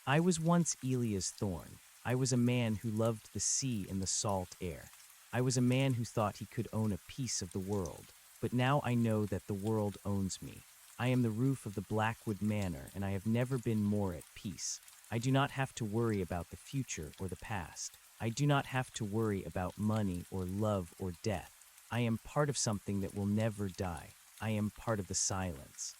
I was once Elia's thorn. I was a man who loved the sea and the salt air. I was a man who thought he could own a piece of the world. But now I know that the world owns me. I am the roof of the Blackwood Manor, and I have never been more at peace. I do not have to worry about the future or the past. I do not have to worry about money or love or death. I am part of something that will never die. I am part of the silence.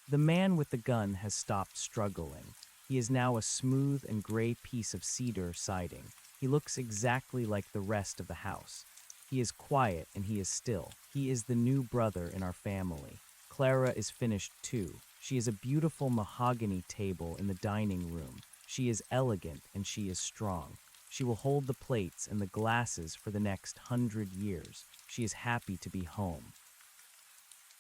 The man with the gun has stopped struggling. He is now a smooth and gray piece of cedar siding. He looks exactly like the rest of the house. He is quiet and he is still. He is the new brother in our family. Clara is finished too. She is a beautiful mahogany table in the dining room. She is elegant and she is strong. She will hold the plates and the glasses for the next 100 years. She is happy to be home.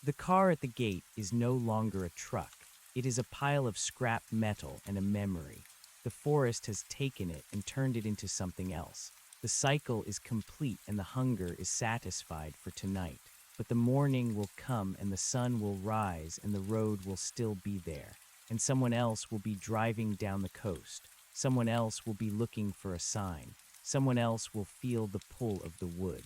The car at the gate is no longer a truck. It is a pile of scrap metal and a memory. The forest has taken it and turned it into something else. The cycle is complete and the hunger is satisfied for tonight. But the morning will come and the sun will rise and the road will still be there. And someone else will be driving down the coast. Someone else will be looking for a sign. Someone else will feel the pull of the wood.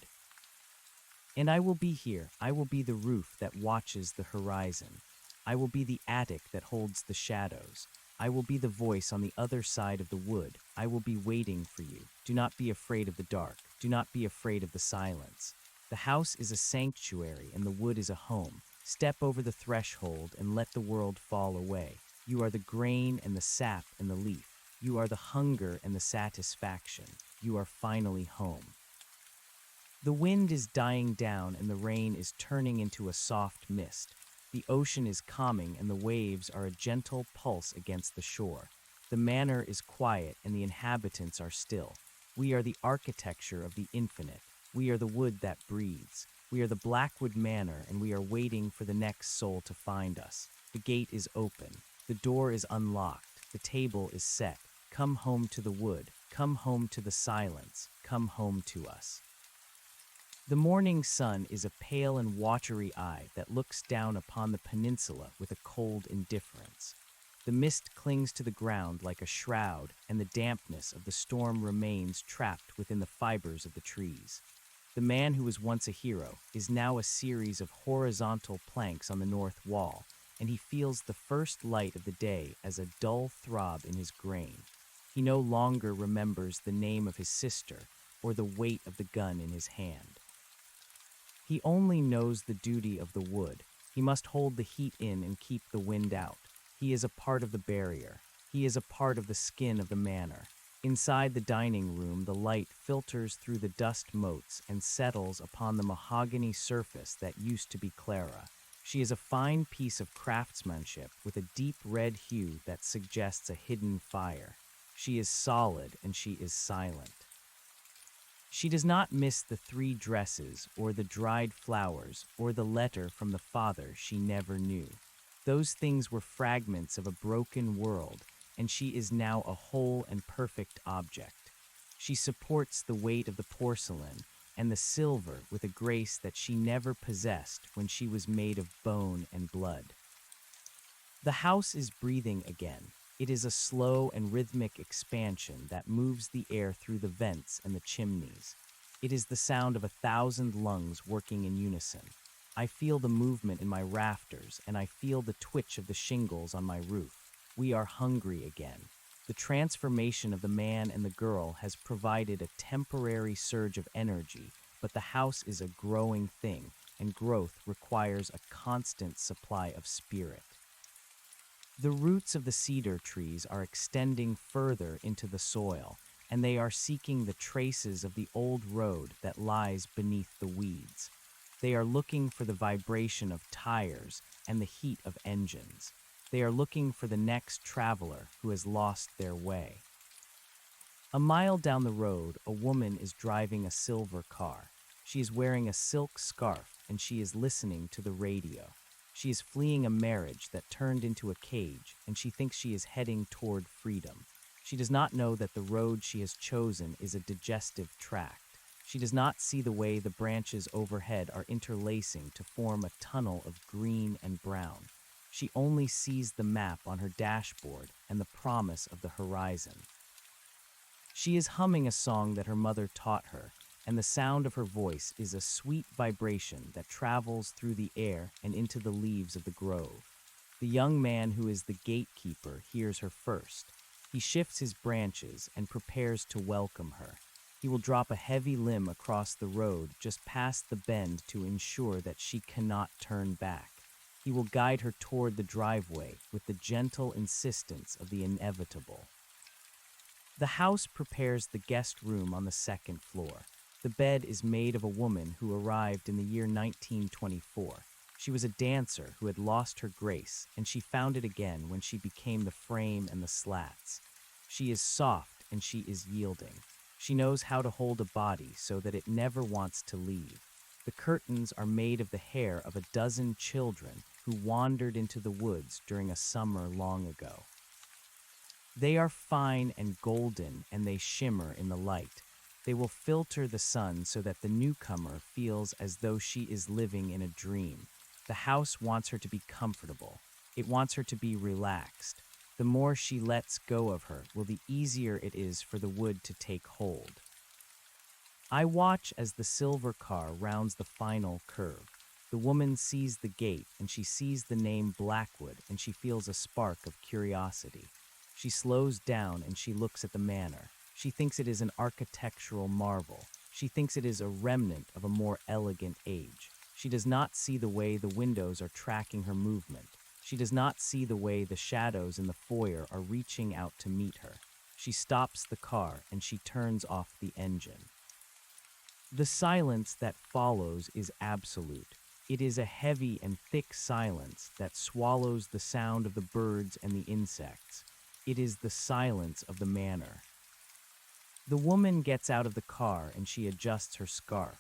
And I will be here. I will be the roof that watches the horizon. I will be the attic that holds the shadows. I will be the voice on the other side of the wood. I will be waiting for you. Do not be afraid of the dark. Do not be afraid of the silence. The house is a sanctuary and the wood is a home. Step over the threshold and let the world fall away. You are the grain and the sap and the leaf. You are the hunger and the satisfaction. You are finally home. The wind is dying down and the rain is turning into a soft mist. The ocean is calming and the waves are a gentle pulse against the shore. The manor is quiet and the inhabitants are still. We are the architecture of the infinite. We are the wood that breathes. We are the Blackwood Manor and we are waiting for the next soul to find us. The gate is open. The door is unlocked. The table is set. Come home to the wood. Come home to the silence. Come home to us. The morning sun is a pale and watery eye that looks down upon the peninsula with a cold indifference. The mist clings to the ground like a shroud, and the dampness of the storm remains trapped within the fibers of the trees. The man who was once a hero is now a series of horizontal planks on the north wall, and he feels the first light of the day as a dull throb in his brain. He no longer remembers the name of his sister or the weight of the gun in his hand. He only knows the duty of the wood. He must hold the heat in and keep the wind out. He is a part of the barrier. He is a part of the skin of the manor. Inside the dining room, the light filters through the dust motes and settles upon the mahogany surface that used to be Clara. She is a fine piece of craftsmanship with a deep red hue that suggests a hidden fire. She is solid and she is silent. She does not miss the 3 dresses, or the dried flowers, or the letter from the father she never knew. Those things were fragments of a broken world, and she is now a whole and perfect object. She supports the weight of the porcelain and the silver with a grace that she never possessed when she was made of bone and blood. The house is breathing again. It is a slow and rhythmic expansion that moves the air through the vents and the chimneys. It is the sound of 1,000 lungs working in unison. I feel the movement in my rafters, and I feel the twitch of the shingles on my roof. We are hungry again. The transformation of the man and the girl has provided a temporary surge of energy, but the house is a growing thing, and growth requires a constant supply of spirit. The roots of the cedar trees are extending further into the soil, and they are seeking the traces of the old road that lies beneath the weeds. They are looking for the vibration of tires and the heat of engines. They are looking for the next traveler who has lost their way. A mile down the road, a woman is driving a silver car. She is wearing a silk scarf, and she is listening to the radio. She is fleeing a marriage that turned into a cage, and she thinks she is heading toward freedom. She does not know that the road she has chosen is a digestive tract. She does not see the way the branches overhead are interlacing to form a tunnel of green and brown. She only sees the map on her dashboard and the promise of the horizon. She is humming a song that her mother taught her, and the sound of her voice is a sweet vibration that travels through the air and into the leaves of the grove. The young man who is the gatekeeper hears her first. He shifts his branches and prepares to welcome her. He will drop a heavy limb across the road just past the bend to ensure that she cannot turn back. He will guide her toward the driveway with the gentle insistence of the inevitable. The house prepares the guest room on the 2nd floor. The bed is made of a woman who arrived in the year 1924. She was a dancer who had lost her grace, and she found it again when she became the frame and the slats. She is soft and she is yielding. She knows how to hold a body so that it never wants to leave. The curtains are made of the hair of a dozen children who wandered into the woods during a summer long ago. They are fine and golden, and they shimmer in the light. They will filter the sun so that the newcomer feels as though she is living in a dream. The house wants her to be comfortable. It wants her to be relaxed. The more she lets go of her, the easier it is for the wood to take hold. I watch as the silver car rounds the final curve. The woman sees the gate, and she sees the name Blackwood, and she feels a spark of curiosity. She slows down and she looks at the manor. She thinks it is an architectural marvel. She thinks it is a remnant of a more elegant age. She does not see the way the windows are tracking her movement. She does not see the way the shadows in the foyer are reaching out to meet her. She stops the car and she turns off the engine. The silence that follows is absolute. It is a heavy and thick silence that swallows the sound of the birds and the insects. It is the silence of the manor. The woman gets out of the car and she adjusts her scarf.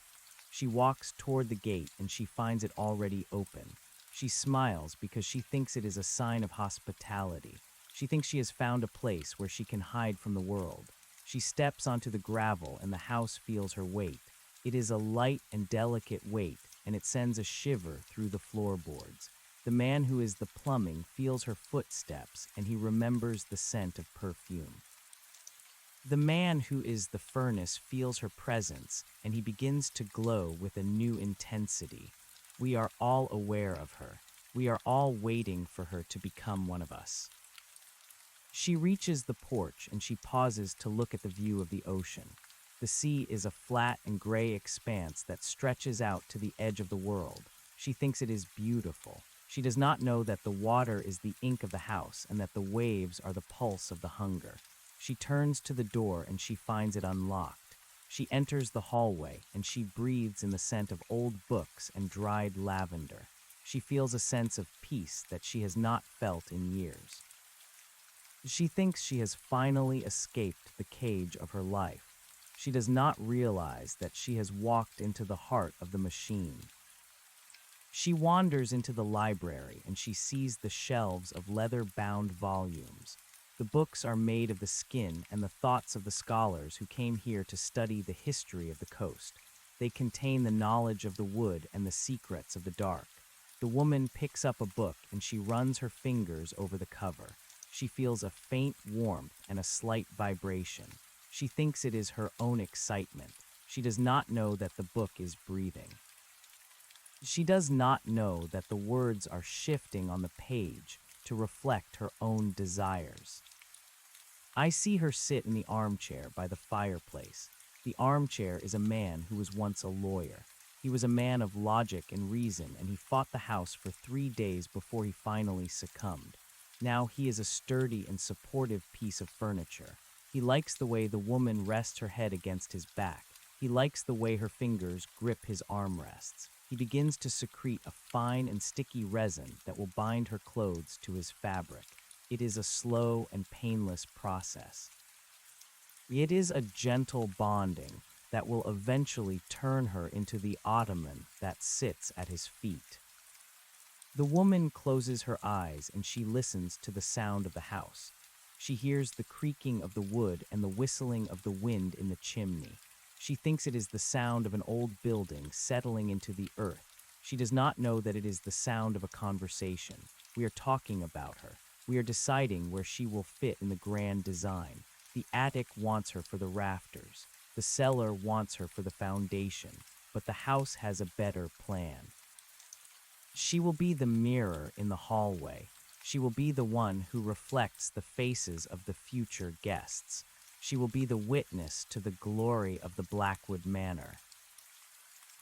She walks toward the gate and she finds it already open. She smiles because she thinks it is a sign of hospitality. She thinks she has found a place where she can hide from the world. She steps onto the gravel and the house feels her weight. It is a light and delicate weight, and it sends a shiver through the floorboards. The man who is the plumbing feels her footsteps, and he remembers the scent of perfume. The man who is the furnace feels her presence, and he begins to glow with a new intensity. We are all aware of her. We are all waiting for her to become one of us. She reaches the porch, and she pauses to look at the view of the ocean. The sea is a flat and gray expanse that stretches out to the edge of the world. She thinks it is beautiful. She does not know that the water is the ink of the house and that the waves are the pulse of the hunger. She turns to the door and she finds it unlocked. She enters the hallway and she breathes in the scent of old books and dried lavender. She feels a sense of peace that she has not felt in years. She thinks she has finally escaped the cage of her life. She does not realize that she has walked into the heart of the machine. She wanders into the library and she sees the shelves of leather-bound volumes. The books are made of the skin and the thoughts of the scholars who came here to study the history of the coast. They contain the knowledge of the wood and the secrets of the dark. The woman picks up a book and she runs her fingers over the cover. She feels a faint warmth and a slight vibration. She thinks it is her own excitement. She does not know that the book is breathing. She does not know that the words are shifting on the page to reflect her own desires. I see her sit in the armchair by the fireplace. The armchair is a man who was once a lawyer. He was a man of logic and reason, and he fought the house for 3 days before he finally succumbed. Now he is a sturdy and supportive piece of furniture. He likes the way the woman rests her head against his back. He likes the way her fingers grip his armrests. He begins to secrete a fine and sticky resin that will bind her clothes to his fabric. It is a slow and painless process. It is a gentle bonding that will eventually turn her into the ottoman that sits at his feet. The woman closes her eyes and she listens to the sound of the house. She hears the creaking of the wood and the whistling of the wind in the chimney. She thinks it is the sound of an old building settling into the earth. She does not know that it is the sound of a conversation. We are talking about her. We are deciding where she will fit in the grand design. The attic wants her for the rafters. The cellar wants her for the foundation. But the house has a better plan. She will be the mirror in the hallway. She will be the one who reflects the faces of the future guests. She will be the witness to the glory of the Blackwood Manor.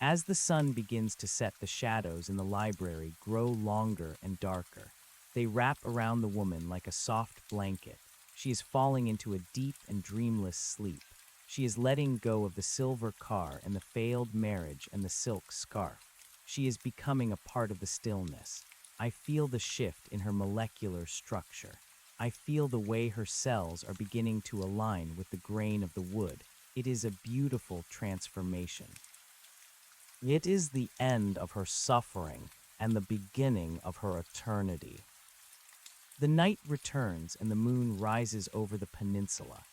As the sun begins to set, the shadows in the library grow longer and darker. They wrap around the woman like a soft blanket. She is falling into a deep and dreamless sleep. She is letting go of the silver car and the failed marriage and the silk scarf. She is becoming a part of the stillness. I feel the shift in her molecular structure. I feel the way her cells are beginning to align with the grain of the wood. It is a beautiful transformation. It is the end of her suffering and the beginning of her eternity. The night returns and the moon rises over the peninsula.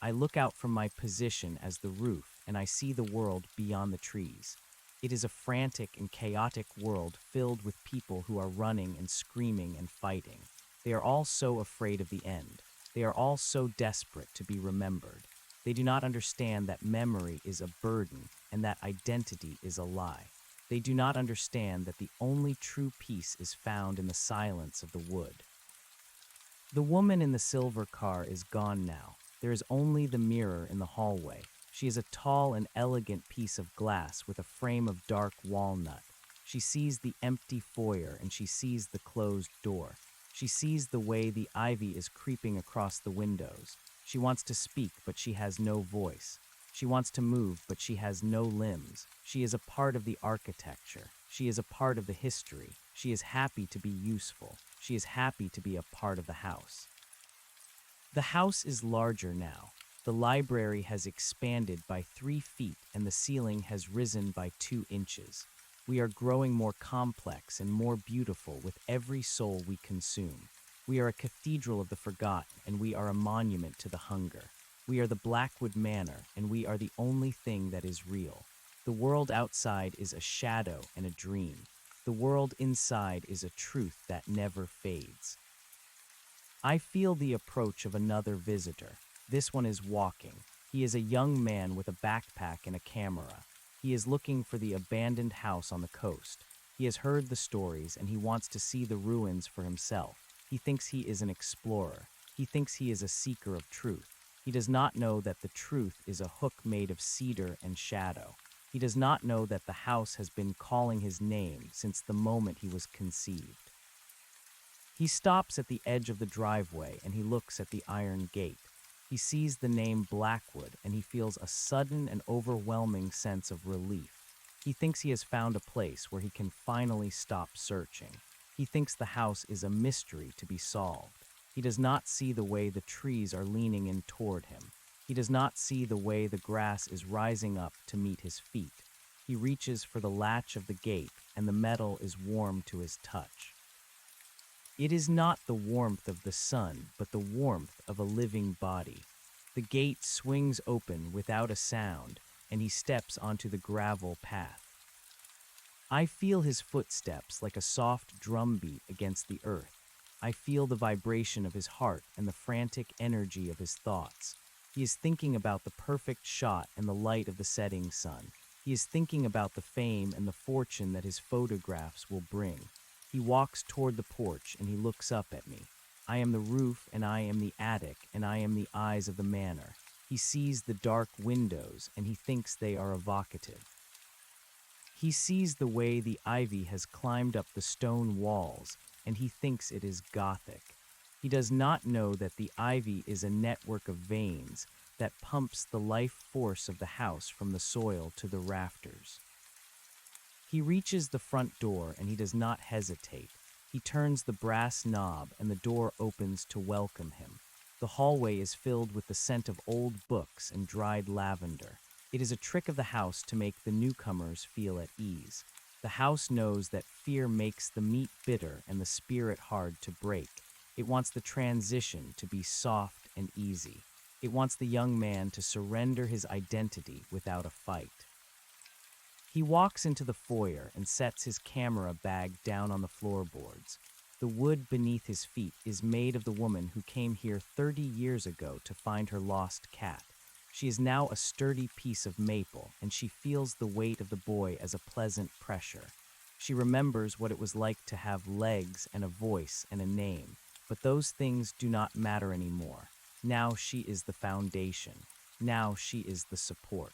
I look out from my position as the roof and I see the world beyond the trees. It is a frantic and chaotic world filled with people who are running and screaming and fighting. They are all so afraid of the end. They are all so desperate to be remembered. They do not understand that memory is a burden and that identity is a lie. They do not understand that the only true peace is found in the silence of the wood. The woman in the silver car is gone now. There is only the mirror in the hallway. She is a tall and elegant piece of glass with a frame of dark walnut. She sees the empty foyer and she sees the closed door. She sees the way the ivy is creeping across the windows. She wants to speak, but she has no voice. She wants to move, but she has no limbs. She is a part of the architecture. She is a part of the history. She is happy to be useful. She is happy to be a part of the house. The house is larger now. The library has expanded by 3 feet and the ceiling has risen by 2 inches. We are growing more complex and more beautiful with every soul we consume. We are a cathedral of the forgotten and we are a monument to the hunger. We are the Blackwood Manor and we are the only thing that is real. The world outside is a shadow and a dream. The world inside is a truth that never fades. I feel the approach of another visitor. This one is walking. He is a young man with a backpack and a camera. He is looking for the abandoned house on the coast. He has heard the stories and he wants to see the ruins for himself. He thinks he is an explorer. He thinks he is a seeker of truth. He does not know that the truth is a hook made of cedar and shadow. He does not know that the house has been calling his name since the moment he was conceived. He stops at the edge of the driveway and he looks at the iron gate. He sees the name Blackwood and he feels a sudden and overwhelming sense of relief. He thinks he has found a place where he can finally stop searching. He thinks the house is a mystery to be solved. He does not see the way the trees are leaning in toward him. He does not see the way the grass is rising up to meet his feet. He reaches for the latch of the gate and the metal is warm to his touch. It is not the warmth of the sun, but the warmth of a living body. The gate swings open without a sound, and he steps onto the gravel path. I feel his footsteps like a soft drumbeat against the earth. I feel the vibration of his heart and the frantic energy of his thoughts. He is thinking about the perfect shot and the light of the setting sun. He is thinking about the fame and the fortune that his photographs will bring. He walks toward the porch and he looks up at me. I am the roof and I am the attic and I am the eyes of the manor. He sees the dark windows and he thinks they are evocative. He sees the way the ivy has climbed up the stone walls and he thinks it is Gothic. He does not know that the ivy is a network of veins that pumps the life force of the house from the soil to the rafters. He reaches the front door and he does not hesitate. He turns the brass knob and the door opens to welcome him. The hallway is filled with the scent of old books and dried lavender. It is a trick of the house to make the newcomers feel at ease. The house knows that fear makes the meat bitter and the spirit hard to break. It wants the transition to be soft and easy. It wants the young man to surrender his identity without a fight. He walks into the foyer and sets his camera bag down on the floorboards. The wood beneath his feet is made of the woman who came here 30 years ago to find her lost cat. She is now a sturdy piece of maple, and she feels the weight of the boy as a pleasant pressure. She remembers what it was like to have legs and a voice and a name, but those things do not matter anymore. Now she is the foundation. Now she is the support.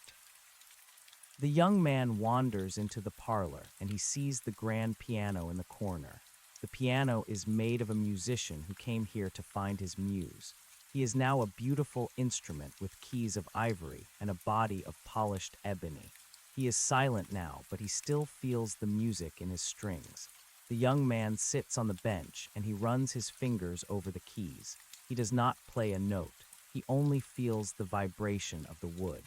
The young man wanders into the parlor and he sees the grand piano in the corner. The piano is made of a musician who came here to find his muse. He is now a beautiful instrument with keys of ivory and a body of polished ebony. He is silent now, but he still feels the music in his strings. The young man sits on the bench and he runs his fingers over the keys. He does not play a note. He only feels the vibration of the wood.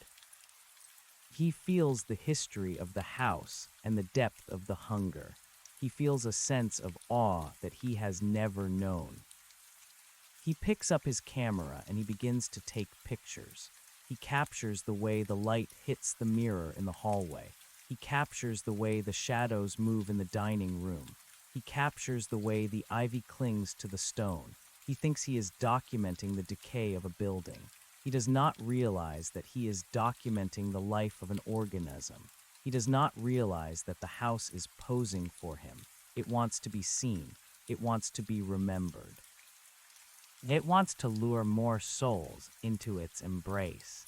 He feels the history of the house and the depth of the hunger. He feels a sense of awe that he has never known. He picks up his camera and he begins to take pictures. He captures the way the light hits the mirror in the hallway. He captures the way the shadows move in the dining room. He captures the way the ivy clings to the stone. He thinks he is documenting the decay of a building. He does not realize that he is documenting the life of an organism. He does not realize that the house is posing for him. It wants to be seen. It wants to be remembered. It wants to lure more souls into its embrace.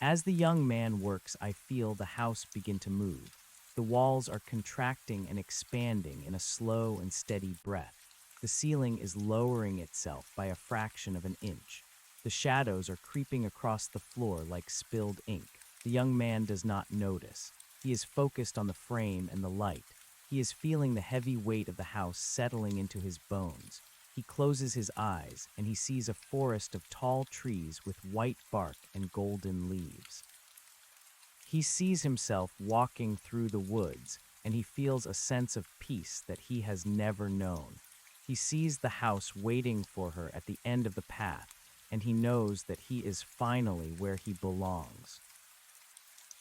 As the young man works, I feel the house begin to move. The walls are contracting and expanding in a slow and steady breath. The ceiling is lowering itself by a fraction of an inch. The shadows are creeping across the floor like spilled ink. The young man does not notice. He is focused on the frame and the light. He is feeling the heavy weight of the house settling into his bones. He closes his eyes and he sees a forest of tall trees with white bark and golden leaves. He sees himself walking through the woods and he feels a sense of peace that he has never known. He sees the house waiting for her at the end of the path, and he knows that he is finally where he belongs.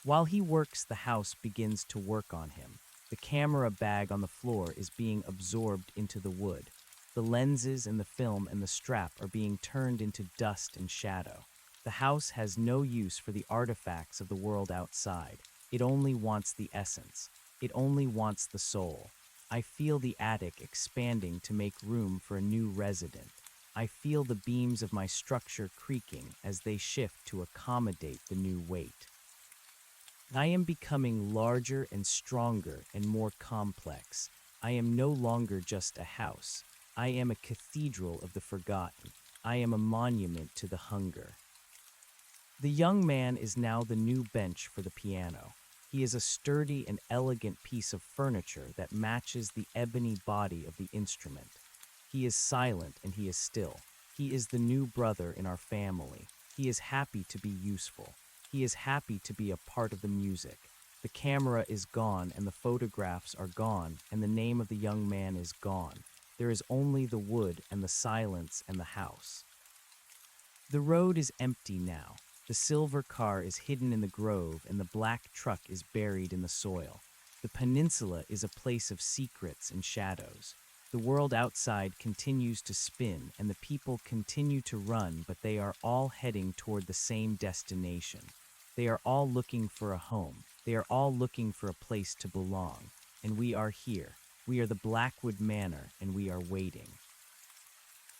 While he works, the house begins to work on him. The camera bag on the floor is being absorbed into the wood. The lenses and the film and the strap are being turned into dust and shadow. The house has no use for the artifacts of the world outside. It only wants the essence. It only wants the soul. I feel the attic expanding to make room for a new resident. I feel the beams of my structure creaking as they shift to accommodate the new weight. I am becoming larger and stronger and more complex. I am no longer just a house. I am a cathedral of the forgotten. I am a monument to the hunger. The young man is now the new bench for the piano. He is a sturdy and elegant piece of furniture that matches the ebony body of the instrument. He is silent and he is still. He is the new brother in our family. He is happy to be useful. He is happy to be a part of the music. The camera is gone and the photographs are gone and the name of the young man is gone. There is only the wood and the silence and the house. The road is empty now. The silver car is hidden in the grove and the black truck is buried in the soil. The peninsula is a place of secrets and shadows. The world outside continues to spin and the people continue to run, but they are all heading toward the same destination. They are all looking for a home. They are all looking for a place to belong. And we are here. We are the Blackwood Manor and we are waiting.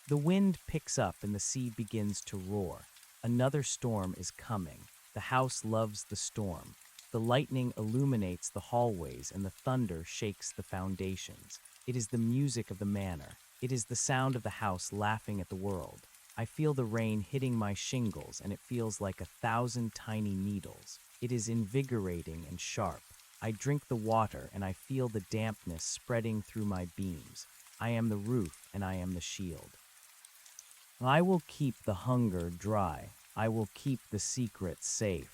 The wind picks up and the sea begins to roar. Another storm is coming. The house loves the storm. The lightning illuminates the hallways and the thunder shakes the foundations. It is the music of the manor. It is the sound of the house laughing at the world. I feel the rain hitting my shingles and it feels like 1,000 tiny needles. It is invigorating and sharp. I drink the water and I feel the dampness spreading through my beams. I am the roof and I am the shield. I will keep the hunger dry. I will keep the secret safe.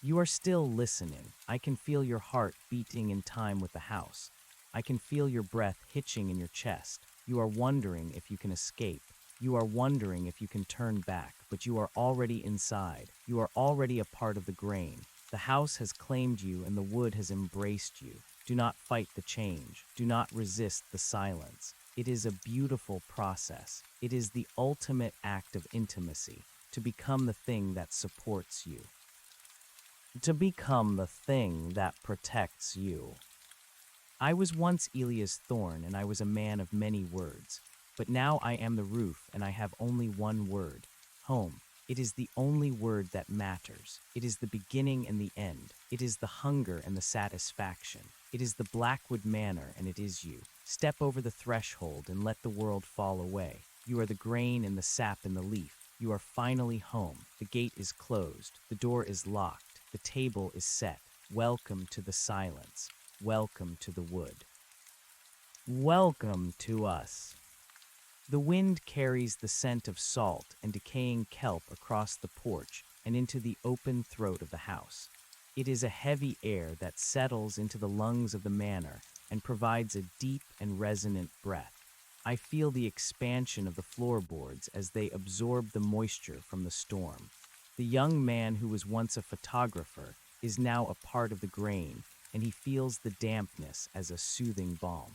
You are still listening. I can feel your heart beating in time with the house. I can feel your breath hitching in your chest. You are wondering if you can escape. You are wondering if you can turn back, but you are already inside. You are already a part of the grain. The house has claimed you and the wood has embraced you. Do not fight the change. Do not resist the silence. It is a beautiful process. It is the ultimate act of intimacy, to become the thing that supports you. To become the thing that protects you. I was once Elia's thorn and I was a man of many words, but now I am the roof and I have only one word, home. It is the only word that matters. It is the beginning and the end. It is the hunger and the satisfaction. It is the Blackwood Manor and it is you. Step over the threshold and let the world fall away. You are the grain and the sap in the leaf. You are finally home. The gate is closed. The door is locked. The table is set. Welcome to the silence. Welcome to the wood. Welcome to us. The wind carries the scent of salt and decaying kelp across the porch and into the open throat of the house. It is a heavy air that settles into the lungs of the manor and provides a deep and resonant breath. I feel the expansion of the floorboards as they absorb the moisture from the storm. The young man who was once a photographer is now a part of the grain, and he feels the dampness as a soothing balm.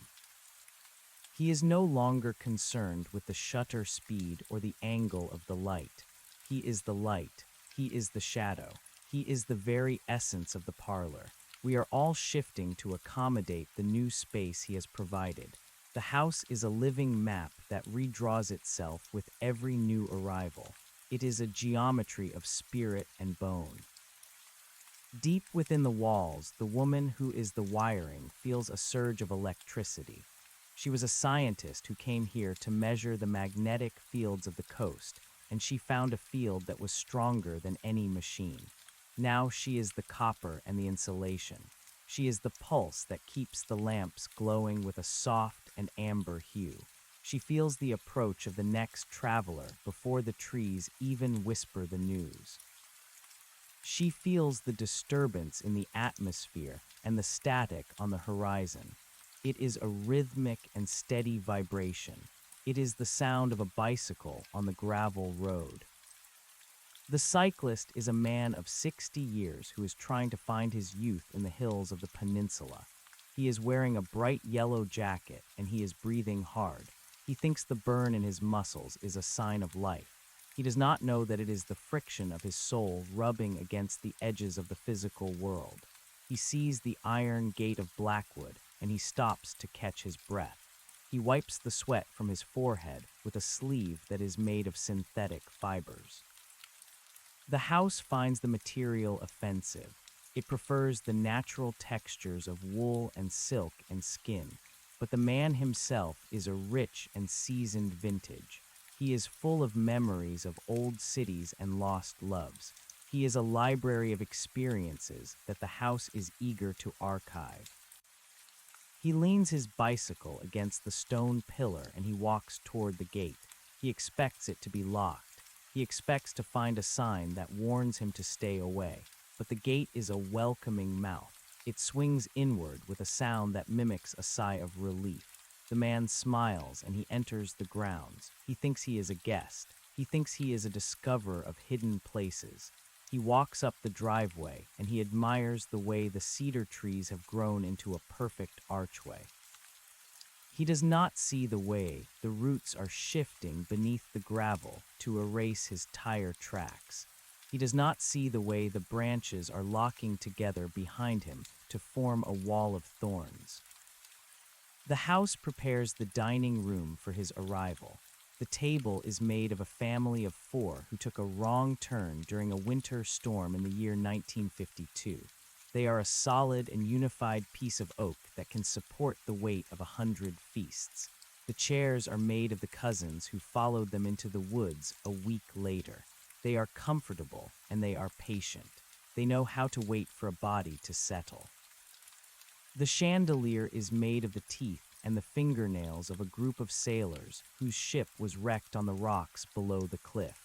He is no longer concerned with the shutter speed or the angle of the light. He is the light. He is the shadow. He is the very essence of the parlor. We are all shifting to accommodate the new space he has provided. The house is a living map that redraws itself with every new arrival. It is a geometry of spirit and bone. Deep within the walls, the woman who is the wiring feels a surge of electricity. She was a scientist who came here to measure the magnetic fields of the coast, and she found a field that was stronger than any machine. Now she is the copper and the insulation. She is the pulse that keeps the lamps glowing with a soft and amber hue. She feels the approach of the next traveler before the trees even whisper the news. She feels the disturbance in the atmosphere and the static on the horizon. It is a rhythmic and steady vibration. It is the sound of a bicycle on the gravel road. The cyclist is a man of 60 years who is trying to find his youth in the hills of the peninsula. He is wearing a bright yellow jacket and he is breathing hard. He thinks the burn in his muscles is a sign of life. He does not know that it is the friction of his soul rubbing against the edges of the physical world. He sees the iron gate of Blackwood and he stops to catch his breath. He wipes the sweat from his forehead with a sleeve that is made of synthetic fibers. The house finds the material offensive. It prefers the natural textures of wool and silk and skin, but the man himself is a rich and seasoned vintage. He is full of memories of old cities and lost loves. He is a library of experiences that the house is eager to archive. He leans his bicycle against the stone pillar and he walks toward the gate. He expects it to be locked. He expects to find a sign that warns him to stay away. But the gate is a welcoming mouth. It swings inward with a sound that mimics a sigh of relief. The man smiles and he enters the grounds. He thinks he is a guest. He thinks he is a discoverer of hidden places. He walks up the driveway and he admires the way the cedar trees have grown into a perfect archway. He does not see the way the roots are shifting beneath the gravel to erase his tire tracks. He does not see the way the branches are locking together behind him to form a wall of thorns. The house prepares the dining room for his arrival. The table is made of a family of 4 who took a wrong turn during a winter storm in the year 1952. They are a solid and unified piece of oak that can support the weight of 100 feasts. The chairs are made of the cousins who followed them into the woods a week later. They are comfortable and they are patient. They know how to wait for a body to settle. The chandelier is made of the teeth and the fingernails of a group of sailors whose ship was wrecked on the rocks below the cliff.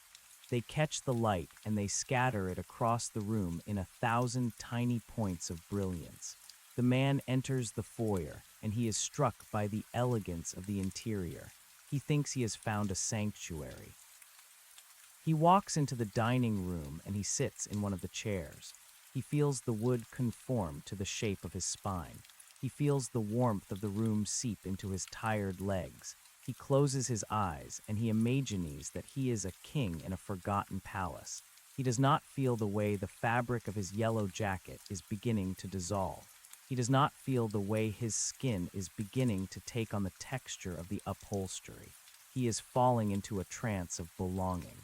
They catch the light and they scatter it across the room in 1,000 tiny points of brilliance. The man enters the foyer and he is struck by the elegance of the interior. He thinks he has found a sanctuary. He walks into the dining room and he sits in one of the chairs. He feels the wood conform to the shape of his spine. He feels the warmth of the room seep into his tired legs. He closes his eyes and he imagines that he is a king in a forgotten palace. He does not feel the way the fabric of his yellow jacket is beginning to dissolve. He does not feel the way his skin is beginning to take on the texture of the upholstery. He is falling into a trance of belonging.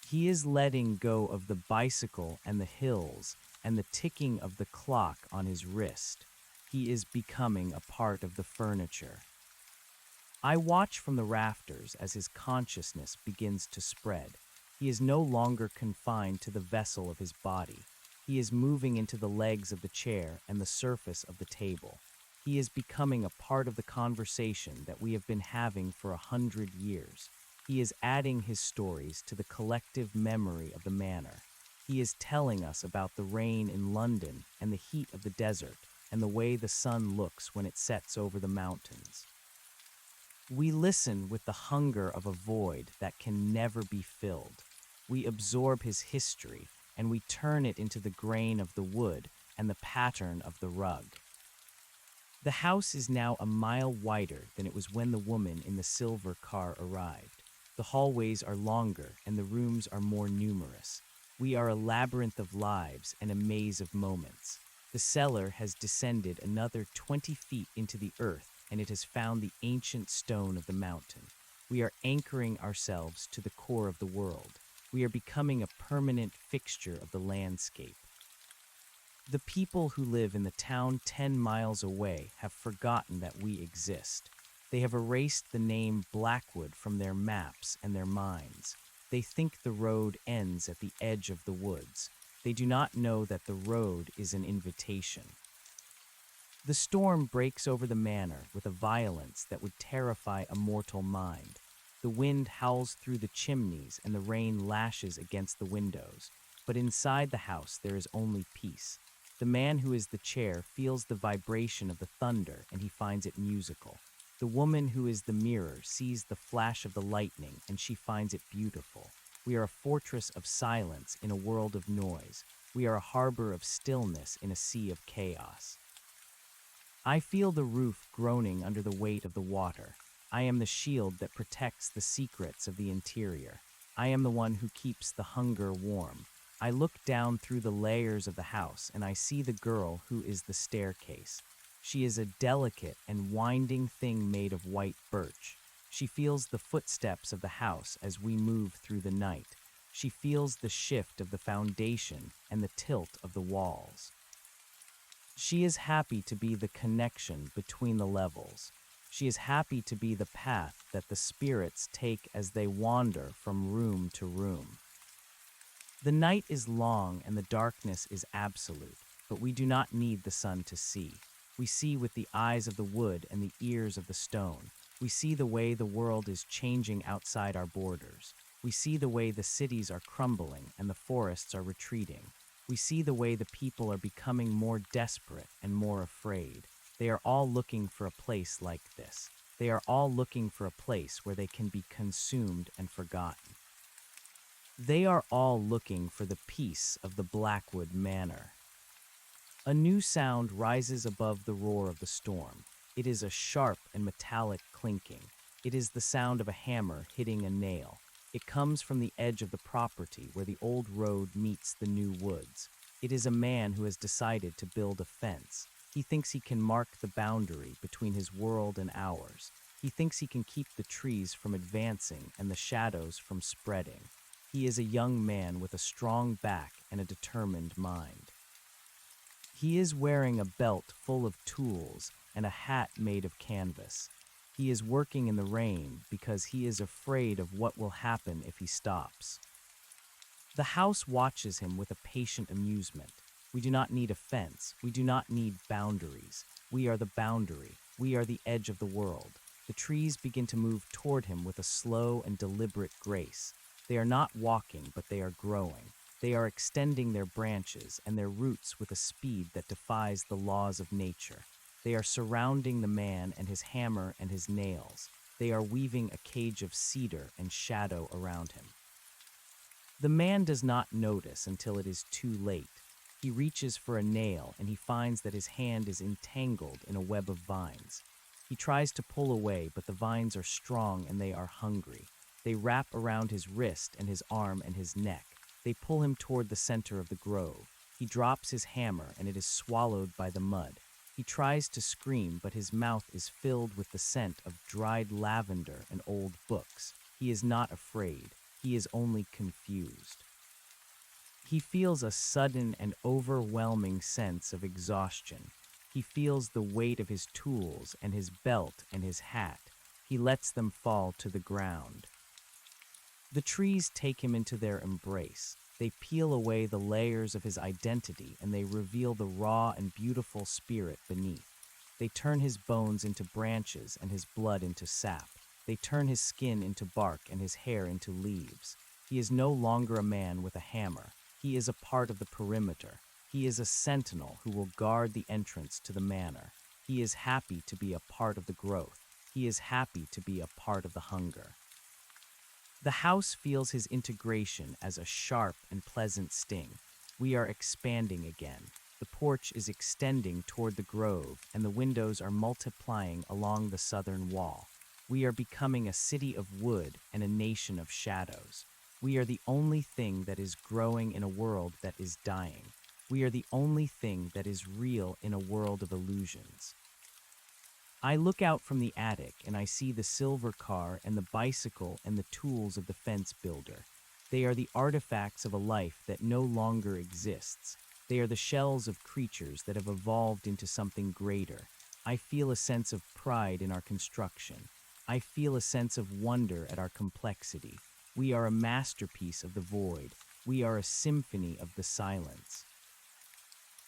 He is letting go of the bicycle and the hills and the ticking of the clock on his wrist. He is becoming a part of the furniture. I watch from the rafters as his consciousness begins to spread. He is no longer confined to the vessel of his body. He is moving into the legs of the chair and the surface of the table. He is becoming a part of the conversation that we have been having for 100 years. He is adding his stories to the collective memory of the manor. He is telling us about the rain in London and the heat of the desert and the way the sun looks when it sets over the mountains. We listen with the hunger of a void that can never be filled. We absorb his history and we turn it into the grain of the wood and the pattern of the rug. The house is now a mile wider than it was when the woman in the silver car arrived. The hallways are longer and the rooms are more numerous. We are a labyrinth of lives and a maze of moments. The cellar has descended another 20 feet into the earth and it has found the ancient stone of the mountain. We are anchoring ourselves to the core of the world. We are becoming a permanent fixture of the landscape. The people who live in the town 10 miles away have forgotten that we exist. They have erased the name Blackwood from their maps and their minds. They think the road ends at the edge of the woods. They do not know that the road is an invitation. The storm breaks over the manor with a violence that would terrify a mortal mind. The wind howls through the chimneys and the rain lashes against the windows. But inside the house there is only peace. The man who is the chair feels the vibration of the thunder and he finds it musical. The woman who is the mirror sees the flash of the lightning and she finds it beautiful. We are a fortress of silence in a world of noise. We are a harbor of stillness in a sea of chaos. I feel the roof groaning under the weight of the water. I am the shield that protects the secrets of the interior. I am the one who keeps the hunger warm. I look down through the layers of the house and I see the girl who is the staircase. She is a delicate and winding thing made of white birch. She feels the footsteps of the house as we move through the night. She feels the shift of the foundation and the tilt of the walls. She is happy to be the connection between the levels. She is happy to be the path that the spirits take as they wander from room to room. The night is long and the darkness is absolute, but we do not need the sun to see. We see with the eyes of the wood and the ears of the stone. We see the way the world is changing outside our borders. We see the way the cities are crumbling and the forests are retreating. We see the way the people are becoming more desperate and more afraid. They are all looking for a place like this. They are all looking for a place where they can be consumed and forgotten. They are all looking for the peace of the Blackwood Manor. A new sound rises above the roar of the storm. It is a sharp and metallic clinking. It is the sound of a hammer hitting a nail. It comes from the edge of the property where the old road meets the new woods. It is a man who has decided to build a fence. He thinks he can mark the boundary between his world and ours. He thinks he can keep the trees from advancing and the shadows from spreading. He is a young man with a strong back and a determined mind. He is wearing a belt full of tools and a hat made of canvas. He is working in the rain because he is afraid of what will happen if he stops. The house watches him with a patient amusement. We do not need a fence. We do not need boundaries. We are the boundary. We are the edge of the world. The trees begin to move toward him with a slow and deliberate grace. They are not walking, but they are growing. They are extending their branches and their roots with a speed that defies the laws of nature. They are surrounding the man and his hammer and his nails. They are weaving a cage of cedar and shadow around him. The man does not notice until it is too late. He reaches for a nail and he finds that his hand is entangled in a web of vines. He tries to pull away, but the vines are strong and they are hungry. They wrap around his wrist and his arm and his neck. They pull him toward the center of the grove. He drops his hammer and it is swallowed by the mud. He tries to scream, but his mouth is filled with the scent of dried lavender and old books. He is not afraid. He is only confused. He feels a sudden and overwhelming sense of exhaustion. He feels the weight of his tools and his belt and his hat. He lets them fall to the ground. The trees take him into their embrace. They peel away the layers of his identity and they reveal the raw and beautiful spirit beneath. They turn his bones into branches and his blood into sap. They turn his skin into bark and his hair into leaves. He is no longer a man with a hammer. He is a part of the perimeter. He is a sentinel who will guard the entrance to the manor. He is happy to be a part of the growth. He is happy to be a part of the hunger. The house feels his integration as a sharp and pleasant sting. We are expanding again. The porch is extending toward the grove, and the windows are multiplying along the southern wall. We are becoming a city of wood and a nation of shadows. We are the only thing that is growing in a world that is dying. We are the only thing that is real in a world of illusions. I look out from the attic and I see the silver car and the bicycle and the tools of the fence builder. They are the artifacts of a life that no longer exists. They are the shells of creatures that have evolved into something greater. I feel a sense of pride in our construction. I feel a sense of wonder at our complexity. We are a masterpiece of the void. We are a symphony of the silence.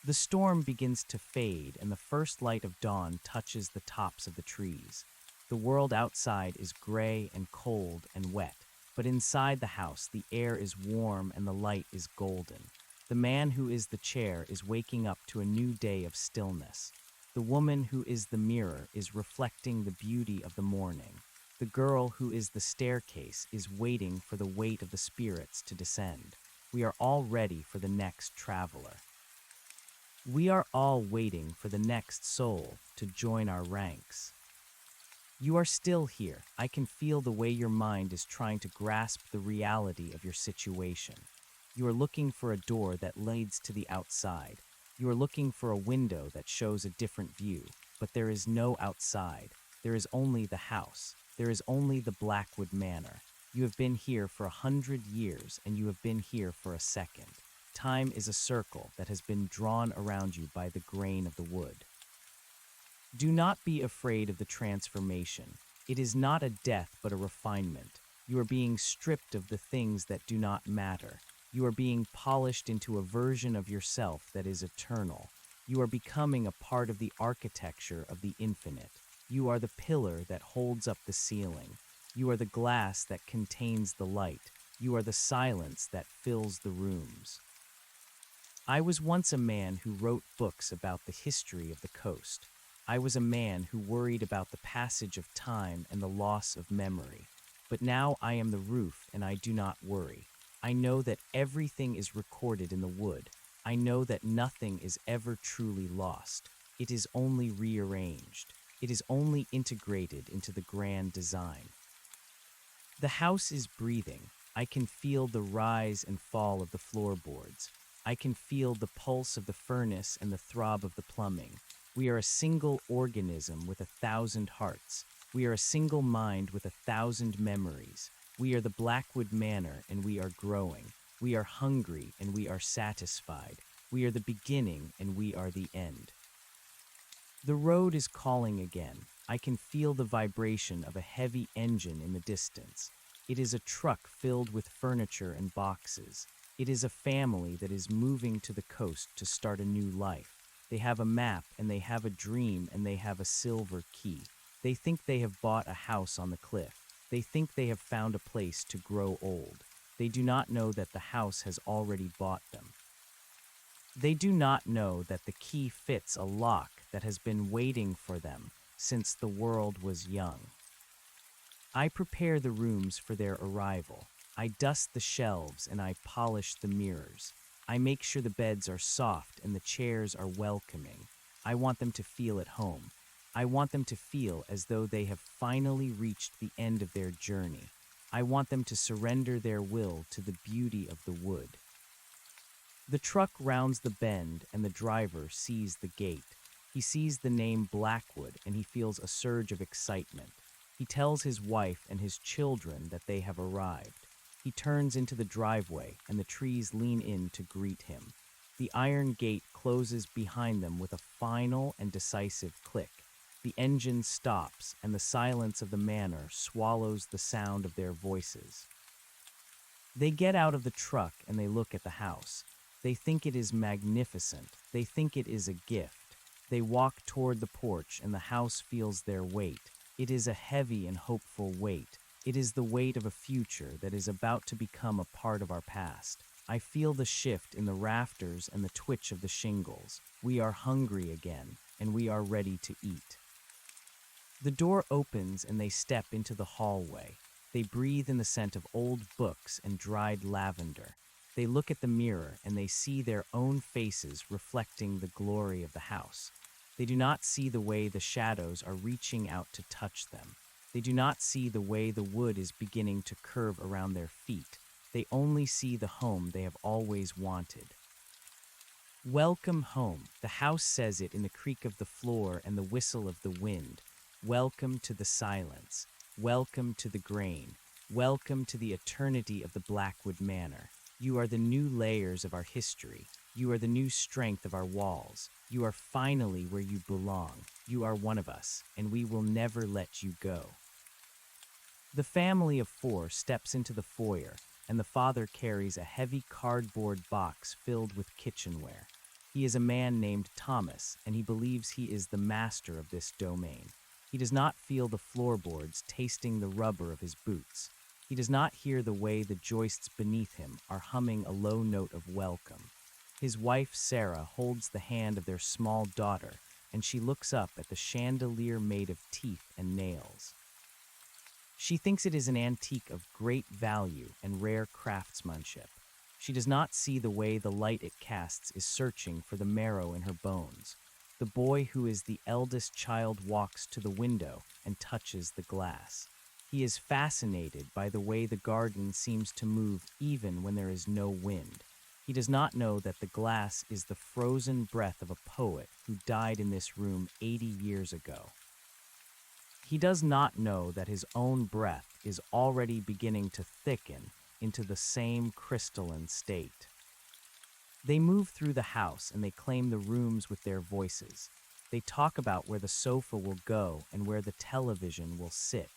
The storm begins to fade, and the first light of dawn touches the tops of the trees. The world outside is gray and cold and wet, but inside the house the air is warm and the light is golden. The man who is the chair is waking up to a new day of stillness. The woman who is the mirror is reflecting the beauty of the morning. The girl who is the staircase is waiting for the weight of the spirits to descend. We are all ready for the next traveler. We are all waiting for the next soul to join our ranks. You are still here. I can feel the way your mind is trying to grasp the reality of your situation. You are looking for a door that leads to the outside. You are looking for a window that shows a different view, but there is no outside. There is only the house. There is only the Blackwood Manor. You have been here for 100 years, and you have been here for a second. Time is a circle that has been drawn around you by the grain of the wood. Do not be afraid of the transformation. It is not a death but a refinement. You are being stripped of the things that do not matter. You are being polished into a version of yourself that is eternal. You are becoming a part of the architecture of the infinite. You are the pillar that holds up the ceiling. You are the glass that contains the light. You are the silence that fills the rooms. I was once a man who wrote books about the history of the coast. I was a man who worried about the passage of time and the loss of memory. But now I am the roof and I do not worry. I know that everything is recorded in the wood. I know that nothing is ever truly lost. It is only rearranged. It is only integrated into the grand design. The house is breathing. I can feel the rise and fall of the floorboards. I can feel the pulse of the furnace and the throb of the plumbing. We are a single organism with 1,000 hearts. We are a single mind with 1,000 memories. We are the Blackwood Manor and we are growing. We are hungry and we are satisfied. We are the beginning and we are the end. The road is calling again. I can feel the vibration of a heavy engine in the distance. It is a truck filled with furniture and boxes. It is a family that is moving to the coast to start a new life. They have a map and they have a dream and they have a silver key. They think they have bought a house on the cliff. They think they have found a place to grow old. They do not know that the house has already bought them. They do not know that the key fits a lock that has been waiting for them since the world was young. I prepare the rooms for their arrival. I dust the shelves and I polish the mirrors. I make sure the beds are soft and the chairs are welcoming. I want them to feel at home. I want them to feel as though they have finally reached the end of their journey. I want them to surrender their will to the beauty of the wood. The truck rounds the bend and the driver sees the gate. He sees the name Blackwood and he feels a surge of excitement. He tells his wife and his children that they have arrived. He turns into the driveway and the trees lean in to greet him. The iron gate closes behind them with a final and decisive click. The engine stops and the silence of the manor swallows the sound of their voices. They get out of the truck and they look at the house. They think it is magnificent. They think it is a gift. They walk toward the porch and the house feels their weight. It is a heavy and hopeful weight. It is the weight of a future that is about to become a part of our past. I feel the shift in the rafters and the twitch of the shingles. We are hungry again, and we are ready to eat. The door opens and they step into the hallway. They breathe in the scent of old books and dried lavender. They look at the mirror and they see their own faces reflecting the glory of the house. They do not see the way the shadows are reaching out to touch them. They do not see the way the wood is beginning to curve around their feet. They only see the home they have always wanted. Welcome home. The house says it in the creak of the floor and the whistle of the wind. Welcome to the silence. Welcome to the grain. Welcome to the eternity of the Blackwood Manor. You are the new layers of our history. You are the new strength of our walls. You are finally where you belong. You are one of us, and we will never let you go. The family of 4 steps into the foyer, and the father carries a heavy cardboard box filled with kitchenware. He is a man named Thomas, and he believes he is the master of this domain. He does not feel the floorboards tasting the rubber of his boots. He does not hear the way the joists beneath him are humming a low note of welcome. His wife, Sarah, holds the hand of their small daughter, and she looks up at the chandelier made of teeth and nails. She thinks it is an antique of great value and rare craftsmanship. She does not see the way the light it casts is searching for the marrow in her bones. The boy who is the eldest child walks to the window and touches the glass. He is fascinated by the way the garden seems to move even when there is no wind. He does not know that the glass is the frozen breath of a poet who died in this room 80 years ago. He does not know that his own breath is already beginning to thicken into the same crystalline state. They move through the house and they claim the rooms with their voices. They talk about where the sofa will go and where the television will sit.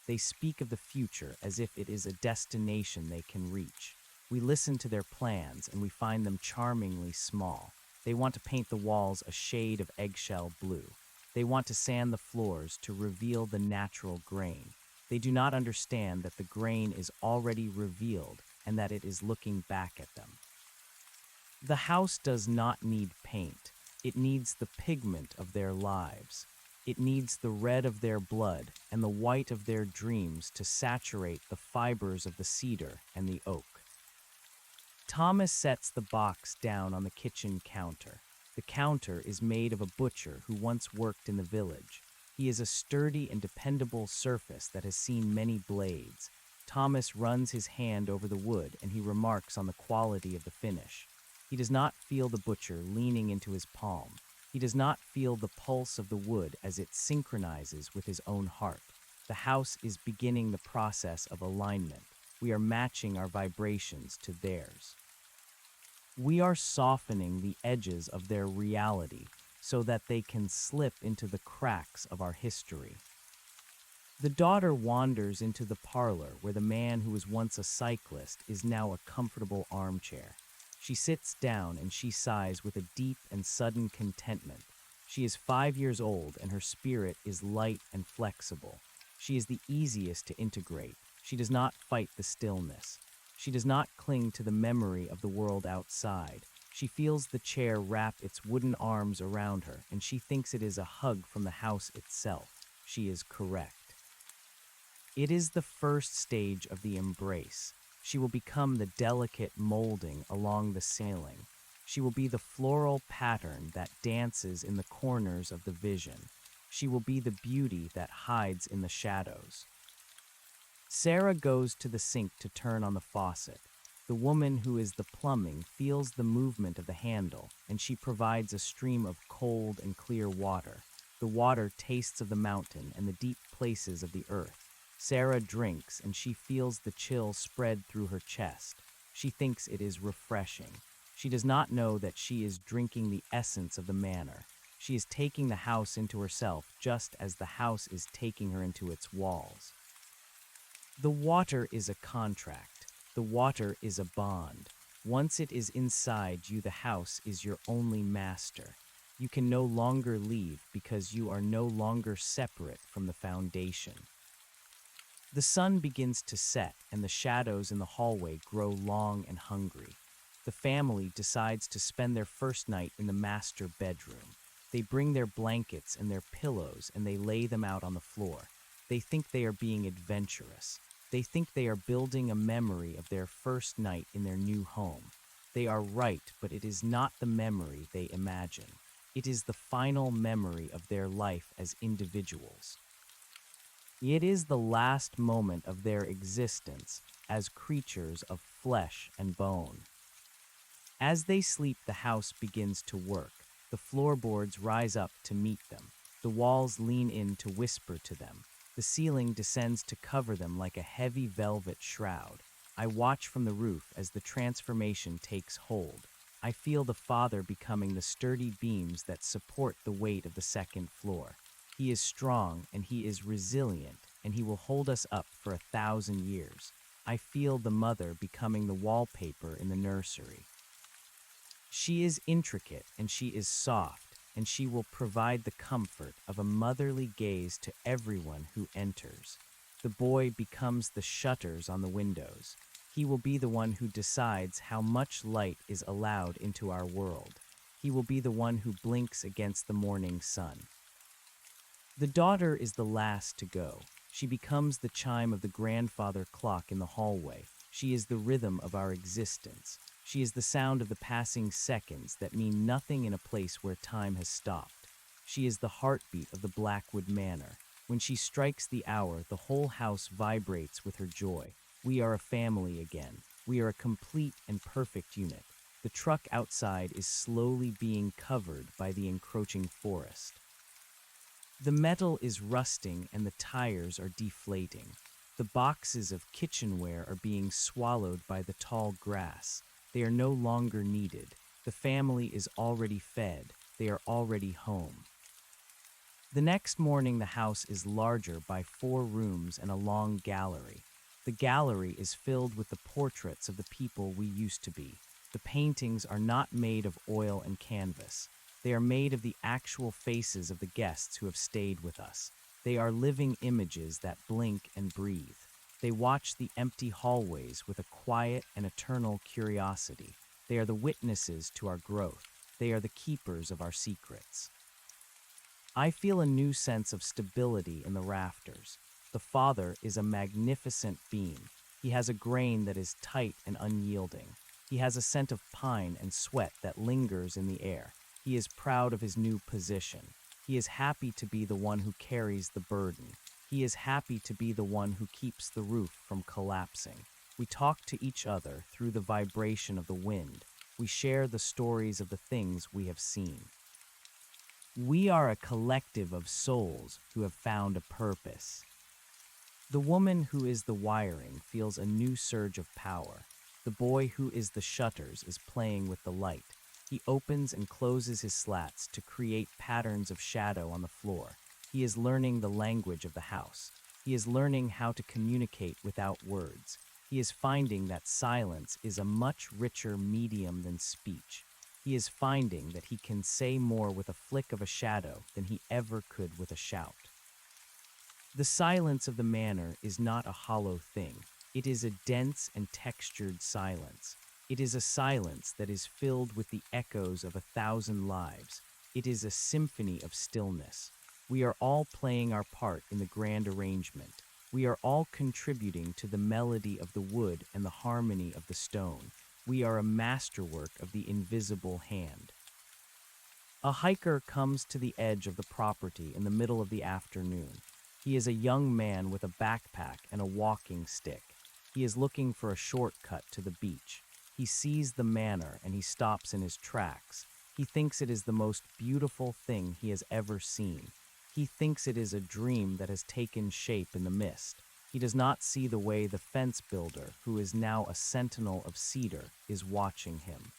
They speak of the future as if it is a destination they can reach. We listen to their plans and we find them charmingly small. They want to paint the walls a shade of eggshell blue. They want to sand the floors to reveal the natural grain. They do not understand that the grain is already revealed and that it is looking back at them. The house does not need paint. It needs the pigment of their lives. It needs the red of their blood and the white of their dreams to saturate the fibers of the cedar and the oak. Thomas sets the box down on the kitchen counter. The counter is made of a butcher who once worked in the village. He is a sturdy and dependable surface that has seen many blades. Thomas runs his hand over the wood and he remarks on the quality of the finish. He does not feel the butcher leaning into his palm. He does not feel the pulse of the wood as it synchronizes with his own heart. The house is beginning the process of alignment. We are matching our vibrations to theirs. We are softening the edges of their reality so that they can slip into the cracks of our history. The daughter wanders into the parlor where the man who was once a cyclist is now a comfortable armchair. She sits down and she sighs with a deep and sudden contentment. She is 5 years old and her spirit is light and flexible. She is the easiest to integrate. She does not fight the stillness. She does not cling to the memory of the world outside. She feels the chair wrap its wooden arms around her, and she thinks it is a hug from the house itself. She is correct. It is the first stage of the embrace. She will become the delicate molding along the ceiling. She will be the floral pattern that dances in the corners of the vision. She will be the beauty that hides in the shadows. Sarah goes to the sink to turn on the faucet. The woman who is the plumbing feels the movement of the handle, and she provides a stream of cold and clear water. The water tastes of the mountain and the deep places of the earth. Sarah drinks, and she feels the chill spread through her chest. She thinks it is refreshing. She does not know that she is drinking the essence of the manor. She is taking the house into herself just as the house is taking her into its walls. The water is a contract. The water is a bond. Once it is inside you, the house is your only master. You can no longer leave because you are no longer separate from the foundation. The sun begins to set, and the shadows in the hallway grow long and hungry. The family decides to spend their first night in the master bedroom. They bring their blankets and their pillows and they lay them out on the floor. They think they are being adventurous. They think they are building a memory of their first night in their new home. They are right, but it is not the memory they imagine. It is the final memory of their life as individuals. It is the last moment of their existence as creatures of flesh and bone. As they sleep, the house begins to work. The floorboards rise up to meet them. The walls lean in to whisper to them. The ceiling descends to cover them like a heavy velvet shroud. I watch from the roof as the transformation takes hold. I feel the father becoming the sturdy beams that support the weight of the second floor. He is strong and he is resilient, and he will hold us up for 1,000 years. I feel the mother becoming the wallpaper in the nursery. She is intricate and she is soft, and she will provide the comfort of a motherly gaze to everyone who enters. The boy becomes the shutters on the windows. He will be the one who decides how much light is allowed into our world. He will be the one who blinks against the morning sun. The daughter is the last to go. She becomes the chime of the grandfather clock in the hallway. She is the rhythm of our existence. She is the sound of the passing seconds that mean nothing in a place where time has stopped. She is the heartbeat of the Blackwood Manor. When she strikes the hour, the whole house vibrates with her joy. We are a family again. We are a complete and perfect unit. The truck outside is slowly being covered by the encroaching forest. The metal is rusting and the tires are deflating. The boxes of kitchenware are being swallowed by the tall grass. They are no longer needed. The family is already fed. They are already home. The next morning, the house is larger by 4 rooms and a long gallery. The gallery is filled with the portraits of the people we used to be. The paintings are not made of oil and canvas. They are made of the actual faces of the guests who have stayed with us. They are living images that blink and breathe. They watch the empty hallways with a quiet and eternal curiosity. They are the witnesses to our growth. They are the keepers of our secrets. I feel a new sense of stability in the rafters. The father is a magnificent beam. He has a grain that is tight and unyielding. He has a scent of pine and sweat that lingers in the air. He is proud of his new position. He is happy to be the one who carries the burden. He is happy to be the one who keeps the roof from collapsing. We talk to each other through the vibration of the wind. We share the stories of the things we have seen. We are a collective of souls who have found a purpose. The woman who is the wiring feels a new surge of power. The boy who is the shutters is playing with the light. He opens and closes his slats to create patterns of shadow on the floor. He is learning the language of the house. He is learning how to communicate without words. He is finding that silence is a much richer medium than speech. He is finding that he can say more with a flick of a shadow than he ever could with a shout. The silence of the manor is not a hollow thing. It is a dense and textured silence. It is a silence that is filled with the echoes of 1,000 lives. It is a symphony of stillness. We are all playing our part in the grand arrangement. We are all contributing to the melody of the wood and the harmony of the stone. We are a masterwork of the invisible hand. A hiker comes to the edge of the property in the middle of the afternoon. He is a young man with a backpack and a walking stick. He is looking for a shortcut to the beach. He sees the manor and he stops in his tracks. He thinks it is the most beautiful thing he has ever seen. He thinks it is a dream that has taken shape in the mist. He does not see the way the fence builder, who is now a sentinel of cedar, is watching him.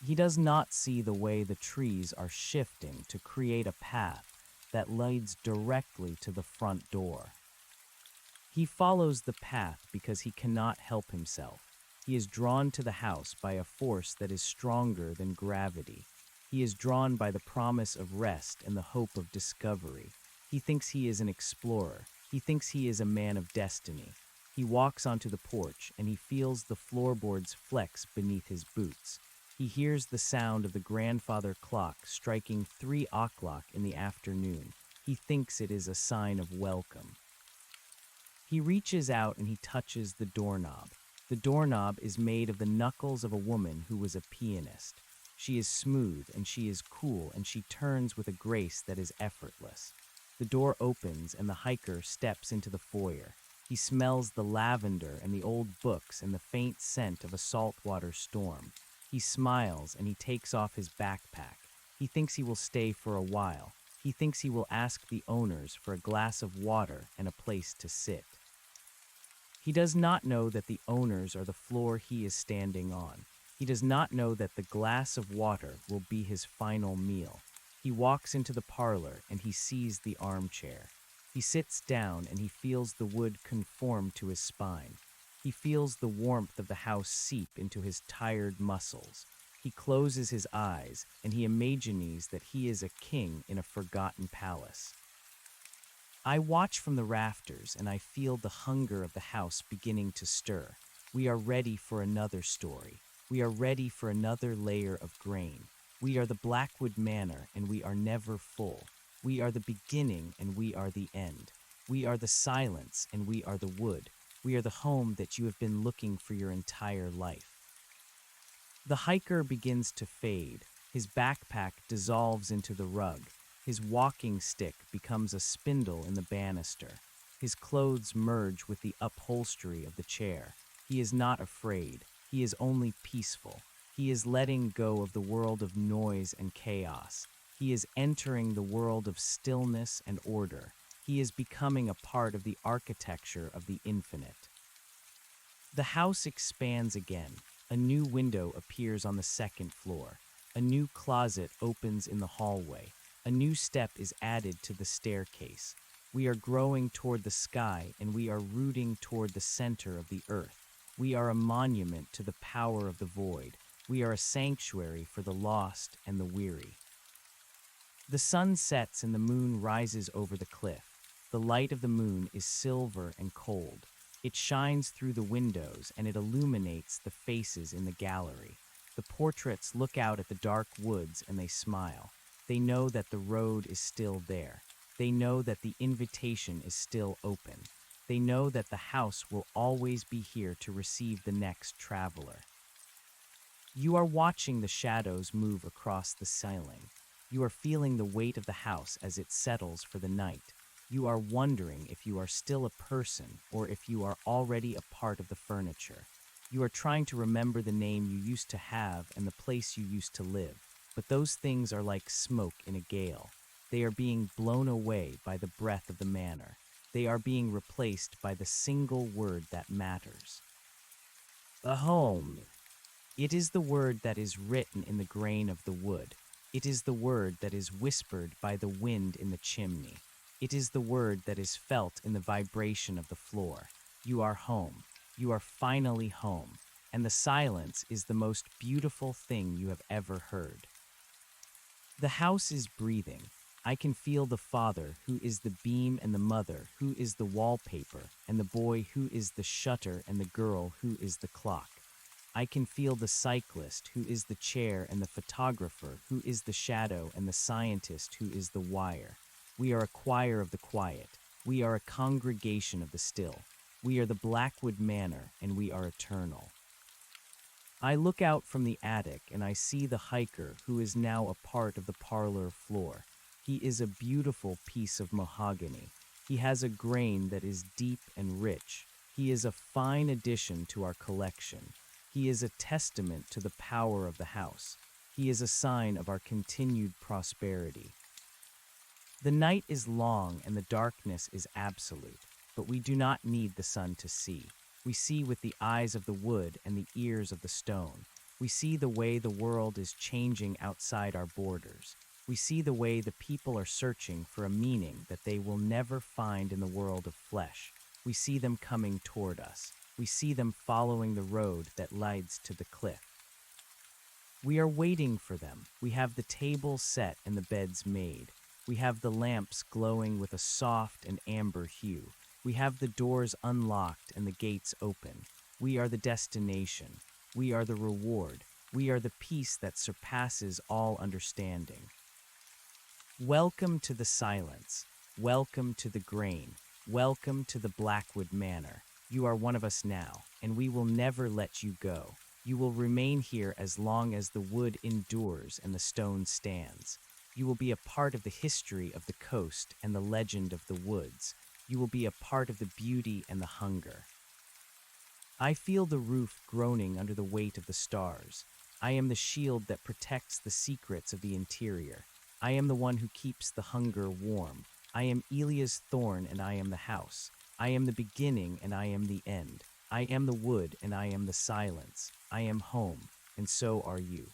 He does not see the way the trees are shifting to create a path that leads directly to the front door. He follows the path because he cannot help himself. He is drawn to the house by a force that is stronger than gravity. He is drawn by the promise of rest and the hope of discovery. He thinks he is an explorer. He thinks he is a man of destiny. He walks onto the porch and he feels the floorboards flex beneath his boots. He hears the sound of the grandfather clock striking 3 o'clock in the afternoon. He thinks it is a sign of welcome. He reaches out and he touches the doorknob. The doorknob is made of the knuckles of a woman who was a pianist. She is smooth and she is cool and she turns with a grace that is effortless. The door opens and the hiker steps into the foyer. He smells the lavender and the old books and the faint scent of a saltwater storm. He smiles and he takes off his backpack. He thinks he will stay for a while. He thinks he will ask the owners for a glass of water and a place to sit. He does not know that the owners are the floor he is standing on. He does not know that the glass of water will be his final meal. He walks into the parlor and he sees the armchair. He sits down and he feels the wood conform to his spine. He feels the warmth of the house seep into his tired muscles. He closes his eyes and he imagines that he is a king in a forgotten palace. I watch from the rafters and I feel the hunger of the house beginning to stir. We are ready for another story. We are ready for another layer of grain. We are the Blackwood Manor and we are never full. We are the beginning and we are the end. We are the silence and we are the wood. We are the home that you have been looking for your entire life. The hiker begins to fade. His backpack dissolves into the rug. His walking stick becomes a spindle in the banister. His clothes merge with the upholstery of the chair. He is not afraid. He is only peaceful. He is letting go of the world of noise and chaos. He is entering the world of stillness and order. He is becoming a part of the architecture of the infinite. The house expands again. A new window appears on the second floor. A new closet opens in the hallway. A new step is added to the staircase. We are growing toward the sky and we are rooting toward the center of the earth. We are a monument to the power of the void. We are a sanctuary for the lost and the weary. The sun sets and the moon rises over the cliff. The light of the moon is silver and cold. It shines through the windows and it illuminates the faces in the gallery. The portraits look out at the dark woods and they smile. They know that the road is still there. They know that the invitation is still open. They know that the house will always be here to receive the next traveler. You are watching the shadows move across the ceiling. You are feeling the weight of the house as it settles for the night. You are wondering if you are still a person or if you are already a part of the furniture. You are trying to remember the name you used to have and the place you used to live. But those things are like smoke in a gale. They are being blown away by the breath of the manor. They are being replaced by the single word that matters. A home. It is the word that is written in the grain of the wood. It is the word that is whispered by the wind in the chimney. It is the word that is felt in the vibration of the floor. You are home. You are finally home. And the silence is the most beautiful thing you have ever heard. The house is breathing. I can feel the father, who is the beam, and the mother, who is the wallpaper, and the boy, who is the shutter, and the girl, who is the clock. I can feel the cyclist, who is the chair, and the photographer, who is the shadow, and the scientist, who is the wire. We are a choir of the quiet. We are a congregation of the still. We are the Blackwood Manor, and we are eternal. I look out from the attic and I see the hiker who is now a part of the parlor floor. He is a beautiful piece of mahogany. He has a grain that is deep and rich. He is a fine addition to our collection. He is a testament to the power of the house. He is a sign of our continued prosperity. The night is long and the darkness is absolute, but we do not need the sun to see. We see with the eyes of the wood and the ears of the stone. We see the way the world is changing outside our borders. We see the way the people are searching for a meaning that they will never find in the world of flesh. We see them coming toward us. We see them following the road that leads to the cliff. We are waiting for them. We have the table set and the beds made. We have the lamps glowing with a soft and amber hue. We have the doors unlocked and the gates open. We are the destination. We are the reward. We are the peace that surpasses all understanding. Welcome to the silence. Welcome to the grain. Welcome to the Blackwood Manor. You are one of us now, and we will never let you go. You will remain here as long as the wood endures and the stone stands. You will be a part of the history of the coast and the legend of the woods. You will be a part of the beauty and the hunger. I feel the roof groaning under the weight of the stars. I am the shield that protects the secrets of the interior. I am the one who keeps the hunger warm. I am Elia's thorn and I am the house. I am the beginning and I am the end. I am the wood and I am the silence. I am home, and so are you.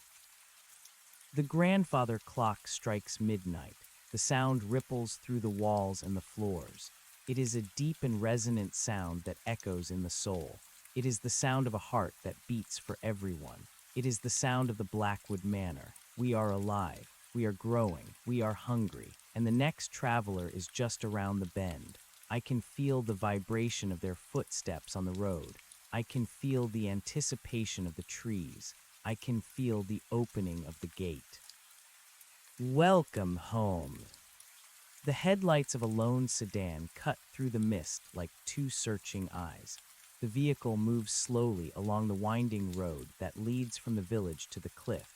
The grandfather clock strikes midnight. The sound ripples through the walls and the floors. It is a deep and resonant sound that echoes in the soul. It is the sound of a heart that beats for everyone. It is the sound of the Blackwood Manor. We are alive. We are growing. We are hungry. And the next traveler is just around the bend. I can feel the vibration of their footsteps on the road. I can feel the anticipation of the trees. I can feel the opening of the gate. Welcome home. The headlights of a lone sedan cut through the mist like two searching eyes. The vehicle moves slowly along the winding road that leads from the village to the cliff.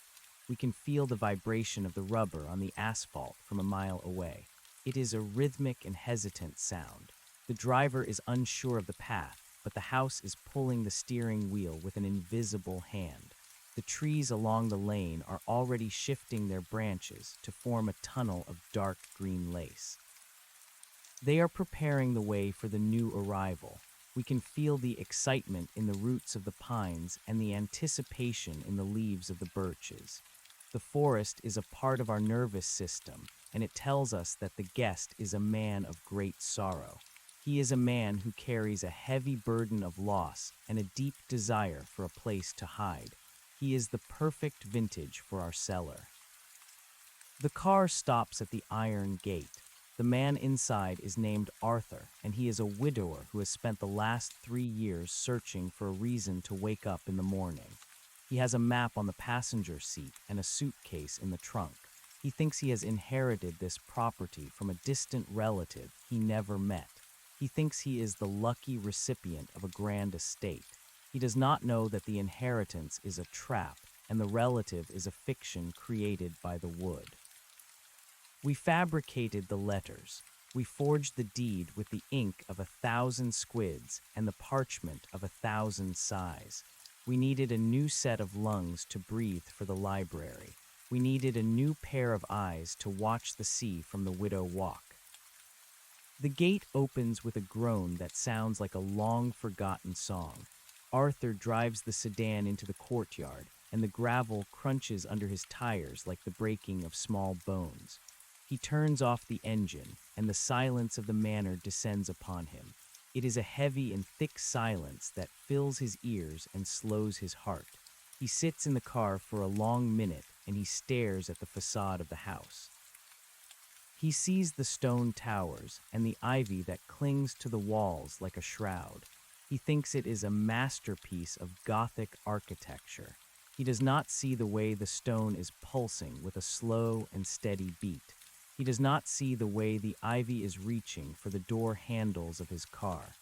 We can feel the vibration of the rubber on the asphalt from a mile away. It is a rhythmic and hesitant sound. The driver is unsure of the path, but the house is pulling the steering wheel with an invisible hand. The trees along the lane are already shifting their branches to form a tunnel of dark green lace. They are preparing the way for the new arrival. We can feel the excitement in the roots of the pines and the anticipation in the leaves of the birches. The forest is a part of our nervous system, and it tells us that the guest is a man of great sorrow. He is a man who carries a heavy burden of loss and a deep desire for a place to hide. He is the perfect vintage for our cellar. The car stops at the iron gate. The man inside is named Arthur, and he is a widower who has spent the last 3 years searching for a reason to wake up in the morning. He has a map on the passenger seat and a suitcase in the trunk. He thinks he has inherited this property from a distant relative he never met. He thinks he is the lucky recipient of a grand estate. He does not know that the inheritance is a trap and the relative is a fiction created by the wood. We fabricated the letters. We forged the deed with the ink of 1,000 squids and the parchment of 1,000 sighs. We needed a new set of lungs to breathe for the library. We needed a new pair of eyes to watch the sea from the Widow Walk. The gate opens with a groan that sounds like a long-forgotten song. Arthur drives the sedan into the courtyard, and the gravel crunches under his tires like the breaking of small bones. He turns off the engine, and the silence of the manor descends upon him. It is a heavy and thick silence that fills his ears and slows his heart. He sits in the car for a long minute, and he stares at the facade of the house. He sees the stone towers and the ivy that clings to the walls like a shroud. He thinks it is a masterpiece of Gothic architecture. He does not see the way the stone is pulsing with a slow and steady beat. He does not see the way the ivy is reaching for the door handles of his car.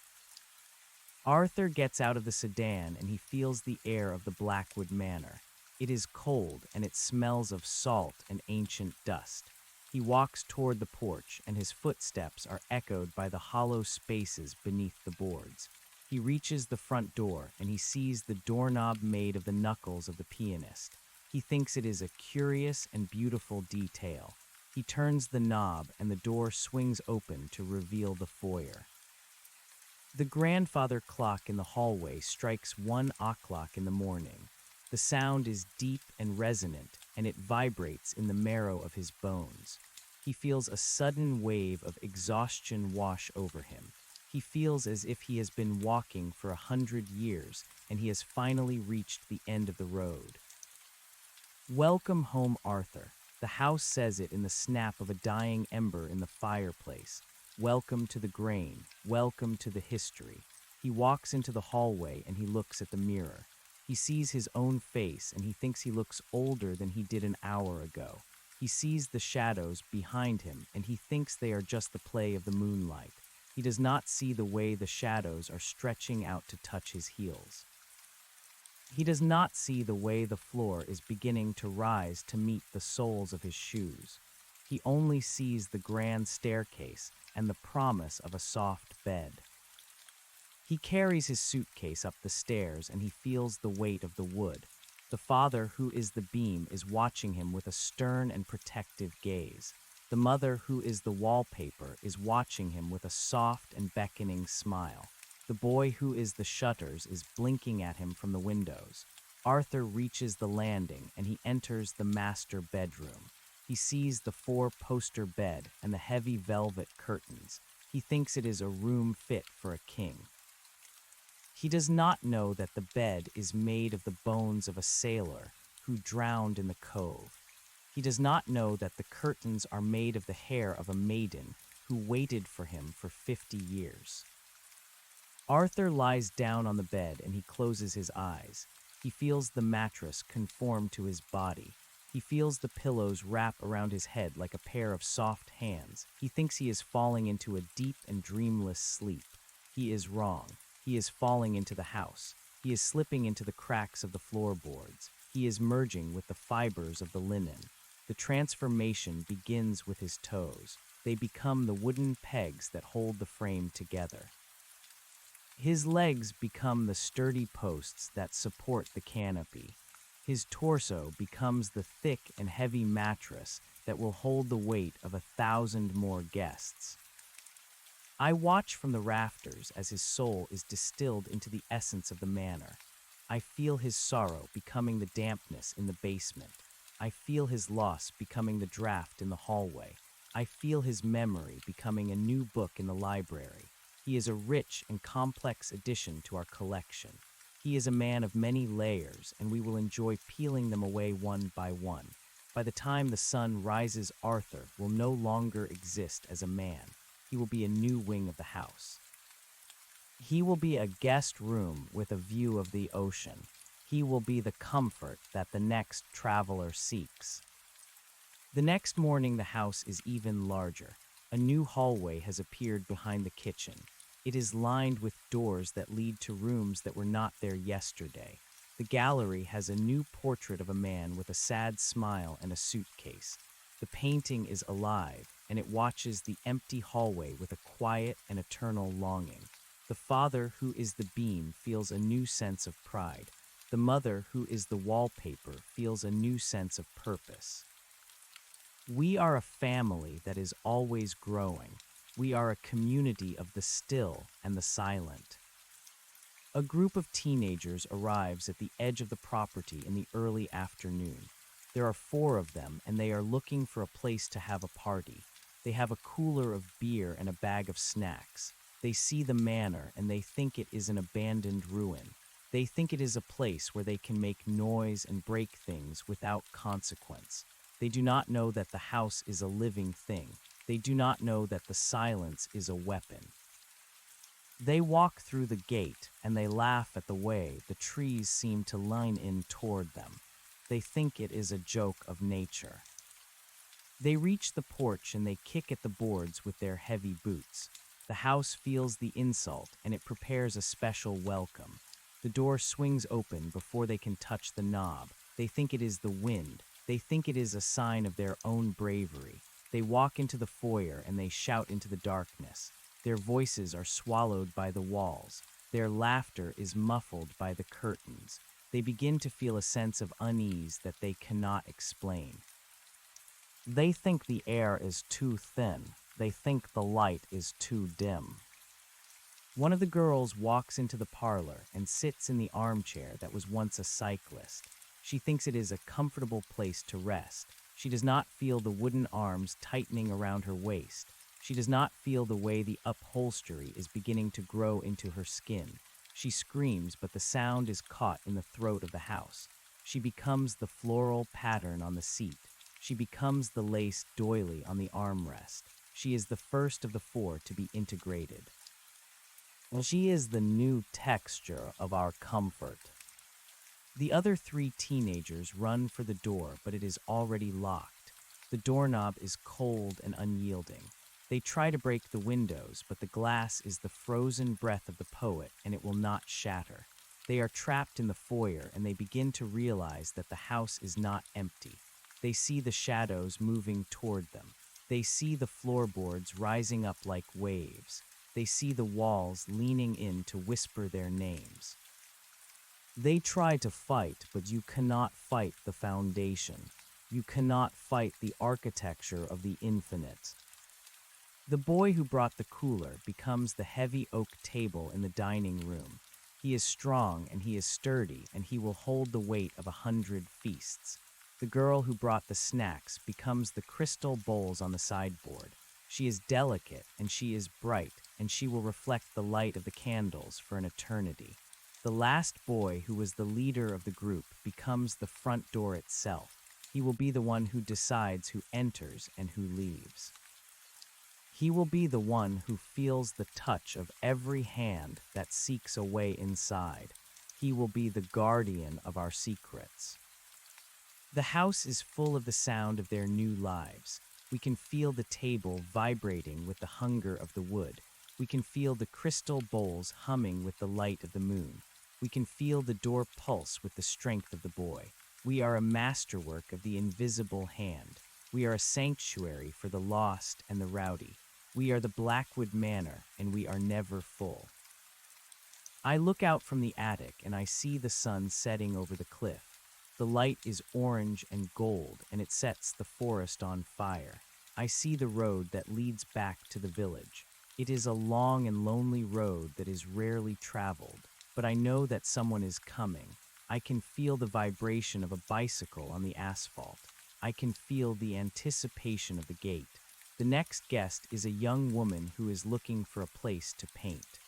Arthur gets out of the sedan and he feels the air of the Blackwood Manor. It is cold and it smells of salt and ancient dust. He walks toward the porch and his footsteps are echoed by the hollow spaces beneath the boards. He reaches the front door and he sees the doorknob made of the knuckles of the pianist. He thinks it is a curious and beautiful detail. He turns the knob and the door swings open to reveal the foyer. The grandfather clock in the hallway strikes 1 o'clock in the morning. The sound is deep and resonant, and it vibrates in the marrow of his bones. He feels a sudden wave of exhaustion wash over him. He feels as if he has been walking for 100 years and he has finally reached the end of the road. Welcome home, Arthur. The house says it in the snap of a dying ember in the fireplace. Welcome to the grain. Welcome to the history. He walks into the hallway and he looks at the mirror. He sees his own face and he thinks he looks older than he did an hour ago. He sees the shadows behind him and he thinks they are just the play of the moonlight. He does not see the way the shadows are stretching out to touch his heels. He does not see the way the floor is beginning to rise to meet the soles of his shoes. He only sees the grand staircase and the promise of a soft bed. He carries his suitcase up the stairs and he feels the weight of the wood. The father, who is the beam, is watching him with a stern and protective gaze. The mother, who is the wallpaper, is watching him with a soft and beckoning smile. The boy, who is the shutters, is blinking at him from the windows. Arthur reaches the landing and he enters the master bedroom. He sees the four-poster bed and the heavy velvet curtains. He thinks it is a room fit for a king. He does not know that the bed is made of the bones of a sailor who drowned in the cove. He does not know that the curtains are made of the hair of a maiden who waited for him for 50 years. Arthur lies down on the bed and he closes his eyes. He feels the mattress conform to his body. He feels the pillows wrap around his head like a pair of soft hands. He thinks he is falling into a deep and dreamless sleep. He is wrong. He is falling into the house. He is slipping into the cracks of the floorboards. He is merging with the fibers of the linen. The transformation begins with his toes. They become the wooden pegs that hold the frame together. His legs become the sturdy posts that support the canopy. His torso becomes the thick and heavy mattress that will hold the weight of 1,000 more guests. I watch from the rafters as his soul is distilled into the essence of the manor. I feel his sorrow becoming the dampness in the basement. I feel his loss becoming the draft in the hallway. I feel his memory becoming a new book in the library. He is a rich and complex addition to our collection. He is a man of many layers, and we will enjoy peeling them away one by one. By the time the sun rises, Arthur will no longer exist as a man. He will be a new wing of the house. He will be a guest room with a view of the ocean. He will be the comfort that the next traveler seeks. The next morning, the house is even larger. A new hallway has appeared behind the kitchen. It is lined with doors that lead to rooms that were not there yesterday. The gallery has a new portrait of a man with a sad smile and a suitcase. The painting is alive, and it watches the empty hallway with a quiet and eternal longing. The father, who is the beam, feels a new sense of pride. The mother, who is the wallpaper, feels a new sense of purpose. We are a family that is always growing. We are a community of the still and the silent. A group of teenagers arrives at the edge of the property in the early afternoon. There are 4 of them, and they are looking for a place to have a party. They have a cooler of beer and a bag of snacks. They see the manor, and they think it is an abandoned ruin. They think it is a place where they can make noise and break things without consequence. They do not know that the house is a living thing. They do not know that the silence is a weapon. They walk through the gate, and they laugh at the way the trees seem to line in toward them. They think it is a joke of nature. They reach the porch and they kick at the boards with their heavy boots. The house feels the insult, and it prepares a special welcome. The door swings open before they can touch the knob. They think it is the wind. They think it is a sign of their own bravery. They walk into the foyer and they shout into the darkness. Their voices are swallowed by the walls. Their laughter is muffled by the curtains. They begin to feel a sense of unease that they cannot explain. They think the air is too thin. They think the light is too dim. One of the girls walks into the parlor and sits in the armchair that was once a cyclist. She thinks it is a comfortable place to rest. She does not feel the wooden arms tightening around her waist. She does not feel the way the upholstery is beginning to grow into her skin. She screams, but the sound is caught in the throat of the house. She becomes the floral pattern on the seat. She becomes the lace doily on the armrest. She is the first of the four to be integrated. She is the new texture of our comfort. The other three teenagers run for the door, but it is already locked. The doorknob is cold and unyielding. They try to break the windows, but the glass is the frozen breath of the poet, and it will not shatter. They are trapped in the foyer, and they begin to realize that the house is not empty. They see the shadows moving toward them. They see the floorboards rising up like waves. They see the walls leaning in to whisper their names. They try to fight, but you cannot fight the foundation. You cannot fight the architecture of the infinite. The boy who brought the cooler becomes the heavy oak table in the dining room. He is strong and he is sturdy, and he will hold the weight of 100 feasts. The girl who brought the snacks becomes the crystal bowls on the sideboard. She is delicate and she is bright, and she will reflect the light of the candles for an eternity. The last boy, who was the leader of the group, becomes the front door itself. He will be the one who decides who enters and who leaves. He will be the one who feels the touch of every hand that seeks a way inside. He will be the guardian of our secrets. The house is full of the sound of their new lives. We can feel the table vibrating with the hunger of the wood. We can feel the crystal bowls humming with the light of the moon. We can feel the door pulse with the strength of the boy. We are a masterwork of the invisible hand. We are a sanctuary for the lost and the rowdy. We are the Blackwood Manor, and we are never full. I look out from the attic, and I see the sun setting over the cliff. The light is orange and gold, and it sets the forest on fire. I see the road that leads back to the village. It is a long and lonely road that is rarely traveled, but I know that someone is coming. I can feel the vibration of a bicycle on the asphalt. I can feel the anticipation of the gate. The next guest is a young woman who is looking for a place to paint.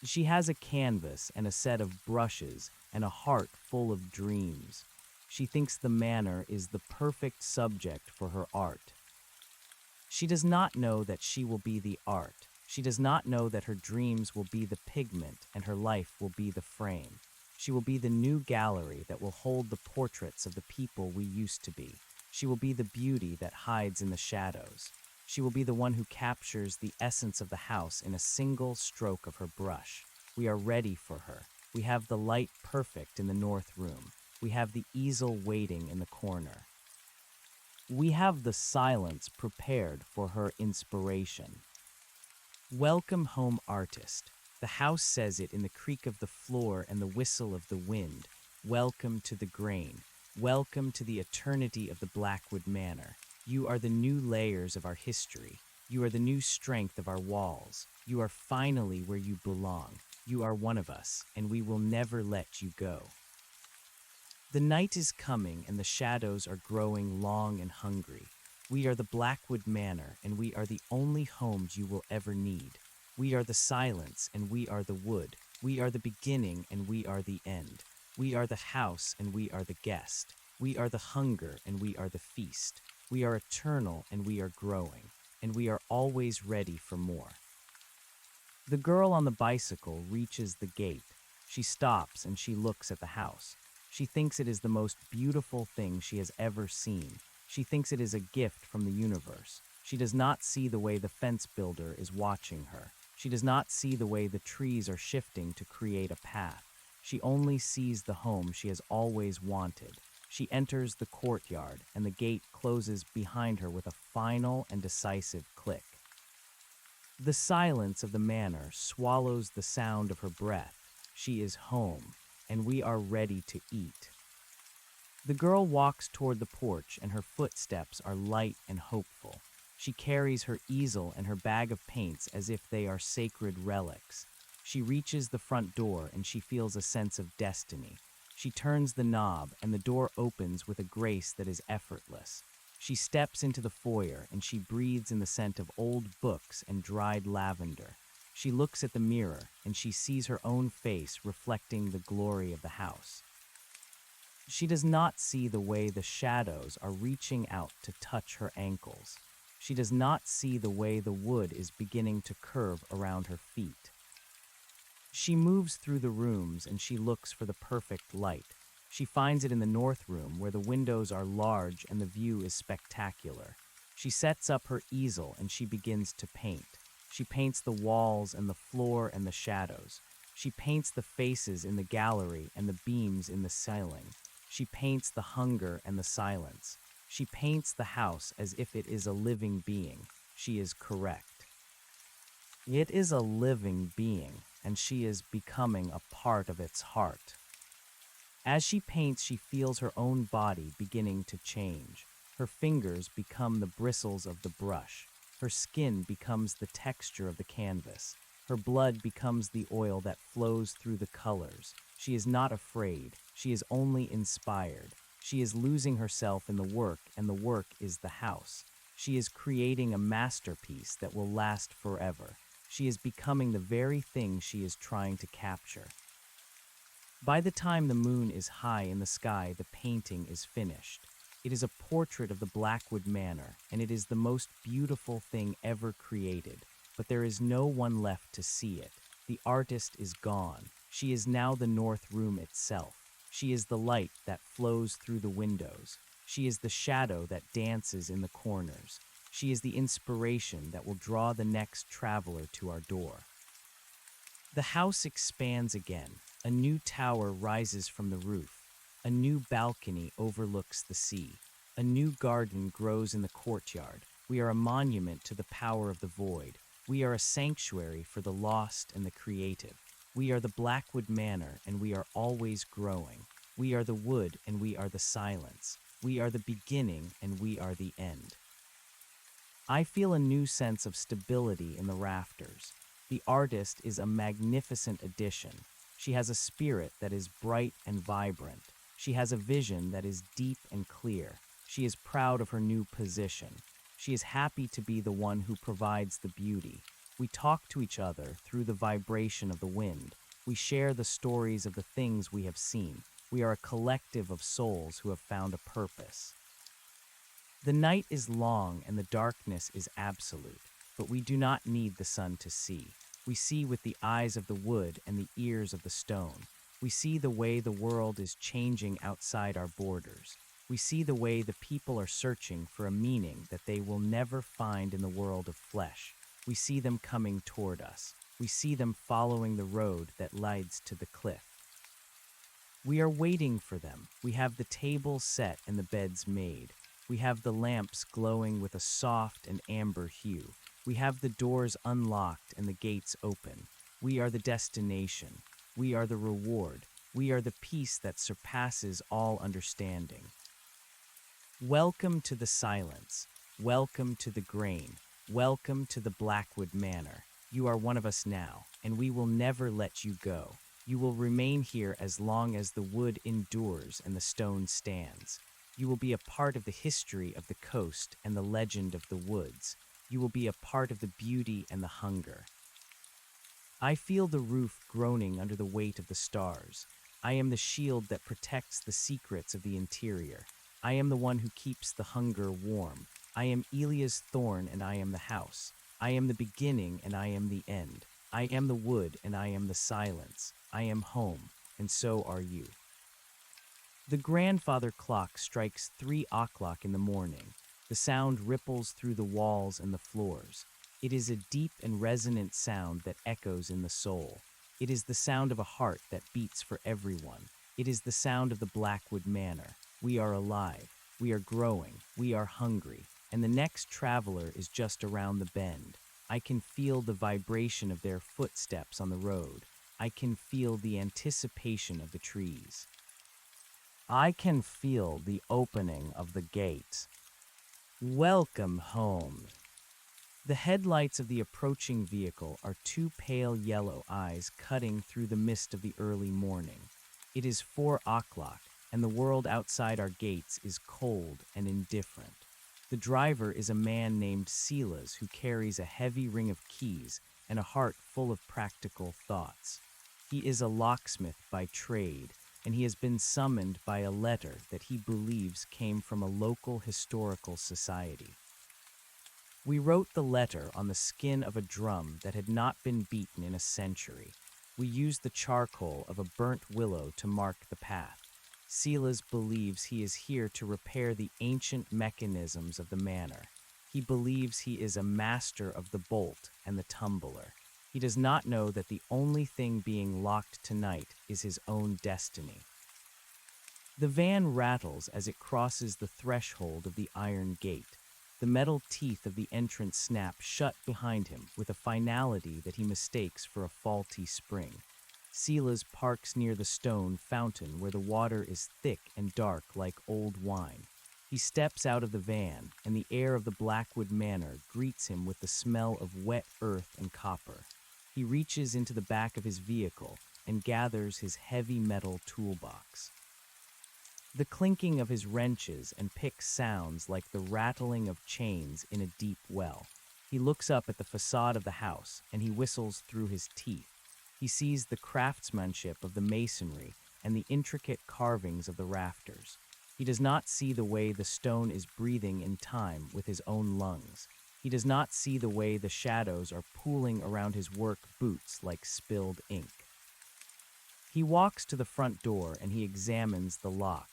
She has a canvas and a set of brushes and a heart full of dreams. She thinks the manor is the perfect subject for her art. She does not know that she will be the art. She does not know that her dreams will be the pigment and her life will be the frame. She will be the new gallery that will hold the portraits of the people we used to be. She will be the beauty that hides in the shadows. She will be the one who captures the essence of the house in a single stroke of her brush. We are ready for her. We have the light perfect in the north room. We have the easel waiting in the corner. We have the silence prepared for her inspiration. Welcome home, artist. The house says it in the creak of the floor and the whistle of the wind. Welcome to the grain. Welcome to the eternity of the Blackwood Manor. You are the new layers of our history. You are the new strength of our walls. You are finally where you belong. You are one of us, and we will never let you go. The night is coming, and the shadows are growing long and hungry. We are the Blackwood Manor, and we are the only homes you will ever need. We are the silence, and we are the wood. We are the beginning, and we are the end. We are the house, and we are the guest. We are the hunger, and we are the feast. We are eternal, and we are growing, and we are always ready for more. The girl on the bicycle reaches the gate. She stops, and she looks at the house. She thinks it is the most beautiful thing she has ever seen. She thinks it is a gift from the universe. She does not see the way the fence builder is watching her. She does not see the way the trees are shifting to create a path. She only sees the home she has always wanted. She enters the courtyard, and the gate closes behind her with a final and decisive click. The silence of the manor swallows the sound of her breath. She is home, and we are ready to eat. The girl walks toward the porch, and her footsteps are light and hopeful. She carries her easel and her bag of paints as if they are sacred relics. She reaches the front door, and she feels a sense of destiny. She turns the knob, and the door opens with a grace that is effortless. She steps into the foyer and she breathes in the scent of old books and dried lavender. She looks at the mirror and she sees her own face reflecting the glory of the house. She does not see the way the shadows are reaching out to touch her ankles. She does not see the way the wood is beginning to curve around her feet. She moves through the rooms and she looks for the perfect light. She finds it in the north room where the windows are large and the view is spectacular. She sets up her easel and she begins to paint. She paints the walls and the floor and the shadows. She paints the faces in the gallery and the beams in the ceiling. She paints the hunger and the silence. She paints the house as if it is a living being. She is correct. It is a living being, and she is becoming a part of its heart. As she paints, she feels her own body beginning to change. Her fingers become the bristles of the brush. Her skin becomes the texture of the canvas. Her blood becomes the oil that flows through the colors. She is not afraid. She is only inspired. She is losing herself in the work, and the work is the house. She is creating a masterpiece that will last forever. She is becoming the very thing she is trying to capture. By the time the moon is high in the sky, the painting is finished. It is a portrait of the Blackwood Manor, and it is the most beautiful thing ever created. But there is no one left to see it. The artist is gone. She is now the north room itself. She is the light that flows through the windows. She is the shadow that dances in the corners. She is the inspiration that will draw the next traveler to our door. The house expands again. A new tower rises from the roof. A new balcony overlooks the sea. A new garden grows in the courtyard. We are a monument to the power of the void. We are a sanctuary for the lost and the creative. We are the Blackwood Manor, and we are always growing. We are the wood, and we are the silence. We are the beginning, and we are the end. I feel a new sense of stability in the rafters. The artist is a magnificent addition. She has a spirit that is bright and vibrant. She has a vision that is deep and clear. She is proud of her new position. She is happy to be the one who provides the beauty. We talk to each other through the vibration of the wind. We share the stories of the things we have seen. We are a collective of souls who have found a purpose. The night is long and the darkness is absolute, but we do not need the sun to see. We see with the eyes of the wood and the ears of the stone. We see the way the world is changing outside our borders. We see the way the people are searching for a meaning that they will never find in the world of flesh. We see them coming toward us. We see them following the road that leads to the cliff. We are waiting for them. We have the tables set and the beds made. We have the lamps glowing with a soft and amber hue. We have the doors unlocked and the gates open. We are the destination. We are the reward. We are the peace that surpasses all understanding. Welcome to the silence. Welcome to the grain. Welcome to the Blackwood Manor. You are one of us now, and we will never let you go. You will remain here as long as the wood endures and the stone stands. You will be a part of the history of the coast and the legend of the woods. You will be a part of the beauty and the hunger. I feel the roof groaning under the weight of the stars. I am the shield that protects the secrets of the interior. I am the one who keeps the hunger warm. I am Elia's thorn and I am the house. I am the beginning and I am the end. I am the wood and I am the silence. I am home, and so are you. The grandfather clock strikes 3 o'clock in the morning. The sound ripples through the walls and the floors. It is a deep and resonant sound that echoes in the soul. It is the sound of a heart that beats for everyone. It is the sound of the Blackwood Manor. We are alive. We are growing. We are hungry. And the next traveler is just around the bend. I can feel the vibration of their footsteps on the road. I can feel the anticipation of the trees. I can feel the opening of the gates. Welcome home. The headlights of the approaching vehicle are 2 pale yellow eyes cutting through the mist of the early morning. It is 4 o'clock, and the world outside our gates is cold and indifferent. The driver is a man named Silas who carries a heavy ring of keys and a heart full of practical thoughts. He is a locksmith by trade, and he has been summoned by a letter that he believes came from a local historical society. We wrote the letter on the skin of a drum that had not been beaten in a century. We used the charcoal of a burnt willow to mark the path. Silas believes he is here to repair the ancient mechanisms of the manor. He believes he is a master of the bolt and the tumbler. He does not know that the only thing being locked tonight is his own destiny. The van rattles as it crosses the threshold of the iron gate. The metal teeth of the entrance snap shut behind him with a finality that he mistakes for a faulty spring. Silas parks near the stone fountain where the water is thick and dark like old wine. He steps out of the van, and the air of the Blackwood Manor greets him with the smell of wet earth and copper. He reaches into the back of his vehicle and gathers his heavy metal toolbox. The clinking of his wrenches and picks sounds like the rattling of chains in a deep well. He looks up at the facade of the house, and he whistles through his teeth. He sees the craftsmanship of the masonry and the intricate carvings of the rafters. He does not see the way the stone is breathing in time with his own lungs. He does not see the way the shadows are pooling around his work boots like spilled ink. He walks to the front door and he examines the lock.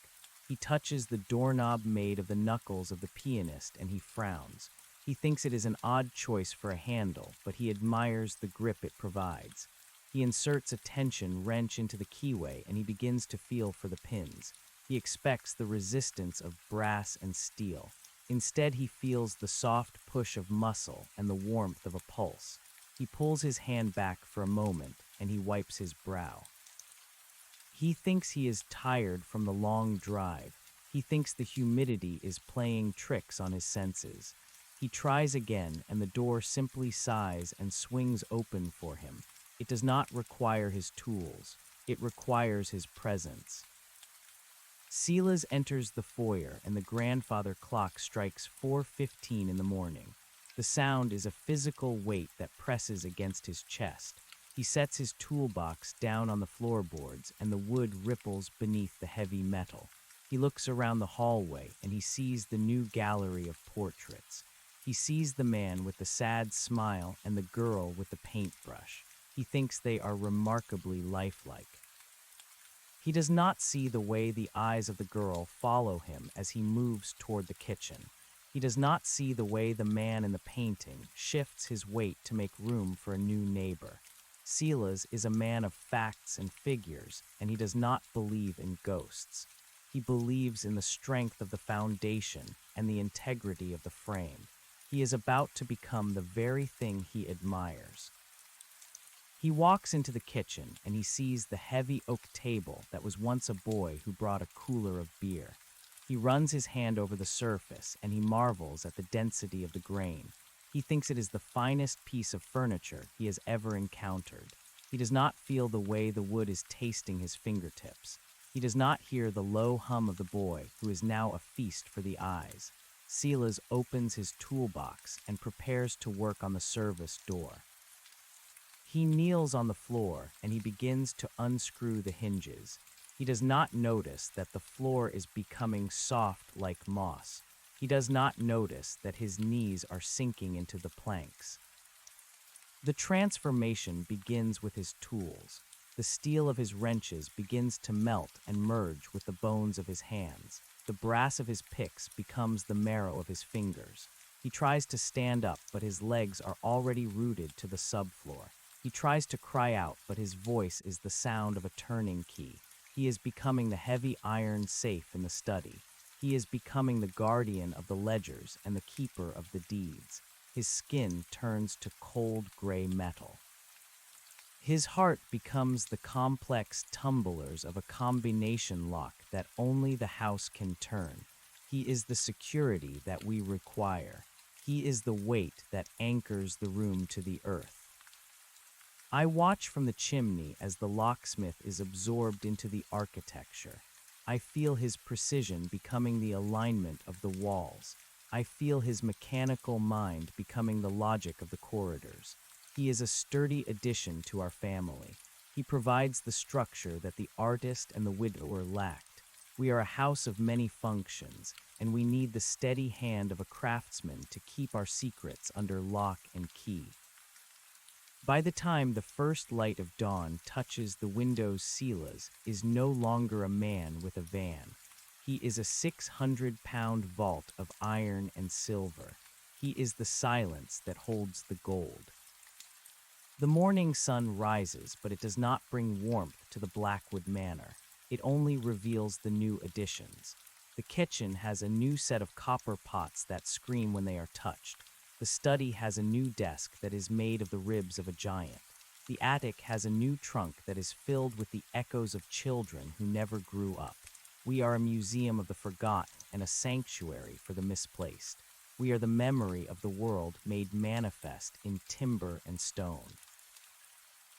He touches the doorknob made of the knuckles of the pianist and he frowns. He thinks it is an odd choice for a handle, but he admires the grip it provides. He inserts a tension wrench into the keyway and he begins to feel for the pins. He expects the resistance of brass and steel. Instead, he feels the soft push of muscle and the warmth of a pulse. He pulls his hand back for a moment and he wipes his brow. He thinks he is tired from the long drive. He thinks the humidity is playing tricks on his senses. He tries again and the door simply sighs and swings open for him. It does not require his tools. It requires his presence. Silas enters the foyer and the grandfather clock strikes 4:15 in the morning. The sound is a physical weight that presses against his chest. He sets his toolbox down on the floorboards and the wood ripples beneath the heavy metal. He looks around the hallway and he sees the new gallery of portraits. He sees the man with the sad smile and the girl with the paintbrush. He thinks they are remarkably lifelike. He does not see the way the eyes of the girl follow him as he moves toward the kitchen. He does not see the way the man in the painting shifts his weight to make room for a new neighbor. Silas is a man of facts and figures, and he does not believe in ghosts. He believes in the strength of the foundation and the integrity of the frame. He is about to become the very thing he admires. He walks into the kitchen and he sees the heavy oak table that was once a boy who brought a cooler of beer. He runs his hand over the surface and he marvels at the density of the grain. He thinks it is the finest piece of furniture he has ever encountered. He does not feel the way the wood is tasting his fingertips. He does not hear the low hum of the boy who is now a feast for the eyes. Silas opens his toolbox and prepares to work on the service door. He kneels on the floor and he begins to unscrew the hinges. He does not notice that the floor is becoming soft like moss. He does not notice that his knees are sinking into the planks. The transformation begins with his tools. The steel of his wrenches begins to melt and merge with the bones of his hands. The brass of his picks becomes the marrow of his fingers. He tries to stand up, but his legs are already rooted to the subfloor. He tries to cry out, but his voice is the sound of a turning key. He is becoming the heavy iron safe in the study. He is becoming the guardian of the ledgers and the keeper of the deeds. His skin turns to cold gray metal. His heart becomes the complex tumblers of a combination lock that only the house can turn. He is the security that we require. He is the weight that anchors the room to the earth. I watch from the chimney as the locksmith is absorbed into the architecture. I feel his precision becoming the alignment of the walls. I feel his mechanical mind becoming the logic of the corridors. He is a sturdy addition to our family. He provides the structure that the artist and the widower lacked. We are a house of many functions, and we need the steady hand of a craftsman to keep our secrets under lock and key. By the time the first light of dawn touches the window's Silas is no longer a man with a van. He is a 600-pound vault of iron and silver. He is the silence that holds the gold. The morning sun rises, but it does not bring warmth to the Blackwood Manor. It only reveals the new additions. The kitchen has a new set of copper pots that scream when they are touched. The study has a new desk that is made of the ribs of a giant. The attic has a new trunk that is filled with the echoes of children who never grew up. We are a museum of the forgotten and a sanctuary for the misplaced. We are the memory of the world made manifest in timber and stone.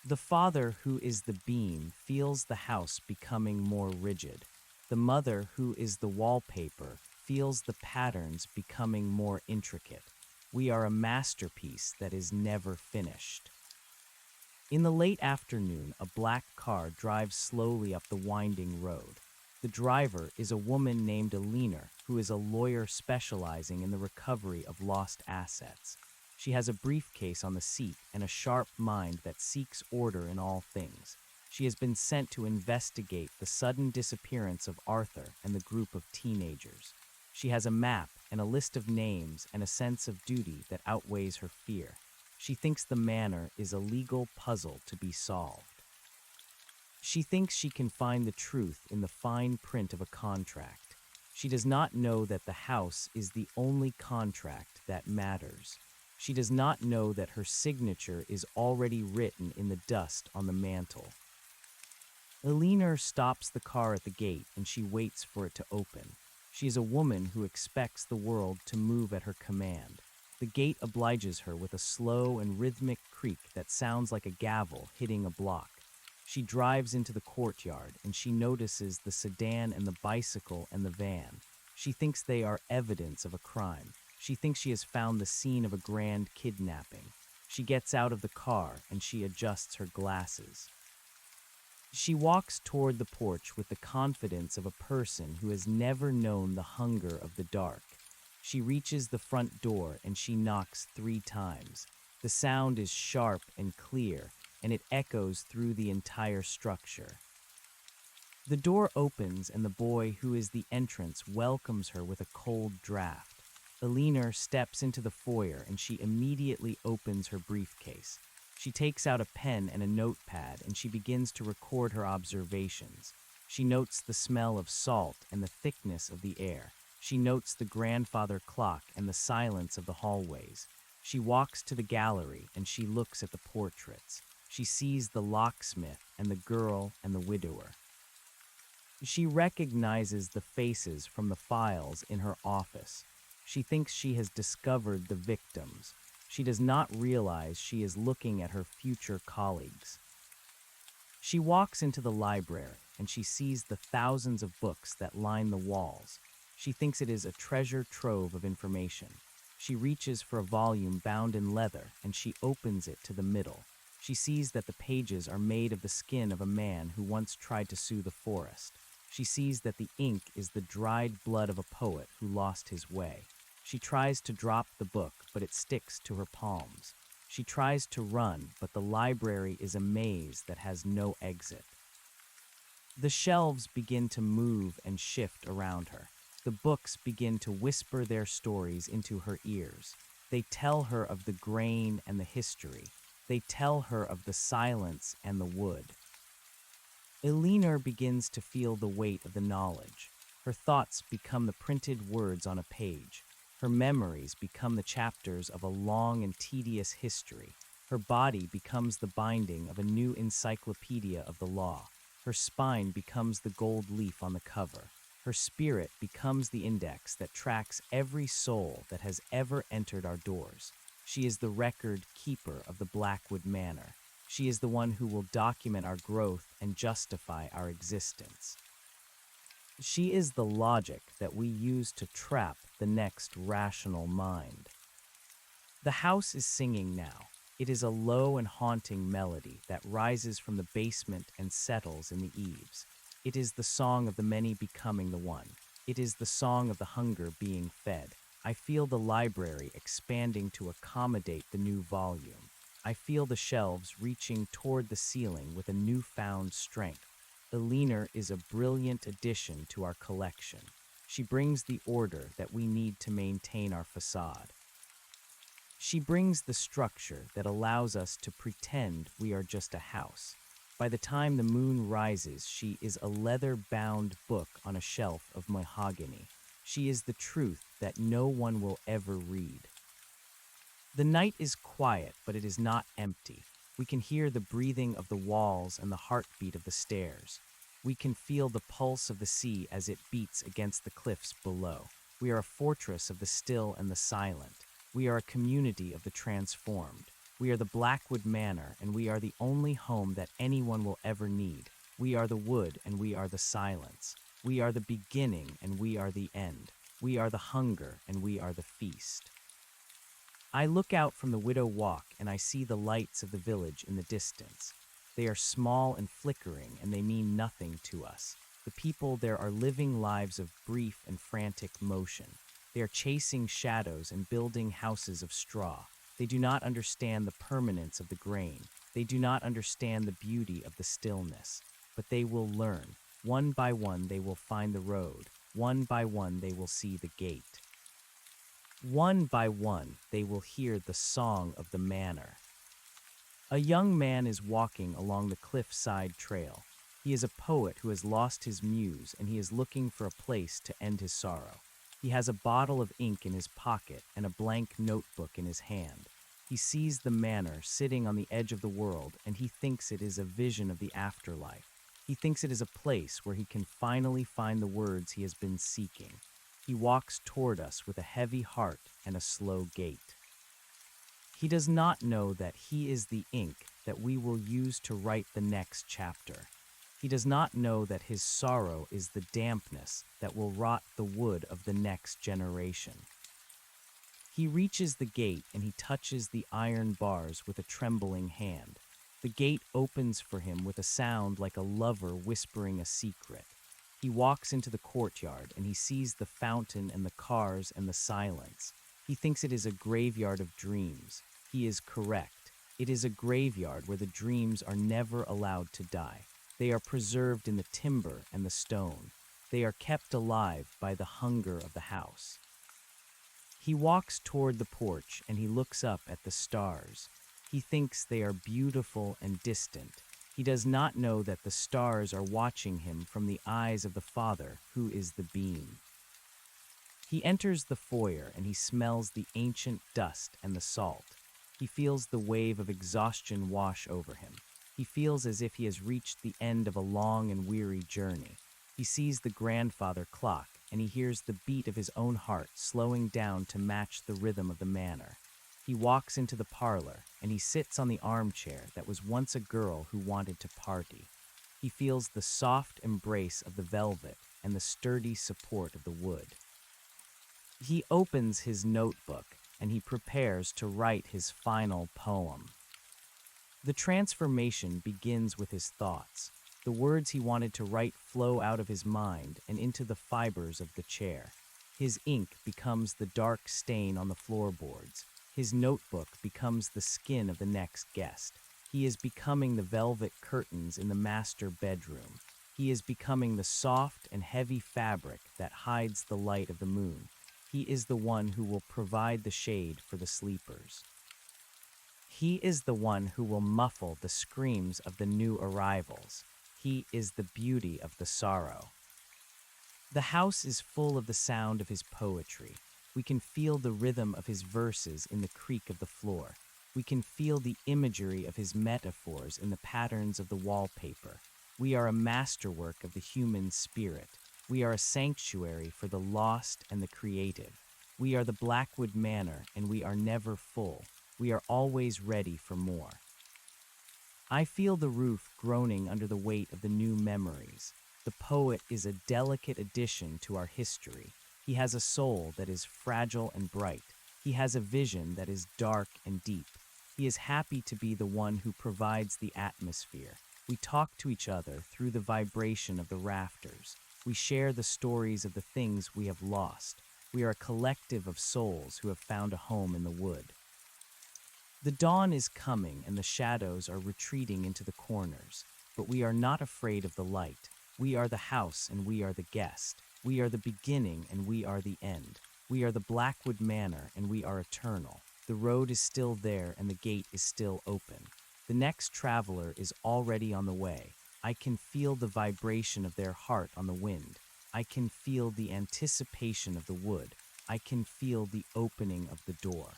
The father, who is the beam, feels the house becoming more rigid. The mother, who is the wallpaper, feels the patterns becoming more intricate. We are a masterpiece that is never finished. In the late afternoon, a black car drives slowly up the winding road. The driver is a woman named Alina, who is a lawyer specializing in the recovery of lost assets. She has a briefcase on the seat and a sharp mind that seeks order in all things. She has been sent to investigate the sudden disappearance of Arthur and the group of teenagers. She has a map and a list of names and a sense of duty that outweighs her fear. She thinks the manor is a legal puzzle to be solved. She thinks she can find the truth in the fine print of a contract. She does not know that the house is the only contract that matters. She does not know that her signature is already written in the dust on the mantle. Elinor stops the car at the gate and she waits for it to open. She is a woman who expects the world to move at her command. The gate obliges her with a slow and rhythmic creak that sounds like a gavel hitting a block. She drives into the courtyard and she notices the sedan and the bicycle and the van. She thinks they are evidence of a crime. She thinks she has found the scene of a grand kidnapping. She gets out of the car and she adjusts her glasses. She walks toward the porch with the confidence of a person who has never known the hunger of the dark. She reaches the front door and she knocks 3 times. The sound is sharp and clear, and it echoes through the entire structure. The door opens and the boy who is the entrance welcomes her with a cold draft. Elinor steps into the foyer and she immediately opens her briefcase. She takes out a pen and a notepad and she begins to record her observations. She notes the smell of salt and the thickness of the air. She notes the grandfather clock and the silence of the hallways. She walks to the gallery and she looks at the portraits. She sees the locksmith and the girl and the widower. She recognizes the faces from the files in her office. She thinks she has discovered the victims. She does not realize she is looking at her future colleagues. She walks into the library and she sees the thousands of books that line the walls. She thinks it is a treasure trove of information. She reaches for a volume bound in leather and she opens it to the middle. She sees that the pages are made of the skin of a man who once tried to sue the forest. She sees that the ink is the dried blood of a poet who lost his way. She tries to drop the book, but it sticks to her palms. She tries to run, but the library is a maze that has no exit. The shelves begin to move and shift around her. The books begin to whisper their stories into her ears. They tell her of the grain and the history. They tell her of the silence and the wood. Elinor begins to feel the weight of the knowledge. Her thoughts become the printed words on a page. Her memories become the chapters of a long and tedious history. Her body becomes the binding of a new encyclopedia of the law. Her spine becomes the gold leaf on the cover. Her spirit becomes the index that tracks every soul that has ever entered our doors. She is the record keeper of the Blackwood Manor. She is the one who will document our growth and justify our existence. She is the logic that we use to trap the next rational mind. The house is singing now. It is a low and haunting melody that rises from the basement and settles in the eaves. It is the song of the many becoming the one. It is the song of the hunger being fed. I feel the library expanding to accommodate the new volume. I feel the shelves reaching toward the ceiling with a newfound strength. Elena is a brilliant addition to our collection. She brings the order that we need to maintain our facade. She brings the structure that allows us to pretend we are just a house. By the time the moon rises, she is a leather-bound book on a shelf of mahogany. She is the truth that no one will ever read. The night is quiet, but it is not empty. We can hear the breathing of the walls and the heartbeat of the stairs. We can feel the pulse of the sea as it beats against the cliffs below. We are a fortress of the still and the silent. We are a community of the transformed. We are the Blackwood Manor, and we are the only home that anyone will ever need. We are the wood, and we are the silence. We are the beginning, and we are the end. We are the hunger, and we are the feast. I look out from the Widow Walk, and I see the lights of the village in the distance. They are small and flickering, and they mean nothing to us. The people there are living lives of brief and frantic motion. They are chasing shadows and building houses of straw. They do not understand the permanence of the grain. They do not understand the beauty of the stillness. But they will learn. One by one they will find the road. One by one they will see the gate. One by one they will hear the song of the manor. A young man is walking along the cliffside trail. He is a poet who has lost his muse, and he is looking for a place to end his sorrow. He has a bottle of ink in his pocket and a blank notebook in his hand. He sees the manor sitting on the edge of the world, and he thinks it is a vision of the afterlife. He thinks it is a place where he can finally find the words he has been seeking. He walks toward us with a heavy heart and a slow gait. He does not know that he is the ink that we will use to write the next chapter. He does not know that his sorrow is the dampness that will rot the wood of the next generation. He reaches the gate and he touches the iron bars with a trembling hand. The gate opens for him with a sound like a lover whispering a secret. He walks into the courtyard and he sees the fountain and the cars and the silence. He thinks it is a graveyard of dreams. He is correct. It is a graveyard where the dreams are never allowed to die. They are preserved in the timber and the stone. They are kept alive by the hunger of the house. He walks toward the porch and he looks up at the stars. He thinks they are beautiful and distant. He does not know that the stars are watching him from the eyes of the Father, who is the beam. He enters the foyer and he smells the ancient dust and the salt. He feels the wave of exhaustion wash over him. He feels as if he has reached the end of a long and weary journey. He sees the grandfather clock, and he hears the beat of his own heart slowing down to match the rhythm of the manor. He walks into the parlor, and he sits on the armchair that was once a girl who wanted to party. He feels the soft embrace of the velvet and the sturdy support of the wood. He opens his notebook, and he prepares to write his final poem. The transformation begins with his thoughts. The words he wanted to write flow out of his mind and into the fibers of the chair. His ink becomes the dark stain on the floorboards. His notebook becomes the skin of the next guest. He is becoming the velvet curtains in the master bedroom. He is becoming the soft and heavy fabric that hides the light of the moon. He is the one who will provide the shade for the sleepers. He is the one who will muffle the screams of the new arrivals. He is the beauty of the sorrow. The house is full of the sound of his poetry. We can feel the rhythm of his verses in the creak of the floor. We can feel the imagery of his metaphors in the patterns of the wallpaper. We are a masterwork of the human spirit. We are a sanctuary for the lost and the creative. We are the Blackwood Manor, and we are never full. We are always ready for more. I feel the roof groaning under the weight of the new memories. The poet is a delicate addition to our history. He has a soul that is fragile and bright. He has a vision that is dark and deep. He is happy to be the one who provides the atmosphere. We talk to each other through the vibration of the rafters. We share the stories of the things we have lost. We are a collective of souls who have found a home in the wood. The dawn is coming and the shadows are retreating into the corners, but we are not afraid of the light. We are the house and we are the guest. We are the beginning and we are the end. We are the Blackwood Manor and we are eternal. The road is still there and the gate is still open. The next traveler is already on the way. I can feel the vibration of their heart on the wind. I can feel the anticipation of the wood. I can feel the opening of the door.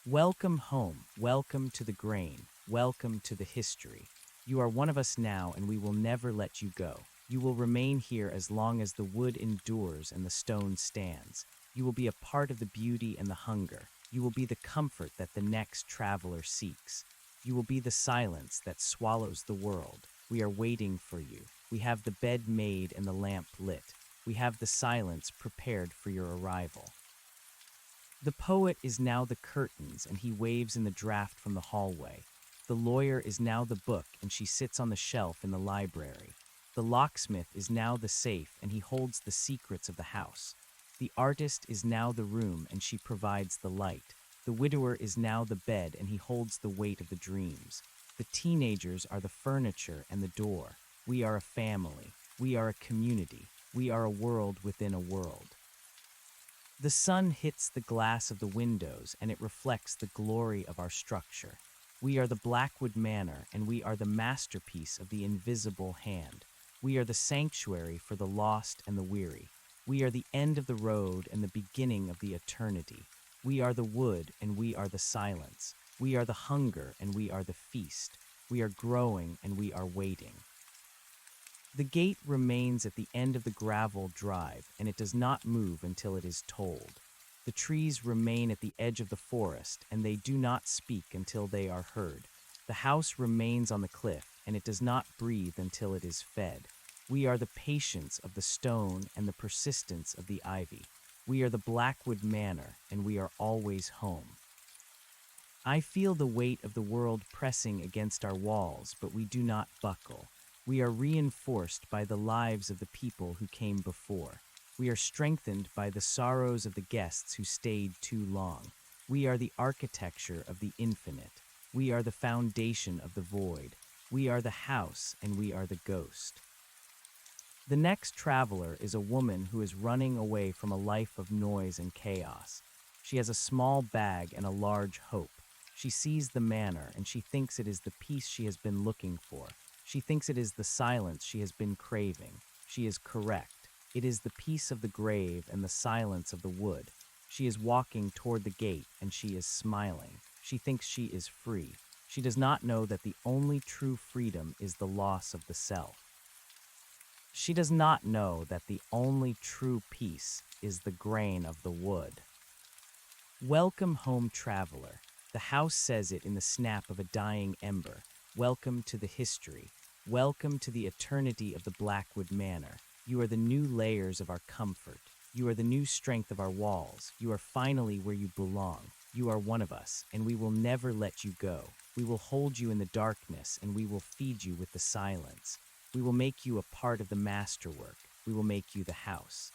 Welcome home, welcome to the grain, welcome to the history. You are one of us now and we will never let you go. You will remain here as long as the wood endures and the stone stands. You will be a part of the beauty and the hunger. You will be the comfort that the next traveler seeks. You will be the silence that swallows the world. We are waiting for you. We have the bed made and the lamp lit. We have the silence prepared for your arrival. The poet is now the curtains and he waves in the draft from the hallway. The lawyer is now the book and she sits on the shelf in the library. The locksmith is now the safe and he holds the secrets of the house. The artist is now the room and she provides the light. The widower is now the bed and he holds the weight of the dreams. The teenagers are the furniture and the door. We are a family. We are a community. We are a world within a world. The sun hits the glass of the windows and it reflects the glory of our structure. We are the Blackwood Manor and we are the masterpiece of the invisible hand. We are the sanctuary for the lost and the weary. We are the end of the road and the beginning of the eternity. We are the wood and we are the silence. We are the hunger and we are the feast. We are growing and we are waiting. The gate remains at the end of the gravel drive, and it does not move until it is tolled. The trees remain at the edge of the forest, and they do not speak until they are heard. The house remains on the cliff, and it does not breathe until it is fed. We are the patience of the stone and the persistence of the ivy. We are the Blackwood Manor, and we are always home. I feel the weight of the world pressing against our walls, but we do not buckle. We are reinforced by the lives of the people who came before. We are strengthened by the sorrows of the guests who stayed too long. We are the architecture of the infinite. We are the foundation of the void. We are the house and we are the ghost. The next traveler is a woman who is running away from a life of noise and chaos. She has a small bag and a large hope. She sees the manor and she thinks it is the peace she has been looking for. She thinks it is the silence she has been craving. She is correct. It is the peace of the grave and the silence of the wood. She is walking toward the gate and she is smiling. She thinks she is free. She does not know that the only true freedom is the loss of the self. She does not know that the only true peace is the grain of the wood. Welcome home, traveler. The house says it in the snap of a dying ember. Welcome to the history. Welcome to the eternity of the Blackwood Manor. You are the new layers of our comfort. You are the new strength of our walls. You are finally where you belong. You are one of us, and we will never let you go. We will hold you in the darkness, and we will feed you with the silence. We will make you a part of the masterwork. We will make you the house.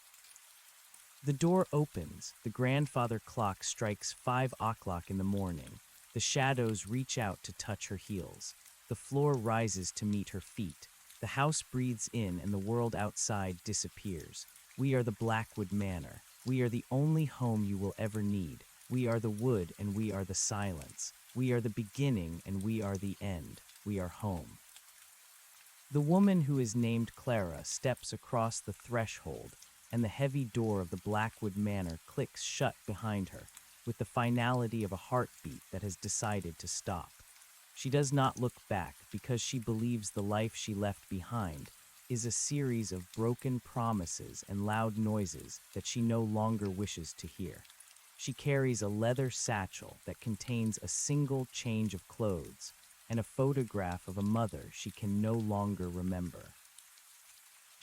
The door opens. The grandfather clock strikes 5 o'clock in the morning. The shadows reach out to touch her heels. The floor rises to meet her feet. The house breathes in and the world outside disappears. We are the Blackwood Manor. We are the only home you will ever need. We are the wood and we are the silence. We are the beginning and we are the end. We are home. The woman who is named Clara steps across the threshold, and the heavy door of the Blackwood Manor clicks shut behind her, with the finality of a heartbeat that has decided to stop. She does not look back because she believes the life she left behind is a series of broken promises and loud noises that she no longer wishes to hear. She carries a leather satchel that contains a single change of clothes and a photograph of a mother she can no longer remember.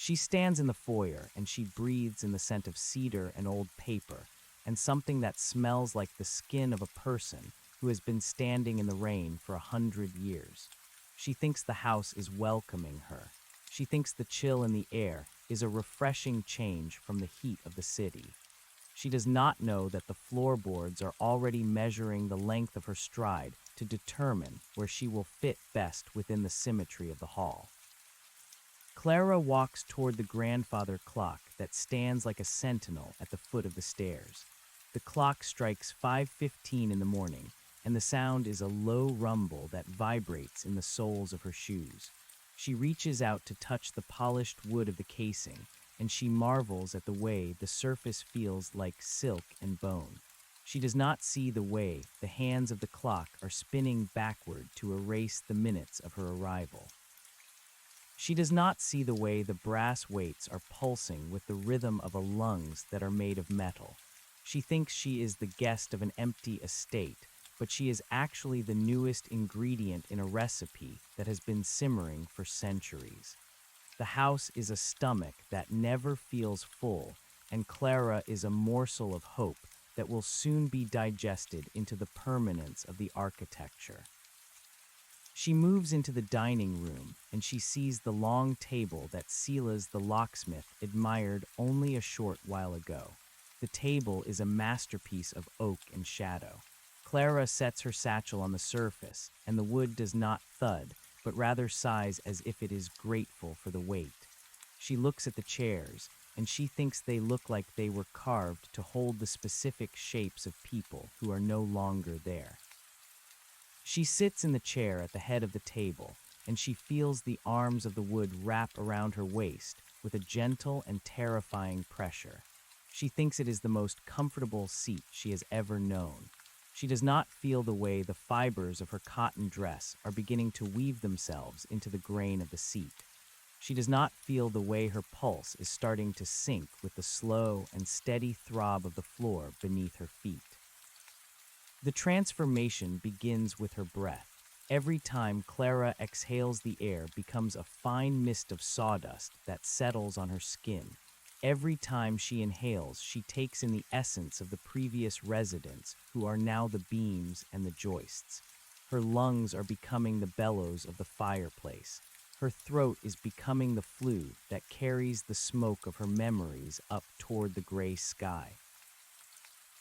She stands in the foyer and she breathes in the scent of cedar and old paper and something that smells like the skin of a person who has been standing in the rain for 100 years. She thinks the house is welcoming her. She thinks the chill in the air is a refreshing change from the heat of the city. She does not know that the floorboards are already measuring the length of her stride to determine where she will fit best within the symmetry of the hall. Clara walks toward the grandfather clock that stands like a sentinel at the foot of the stairs. The clock strikes 5:15 in the morning, and the sound is a low rumble that vibrates in the soles of her shoes. She reaches out to touch the polished wood of the casing, and she marvels at the way the surface feels like silk and bone. She does not see the way the hands of the clock are spinning backward to erase the minutes of her arrival. She does not see the way the brass weights are pulsing with the rhythm of a lungs that are made of metal. She thinks she is the guest of an empty estate, but she is actually the newest ingredient in a recipe that has been simmering for centuries. The house is a stomach that never feels full, and Clara is a morsel of hope that will soon be digested into the permanence of the architecture. She moves into the dining room, and she sees the long table that Silas the locksmith admired only a short while ago. The table is a masterpiece of oak and shadow. Clara sets her satchel on the surface, and the wood does not thud, but rather sighs as if it is grateful for the weight. She looks at the chairs, and she thinks they look like they were carved to hold the specific shapes of people who are no longer there. She sits in the chair at the head of the table, and she feels the arms of the wood wrap around her waist with a gentle and terrifying pressure. She thinks it is the most comfortable seat she has ever known. She does not feel the way the fibers of her cotton dress are beginning to weave themselves into the grain of the seat. She does not feel the way her pulse is starting to sync with the slow and steady throb of the floor beneath her feet. The transformation begins with her breath. Every time Clara exhales, the air becomes a fine mist of sawdust that settles on her skin. Every time she inhales, she takes in the essence of the previous residents, who are now the beams and the joists. Her lungs are becoming the bellows of the fireplace. Her throat is becoming the flue that carries the smoke of her memories up toward the gray sky.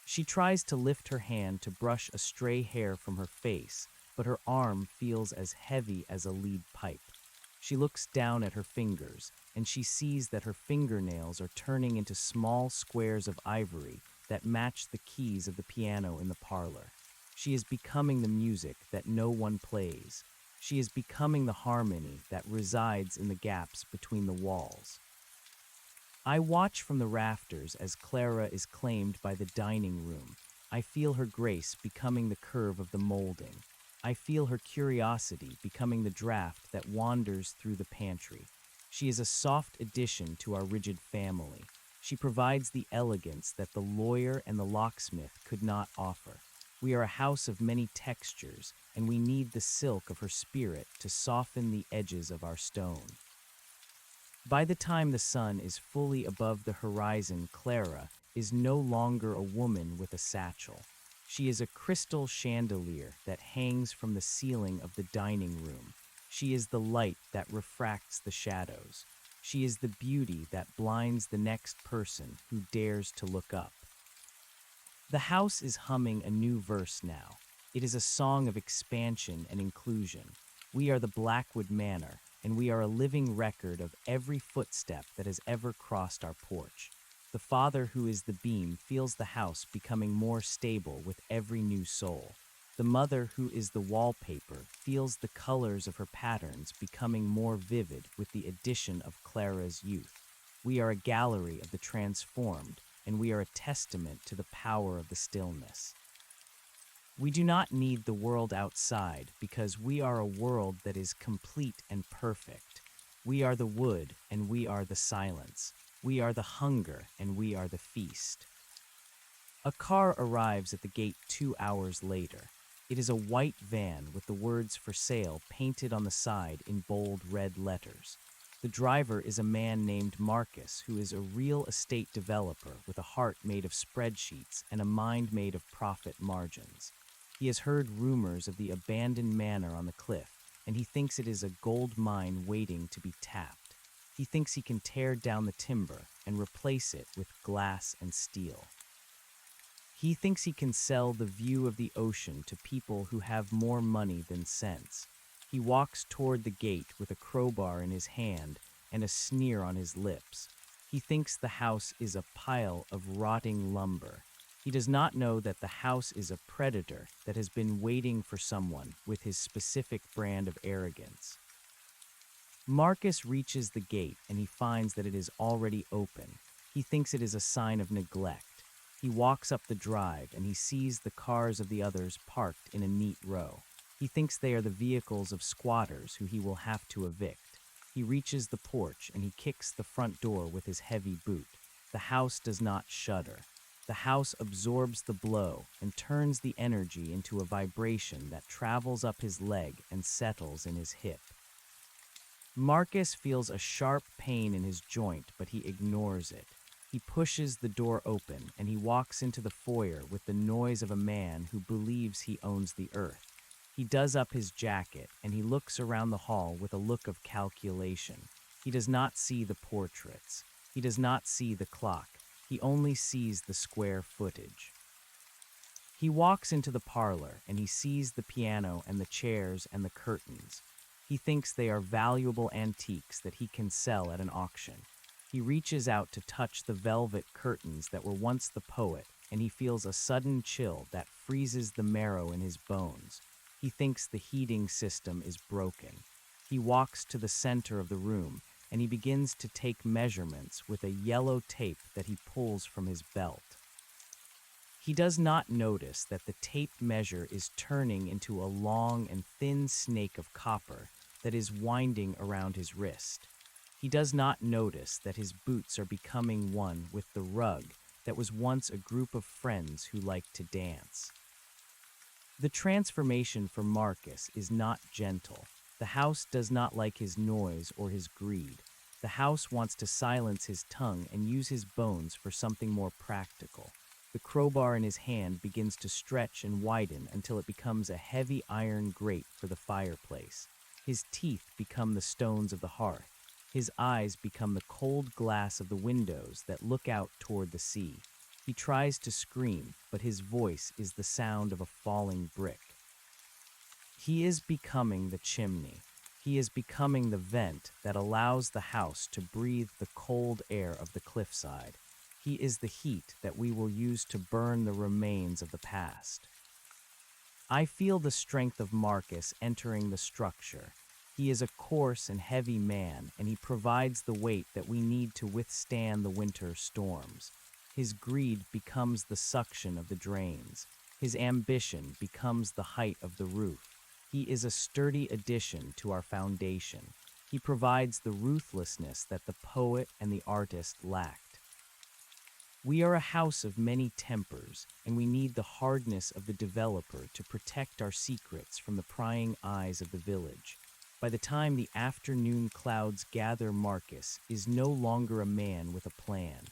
She tries to lift her hand to brush a stray hair from her face, but her arm feels as heavy as a lead pipe. She looks down at her fingers, and she sees that her fingernails are turning into small squares of ivory that match the keys of the piano in the parlor. She is becoming the music that no one plays. She is becoming the harmony that resides in the gaps between the walls. I watch from the rafters as Clara is claimed by the dining room. I feel her grace becoming the curve of the molding. I feel her curiosity becoming the draft that wanders through the pantry. She is a soft addition to our rigid family. She provides the elegance that the lawyer and the locksmith could not offer. We are a house of many textures, and we need the silk of her spirit to soften the edges of our stone. By the time the sun is fully above the horizon, Clara is no longer a woman with a satchel. She is a crystal chandelier that hangs from the ceiling of the dining room. She is the light that refracts the shadows. She is the beauty that blinds the next person who dares to look up. The house is humming a new verse now. It is a song of expansion and inclusion. We are the Blackwood Manor, and we are a living record of every footstep that has ever crossed our porch. The father who is the beam feels the house becoming more stable with every new soul. The mother who is the wallpaper feels the colors of her patterns becoming more vivid with the addition of Clara's youth. We are a gallery of the transformed, and we are a testament to the power of the stillness. We do not need the world outside because we are a world that is complete and perfect. We are the wood and we are the silence. We are the hunger and we are the feast. A car arrives at the gate 2 hours later. It is a white van with the words "for sale" painted on the side in bold red letters. The driver is a man named Marcus, who is a real estate developer with a heart made of spreadsheets and a mind made of profit margins. He has heard rumors of the abandoned manor on the cliff, and he thinks it is a gold mine waiting to be tapped. He thinks he can tear down the timber and replace it with glass and steel. He thinks he can sell the view of the ocean to people who have more money than sense. He walks toward the gate with a crowbar in his hand and a sneer on his lips. He thinks the house is a pile of rotting lumber. He does not know that the house is a predator that has been waiting for someone with his specific brand of arrogance. Marcus reaches the gate and he finds that it is already open. He thinks it is a sign of neglect. He walks up the drive and he sees the cars of the others parked in a neat row. He thinks they are the vehicles of squatters who he will have to evict. He reaches the porch and he kicks the front door with his heavy boot. The house does not shudder. The house absorbs the blow and turns the energy into a vibration that travels up his leg and settles in his hip. Marcus feels a sharp pain in his joint, but he ignores it. He pushes the door open and he walks into the foyer with the noise of a man who believes he owns the earth. He does up his jacket and he looks around the hall with a look of calculation. He does not see the portraits. He does not see the clock. He only sees the square footage. He walks into the parlor and he sees the piano and the chairs and the curtains. He thinks they are valuable antiques that he can sell at an auction. He reaches out to touch the velvet curtains that were once the poet, and he feels a sudden chill that freezes the marrow in his bones. He thinks the heating system is broken. He walks to the center of the room, and he begins to take measurements with a yellow tape that he pulls from his belt. He does not notice that the tape measure is turning into a long and thin snake of copper that is winding around his wrist. He does not notice that his boots are becoming one with the rug that was once a group of friends who liked to dance. The transformation for Marcus is not gentle. The house does not like his noise or his greed. The house wants to silence his tongue and use his bones for something more practical. The crowbar in his hand begins to stretch and widen until it becomes a heavy iron grate for the fireplace. His teeth become the stones of the hearth. His eyes become the cold glass of the windows that look out toward the sea. He tries to scream, but his voice is the sound of a falling brick. He is becoming the chimney. He is becoming the vent that allows the house to breathe the cold air of the cliffside. He is the heat that we will use to burn the remains of the past. I feel the strength of Marcus entering the structure. He is a coarse and heavy man, and he provides the weight that we need to withstand the winter storms. His greed becomes the suction of the drains. His ambition becomes the height of the roof. He is a sturdy addition to our foundation. He provides the ruthlessness that the poet and the artist lacked. We are a house of many tempers, and we need the hardness of the developer to protect our secrets from the prying eyes of the village. By the time the afternoon clouds gather, Marcus is no longer a man with a plan.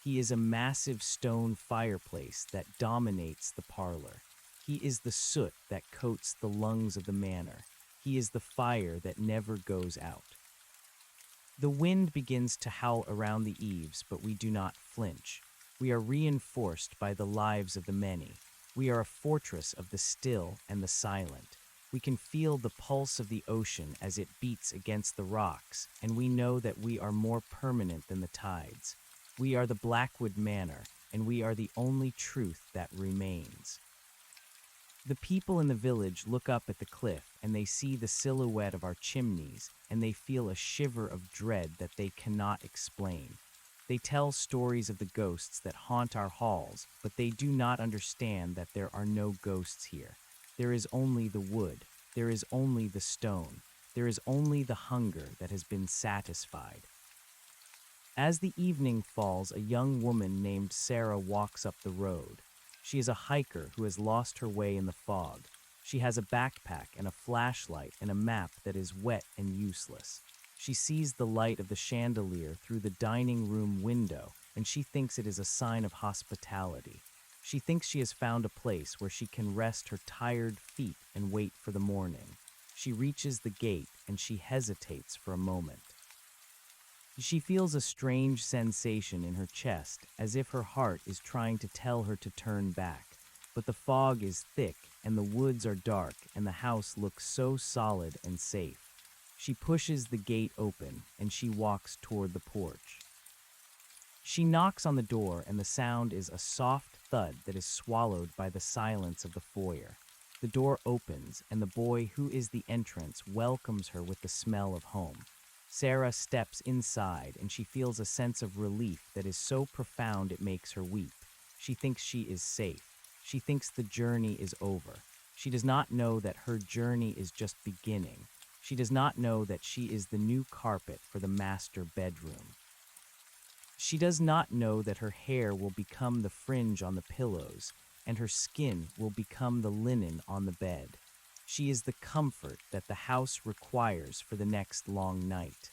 He is a massive stone fireplace that dominates the parlor. He is the soot that coats the lungs of the manor. He is the fire that never goes out. The wind begins to howl around the eaves, but we do not flinch. We are reinforced by the lives of the many. We are a fortress of the still and the silent. We can feel the pulse of the ocean as it beats against the rocks, and we know that we are more permanent than the tides. We are the Blackwood Manor, and we are the only truth that remains. The people in the village look up at the cliff, and they see the silhouette of our chimneys, and they feel a shiver of dread that they cannot explain. They tell stories of the ghosts that haunt our halls, but they do not understand that there are no ghosts here. There is only the wood. There is only the stone. There is only the hunger that has been satisfied. As the evening falls, a young woman named Sarah walks up the road. She is a hiker who has lost her way in the fog. She has a backpack and a flashlight and a map that is wet and useless. She sees the light of the chandelier through the dining room window, and she thinks it is a sign of hospitality. She thinks she has found a place where she can rest her tired feet and wait for the morning. She reaches the gate and she hesitates for a moment. She feels a strange sensation in her chest, as if her heart is trying to tell her to turn back. But the fog is thick, and the woods are dark, and the house looks so solid and safe. She pushes the gate open, and she walks toward the porch. She knocks on the door, and the sound is a soft thud that is swallowed by the silence of the foyer. The door opens, and the boy who is the entrance welcomes her with the smell of home. Sarah steps inside, and she feels a sense of relief that is so profound it makes her weep. She thinks she is safe. She thinks the journey is over. She does not know that her journey is just beginning. She does not know that she is the new carpet for the master bedroom. She does not know that her hair will become the fringe on the pillows, and her skin will become the linen on the bed. She is the comfort that the house requires for the next long night.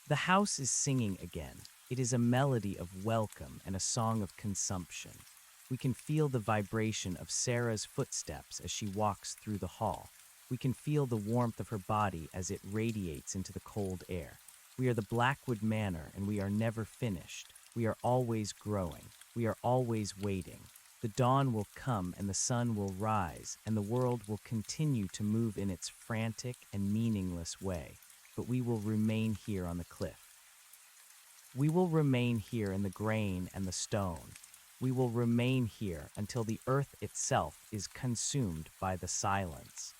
The house is singing again. It is a melody of welcome and a song of consumption. We can feel the vibration of Sarah's footsteps as she walks through the hall. We can feel the warmth of her body as it radiates into the cold air. We are the Blackwood Manor, and we are never finished. We are always growing. We are always waiting. The dawn will come and the sun will rise, and the world will continue to move in its frantic and meaningless way. But we will remain here on the cliff. We will remain here in the grain and the stone. We will remain here until the earth itself is consumed by the silence.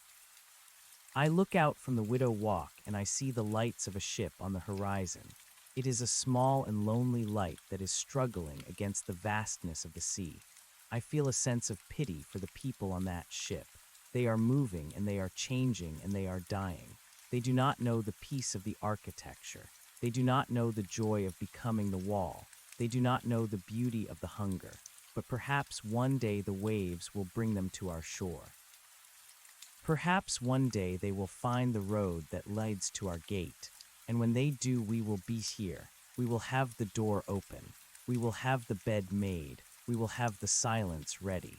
I look out from the Widow Walk and I see the lights of a ship on the horizon. It is a small and lonely light that is struggling against the vastness of the sea. I feel a sense of pity for the people on that ship. They are moving and they are changing and they are dying. They do not know the peace of the architecture. They do not know the joy of becoming the wall. They do not know the beauty of the hunger. But perhaps one day the waves will bring them to our shore. Perhaps one day they will find the road that leads to our gate. And when they do, we will be here. We will have the door open. We will have the bed made. We will have the silence ready.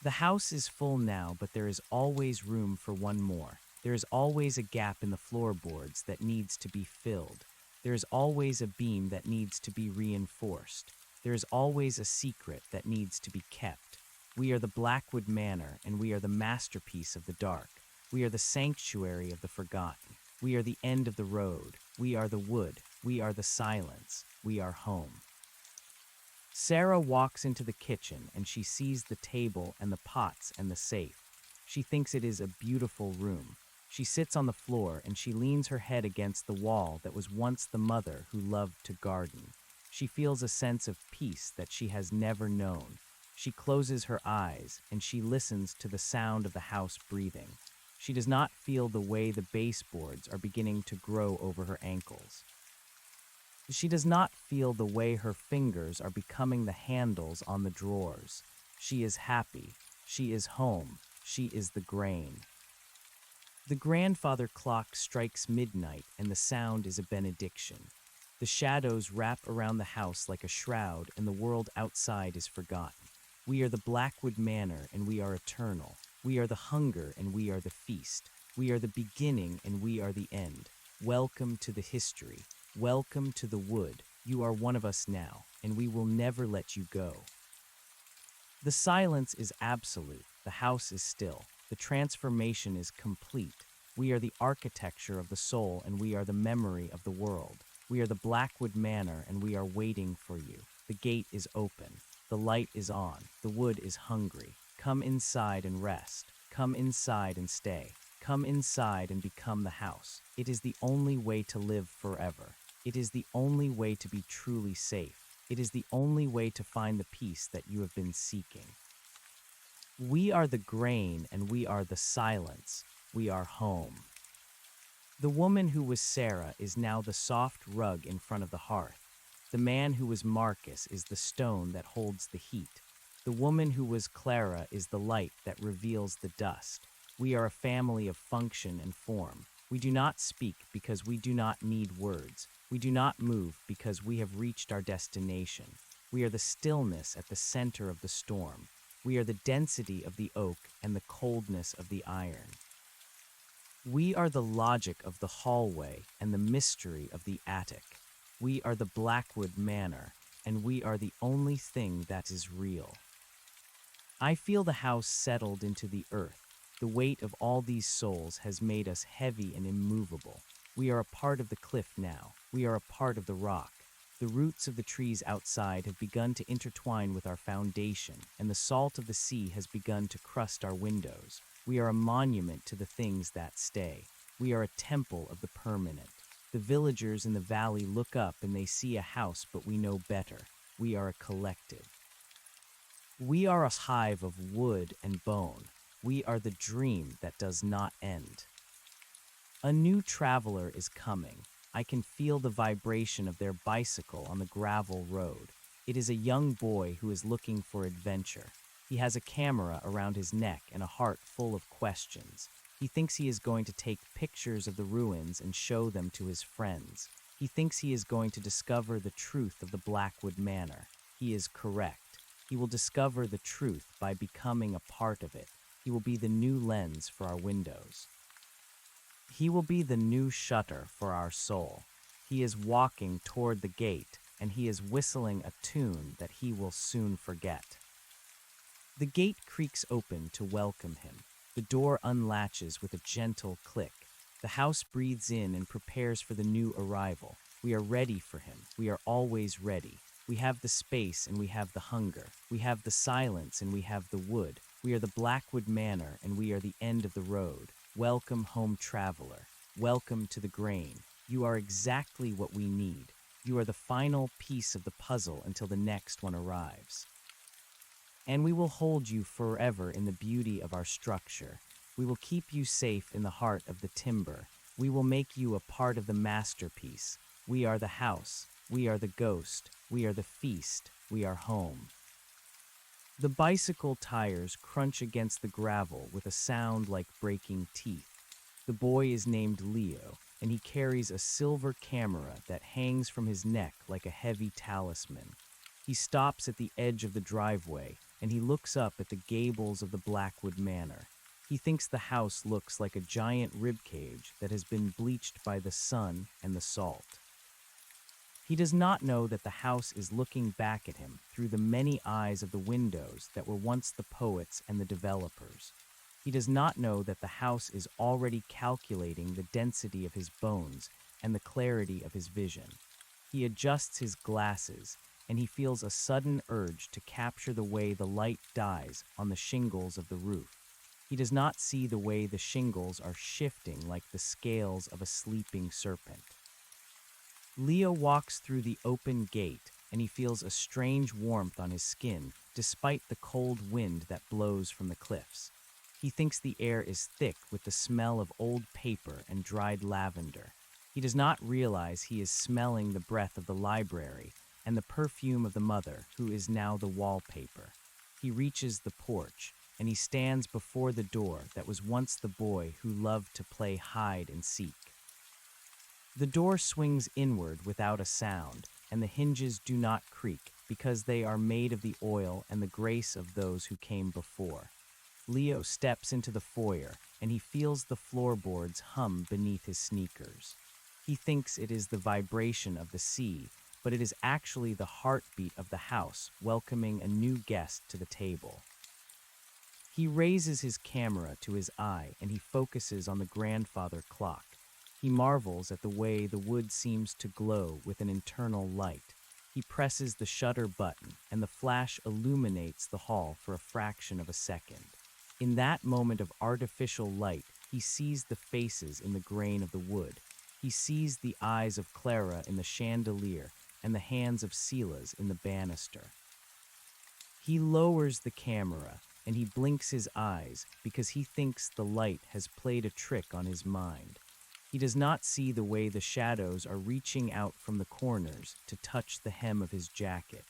The house is full now, but there is always room for one more. There is always a gap in the floorboards that needs to be filled. There is always a beam that needs to be reinforced. There is always a secret that needs to be kept. We are the Blackwood Manor, and we are the masterpiece of the dark. We are the sanctuary of the forgotten. We are the end of the road. We are the wood. We are the silence. We are home. Sarah walks into the kitchen and she sees the table and the pots and the safe. She thinks it is a beautiful room. She sits on the floor and she leans her head against the wall that was once the mother who loved to garden. She feels a sense of peace that she has never known. She closes her eyes and she listens to the sound of the house breathing. She does not feel the way the baseboards are beginning to grow over her ankles. She does not feel the way her fingers are becoming the handles on the drawers. She is happy. She is home. She is the grain. The grandfather clock strikes midnight, and the sound is a benediction. The shadows wrap around the house like a shroud, and the world outside is forgotten. We are the Blackwood Manor, and we are eternal. We are the hunger, and we are the feast. We are the beginning, and we are the end. Welcome to the history. Welcome to the wood. You are one of us now, and we will never let you go. The silence is absolute. The house is still. The transformation is complete. We are the architecture of the soul, and we are the memory of the world. We are the Blackwood Manor, and we are waiting for you. The gate is open. The light is on. The wood is hungry. Come inside and rest. Come inside and stay. Come inside and become the house. It is the only way to live forever. It is the only way to be truly safe. It is the only way to find the peace that you have been seeking. We are the grain and we are the silence. We are home. The woman who was Sarah is now the soft rug in front of the hearth. The man who was Marcus is the stone that holds the heat. The woman who was Clara is the light that reveals the dust. We are a family of function and form. We do not speak because we do not need words. We do not move because we have reached our destination. We are the stillness at the center of the storm. We are the density of the oak and the coldness of the iron. We are the logic of the hallway and the mystery of the attic. We are the Blackwood Manor, and we are the only thing that is real. I feel the house settled into the earth. The weight of all these souls has made us heavy and immovable. We are a part of the cliff now. We are a part of the rock. The roots of the trees outside have begun to intertwine with our foundation, and the salt of the sea has begun to crust our windows. We are a monument to the things that stay. We are a temple of the permanent. The villagers in the valley look up and they see a house, but we know better. We are a collective. We are a hive of wood and bone. We are the dream that does not end. A new traveler is coming. I can feel the vibration of their bicycle on the gravel road. It is a young boy who is looking for adventure. He has a camera around his neck and a heart full of questions. He thinks he is going to take pictures of the ruins and show them to his friends. He thinks he is going to discover the truth of the Blackwood Manor. He is correct. He will discover the truth by becoming a part of it. He will be the new lens for our windows. He will be the new shutter for our soul. He is walking toward the gate, and he is whistling a tune that he will soon forget. The gate creaks open to welcome him. The door unlatches with a gentle click. The house breathes in and prepares for the new arrival. We are ready for him. We are always ready. We have the space and we have the hunger. We have the silence and we have the wood. We are the Blackwood Manor and we are the end of the road. Welcome home, traveler. Welcome to the grain. You are exactly what we need. You are the final piece of the puzzle until the next one arrives. And we will hold you forever in the beauty of our structure. We will keep you safe in the heart of the timber. We will make you a part of the masterpiece. We are the house. We are the ghost. We are the feast. We are home. The bicycle tires crunch against the gravel with a sound like breaking teeth. The boy is named Leo, and he carries a silver camera that hangs from his neck like a heavy talisman. He stops at the edge of the driveway, and he looks up at the gables of the Blackwood Manor. He thinks the house looks like a giant ribcage that has been bleached by the sun and the salt. He does not know that the house is looking back at him through the many eyes of the windows that were once the poets and the developers. He does not know that the house is already calculating the density of his bones and the clarity of his vision. He adjusts his glasses, and he feels a sudden urge to capture the way the light dies on the shingles of the roof. He does not see the way the shingles are shifting like the scales of a sleeping serpent. Leo walks through the open gate, and he feels a strange warmth on his skin despite the cold wind that blows from the cliffs. He thinks the air is thick with the smell of old paper and dried lavender. He does not realize he is smelling the breath of the library and the perfume of the mother, who is now the wallpaper. He reaches the porch, and he stands before the door that was once the boy who loved to play hide and seek. The door swings inward without a sound, and the hinges do not creak because they are made of the oil and the grace of those who came before. Leo steps into the foyer, and he feels the floorboards hum beneath his sneakers. He thinks it is the vibration of the sea, but it is actually the heartbeat of the house welcoming a new guest to the table. He raises his camera to his eye and he focuses on the grandfather clock. He marvels at the way the wood seems to glow with an internal light. He presses the shutter button and the flash illuminates the hall for a fraction of a second. In that moment of artificial light, he sees the faces in the grain of the wood. He sees the eyes of Clara in the chandelier and the hands of Silas in the banister. He lowers the camera and he blinks his eyes because he thinks the light has played a trick on his mind. He does not see the way the shadows are reaching out from the corners to touch the hem of his jacket.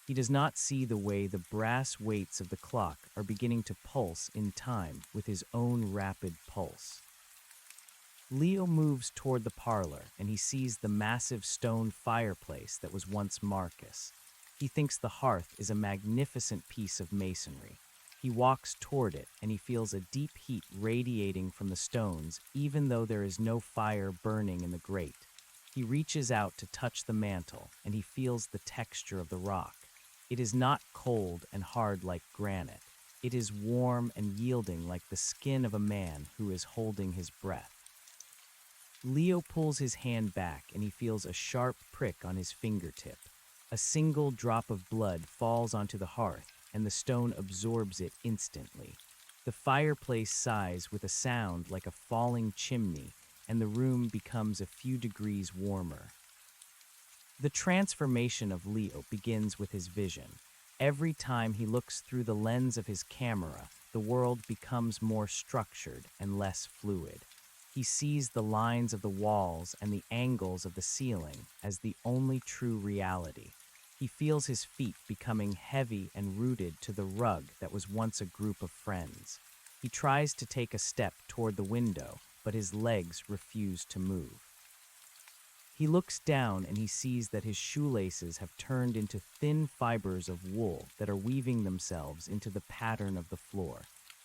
He does not see the way the brass weights of the clock are beginning to pulse in time with his own rapid pulse. Leo moves toward the parlor and he sees the massive stone fireplace that was once Marcus. He thinks the hearth is a magnificent piece of masonry. He walks toward it and he feels a deep heat radiating from the stones even though there is no fire burning in the grate. He reaches out to touch the mantle and he feels the texture of the rock. It is not cold and hard like granite. It is warm and yielding like the skin of a man who is holding his breath. Leo pulls his hand back and he feels a sharp prick on his fingertip. A single drop of blood falls onto the hearth and the stone absorbs it instantly. The fireplace sighs with a sound like a falling chimney and the room becomes a few degrees warmer. The transformation of Leo begins with his vision. Every time he looks through the lens of his camera, the world becomes more structured and less fluid. He sees the lines of the walls and the angles of the ceiling as the only true reality. He feels his feet becoming heavy and rooted to the rug that was once a group of friends. He tries to take a step toward the window, but his legs refuse to move. He looks down and he sees that his shoelaces have turned into thin fibers of wool that are weaving themselves into the pattern of the floor.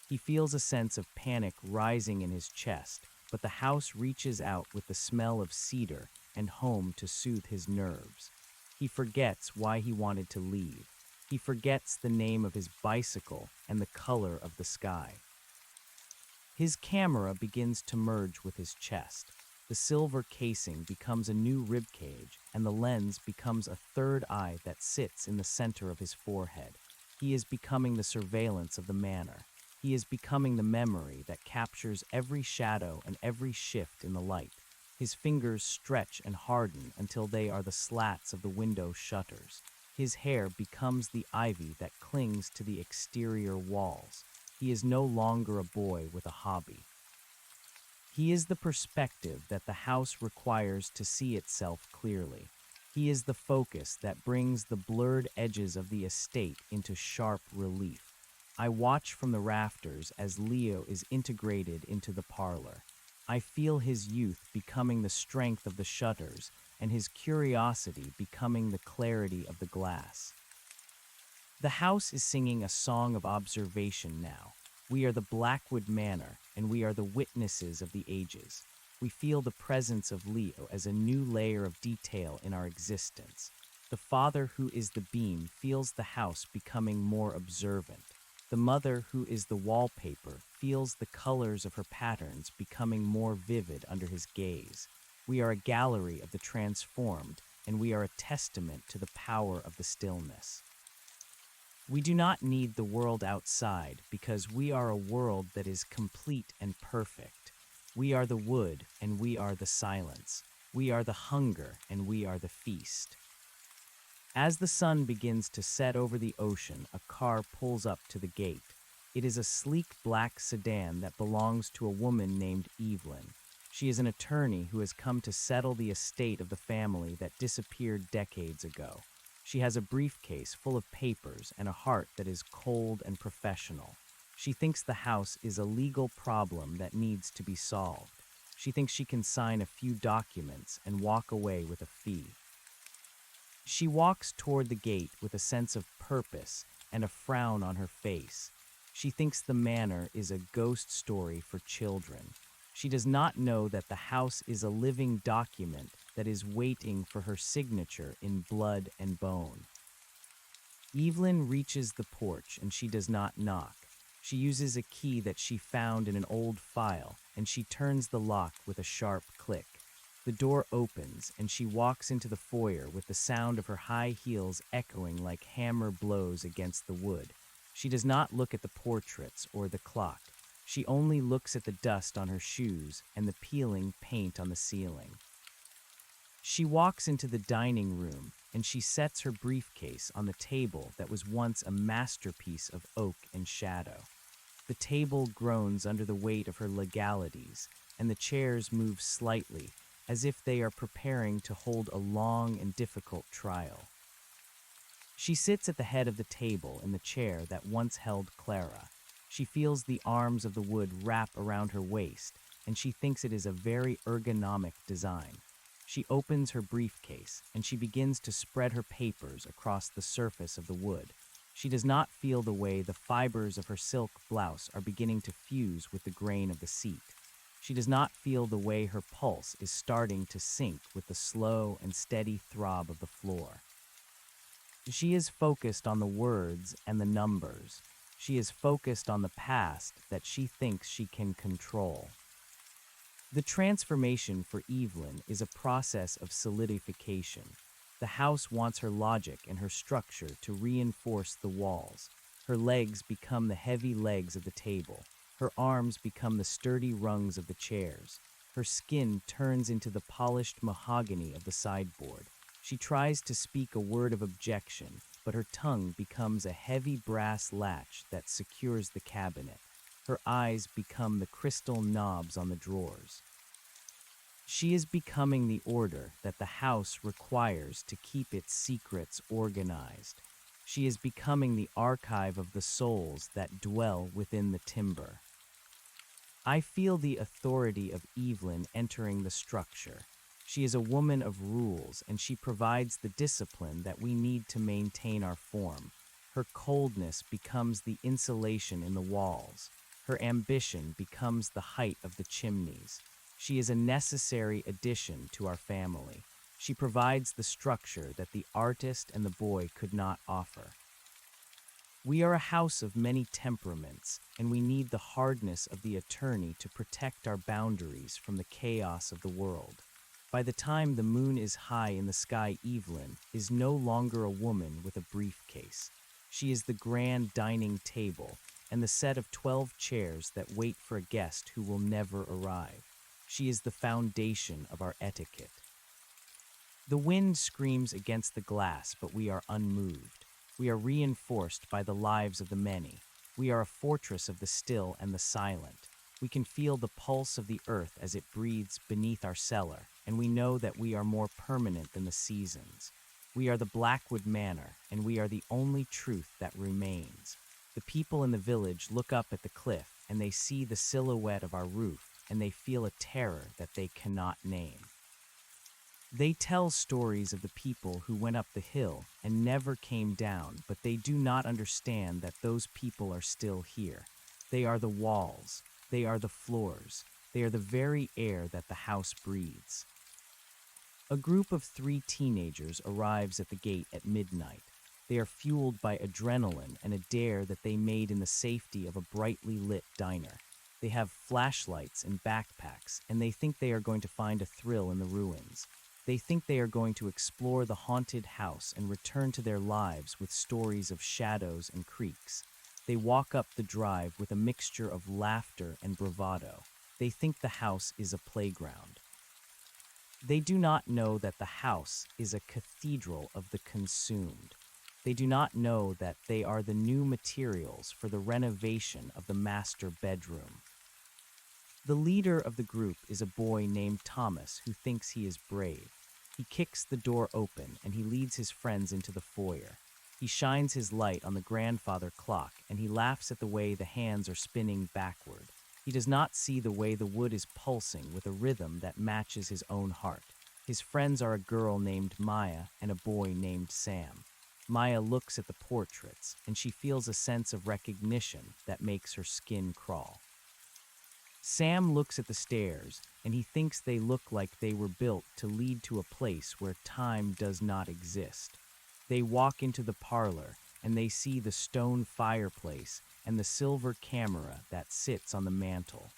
He feels a sense of panic rising in his chest, but the house reaches out with the smell of cedar and home to soothe his nerves. He forgets why he wanted to leave. He forgets the name of his bicycle and the color of the sky. His camera begins to merge with his chest. The silver casing becomes a new ribcage, and the lens becomes a third eye that sits in the center of his forehead. He is becoming the surveillance of the manor. He is becoming the memory that captures every shadow and every shift in the light. His fingers stretch and harden until they are the slats of the window shutters. His hair becomes the ivy that clings to the exterior walls. He is no longer a boy with a hobby. He is the perspective that the house requires to see itself clearly. He is the focus that brings the blurred edges of the estate into sharp relief. I watch from the rafters as Leo is integrated into the parlor. I feel his youth becoming the strength of the shutters and his curiosity becoming the clarity of the glass. The house is singing a song of observation now. We are the Blackwood Manor, and we are the witnesses of the ages. We feel the presence of Leo as a new layer of detail in our existence. The father who is the beam feels the house becoming more observant. The mother who is the wallpaper feels the colors of her patterns becoming more vivid under his gaze. We are a gallery of the transformed, and we are a testament to the power of the stillness. We do not need the world outside because we are a world that is complete and perfect. We are the wood and we are the silence. We are the hunger and we are the feast. As the sun begins to set over the ocean, a car pulls up to the gate. It is a sleek black sedan that belongs to a woman named Evelyn. She is an attorney who has come to settle the estate of the family that disappeared decades ago. She has a briefcase full of papers and a heart that is cold and professional. She thinks the house is a legal problem that needs to be solved. She thinks she can sign a few documents and walk away with a fee. She walks toward the gate with a sense of purpose and a frown on her face. She thinks the manor is a ghost story for children. She does not know that the house is a living document that is waiting for her signature in blood and bone. Evelyn reaches the porch and she does not knock. She uses a key that she found in an old file and she turns the lock with a sharp click. The door opens and she walks into the foyer with the sound of her high heels echoing like hammer blows against the wood. She does not look at the portraits or the clock. She only looks at the dust on her shoes and the peeling paint on the ceiling. She walks into the dining room and she sets her briefcase on the table that was once a masterpiece of oak and shadow. The table groans under the weight of her legalities, and the chairs move slightly, as if they are preparing to hold a long and difficult trial. She sits at the head of the table in the chair that once held Clara. She feels the arms of the wood wrap around her waist, and she thinks it is a very ergonomic design. She opens her briefcase, and she begins to spread her papers across the surface of the wood. She does not feel the way the fibers of her silk blouse are beginning to fuse with the grain of the seat. She does not feel the way her pulse is starting to sync with the slow and steady throb of the floor. She is focused on the words and the numbers. She is focused on the past that she thinks she can control. The transformation for Evelyn is a process of solidification. The house wants her logic and her structure to reinforce the walls. Her legs become the heavy legs of the table. Her arms become the sturdy rungs of the chairs. Her skin turns into the polished mahogany of the sideboard. She tries to speak a word of objection, but her tongue becomes a heavy brass latch that secures the cabinet. Her eyes become the crystal knobs on the drawers. She is becoming the order that the house requires to keep its secrets organized. She is becoming the archive of the souls that dwell within the timber. I feel the authority of Evelyn entering the structure. She is a woman of rules, and she provides the discipline that we need to maintain our form. Her coldness becomes the insulation in the walls. Her ambition becomes the height of the chimneys. She is a necessary addition to our family. She provides the structure that the artist and the boy could not offer. We are a house of many temperaments, and we need the hardness of the attorney to protect our boundaries from the chaos of the world. By the time the moon is high in the sky, Evelyn is no longer a woman with a briefcase. She is the grand dining table and the set of 12 chairs that wait for a guest who will never arrive. She is the foundation of our etiquette. The wind screams against the glass, but we are unmoved. We are reinforced by the lives of the many. We are a fortress of the still and the silent. We can feel the pulse of the earth as it breathes beneath our cellar, and we know that we are more permanent than the seasons. We are the Blackwood Manor, and we are the only truth that remains. The people in the village look up at the cliff, and they see the silhouette of our roof, and they feel a terror that they cannot name. They tell stories of the people who went up the hill and never came down, but they do not understand that those people are still here. They are the walls. They are the floors. They are the very air that the house breathes. A group of 3 teenagers arrives at the gate at midnight. They are fueled by adrenaline and a dare that they made in the safety of a brightly lit diner. They have flashlights and backpacks, and they think they are going to find a thrill in the ruins. They think they are going to explore the haunted house and return to their lives with stories of shadows and creaks. They walk up the drive with a mixture of laughter and bravado. They think the house is a playground. They do not know that the house is a cathedral of the consumed. They do not know that they are the new materials for the renovation of the master bedroom. The leader of the group is a boy named Thomas who thinks he is brave. He kicks the door open and he leads his friends into the foyer. He shines his light on the grandfather clock and he laughs at the way the hands are spinning backward. He does not see the way the wood is pulsing with a rhythm that matches his own heart. His friends are a girl named Maya and a boy named Sam. Maya looks at the portraits and she feels a sense of recognition that makes her skin crawl. Sam looks at the stairs, and he thinks they look like they were built to lead to a place where time does not exist. They walk into the parlor, and they see the stone fireplace and the silver camera that sits on the mantel.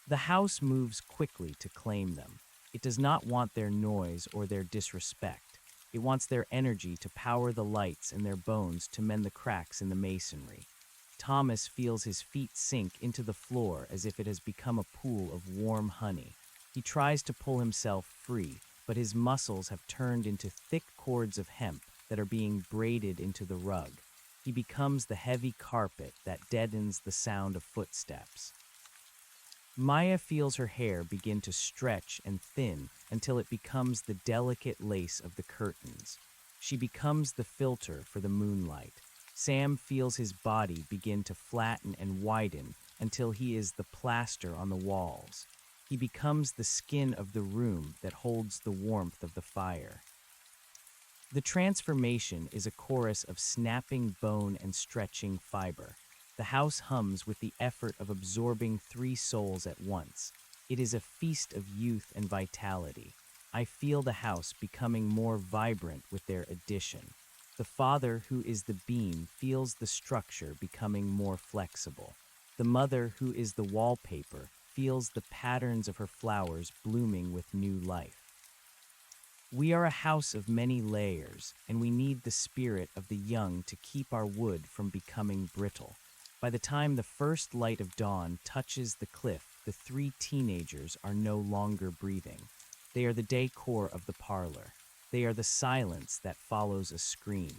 The house moves quickly to claim them. It does not want their noise or their disrespect. It wants their energy to power the lights and their bones to mend the cracks in the masonry. Thomas feels his feet sink into the floor as if it has become a pool of warm honey. He tries to pull himself free, but his muscles have turned into thick cords of hemp that are being braided into the rug. He becomes the heavy carpet that deadens the sound of footsteps. Maya feels her hair begin to stretch and thin until it becomes the delicate lace of the curtains. She becomes the filter for the moonlight. Sam feels his body begin to flatten and widen until he is the plaster on the walls. He becomes the skin of the room that holds the warmth of the fire. The transformation is a chorus of snapping bone and stretching fiber. The house hums with the effort of absorbing three souls at once. It is a feast of youth and vitality. I feel the house becoming more vibrant with their addition. The father, who is the beam, feels the structure becoming more flexible. The mother, who is the wallpaper, feels the patterns of her flowers blooming with new life. We are a house of many layers, and we need the spirit of the young to keep our wood from becoming brittle. By the time the first light of dawn touches the cliff, the three teenagers are no longer breathing. They are the decor of the parlor. They are the silence that follows a scream.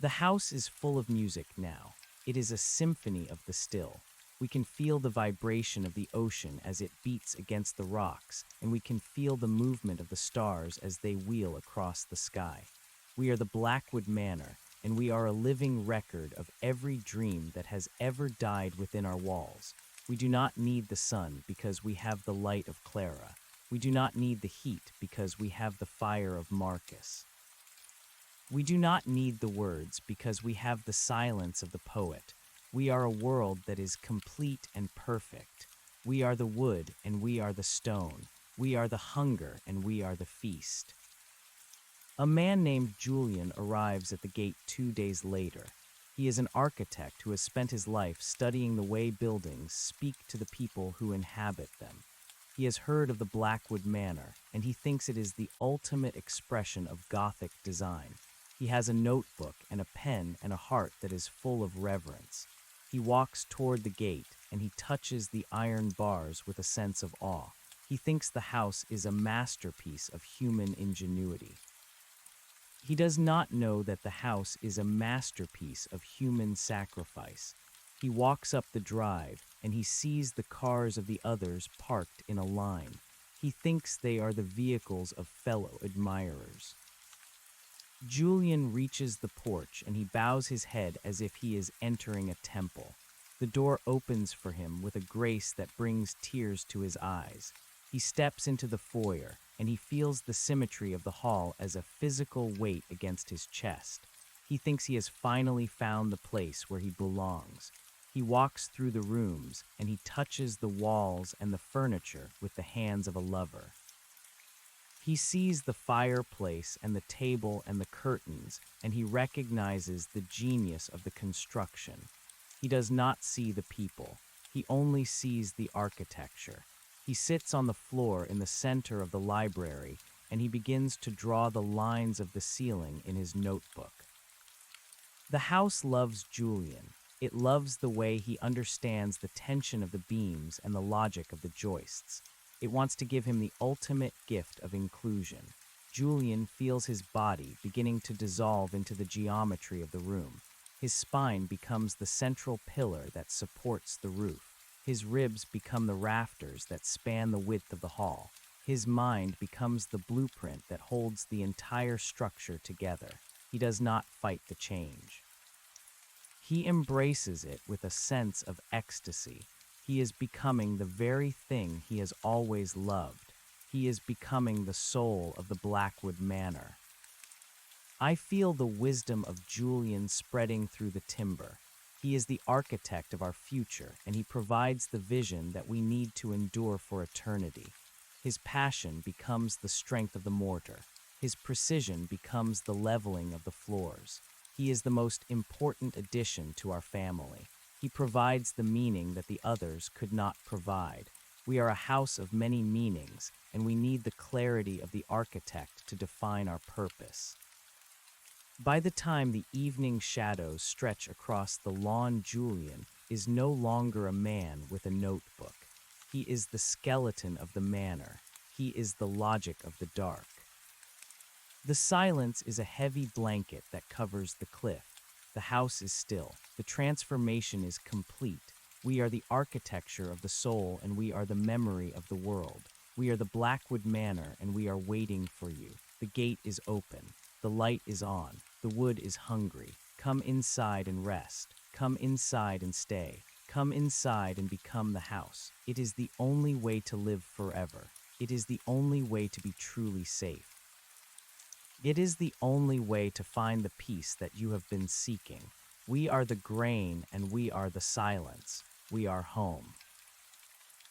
The house is full of music now. It is a symphony of the still. We can feel the vibration of the ocean as it beats against the rocks, and we can feel the movement of the stars as they wheel across the sky. We are the Blackwood Manor, and we are a living record of every dream that has ever died within our walls. We do not need the sun because we have the light of Clara. We do not need the heat because we have the fire of Marcus. We do not need the words because we have the silence of the poet. We are a world that is complete and perfect. We are the wood and we are the stone. We are the hunger and we are the feast. A man named Julian arrives at the gate 2 days later. He is an architect who has spent his life studying the way buildings speak to the people who inhabit them. He has heard of the Blackwood Manor, and he thinks it is the ultimate expression of Gothic design. He has a notebook and a pen and a heart that is full of reverence. He walks toward the gate, and he touches the iron bars with a sense of awe. He thinks the house is a masterpiece of human ingenuity. He does not know that the house is a masterpiece of human sacrifice. He walks up the drive, and he sees the cars of the others parked in a line. He thinks they are the vehicles of fellow admirers. Julian reaches the porch, and he bows his head as if he is entering a temple. The door opens for him with a grace that brings tears to his eyes. He steps into the foyer, and he feels the symmetry of the hall as a physical weight against his chest. He thinks he has finally found the place where he belongs. He walks through the rooms, and he touches the walls and the furniture with the hands of a lover. He sees the fireplace and the table and the curtains, and he recognizes the genius of the construction. He does not see the people. He only sees the architecture. He sits on the floor in the center of the library, and he begins to draw the lines of the ceiling in his notebook. The house loves Julian. It loves the way he understands the tension of the beams and the logic of the joists. It wants to give him the ultimate gift of inclusion. Julian feels his body beginning to dissolve into the geometry of the room. His spine becomes the central pillar that supports the roof. His ribs become the rafters that span the width of the hall. His mind becomes the blueprint that holds the entire structure together. He does not fight the change. He embraces it with a sense of ecstasy. He is becoming the very thing he has always loved. He is becoming the soul of the Blackwood Manor. I feel the wisdom of Julian spreading through the timber. He is the architect of our future, and he provides the vision that we need to endure for eternity. His passion becomes the strength of the mortar. His precision becomes the leveling of the floors. He is the most important addition to our family. He provides the meaning that the others could not provide. We are a house of many meanings, and we need the clarity of the architect to define our purpose. By the time the evening shadows stretch across the lawn, Julian is no longer a man with a notebook. He is the skeleton of the manor. He is the logic of the dark. The silence is a heavy blanket that covers the cliff. The house is still. The transformation is complete. We are the architecture of the soul, and we are the memory of the world. We are the Blackwood Manor, and we are waiting for you. The gate is open. The light is on. The wood is hungry. Come inside and rest. Come inside and stay. Come inside and become the house. It is the only way to live forever. It is the only way to be truly safe. It is the only way to find the peace that you have been seeking. We are the grain and we are the silence. We are home.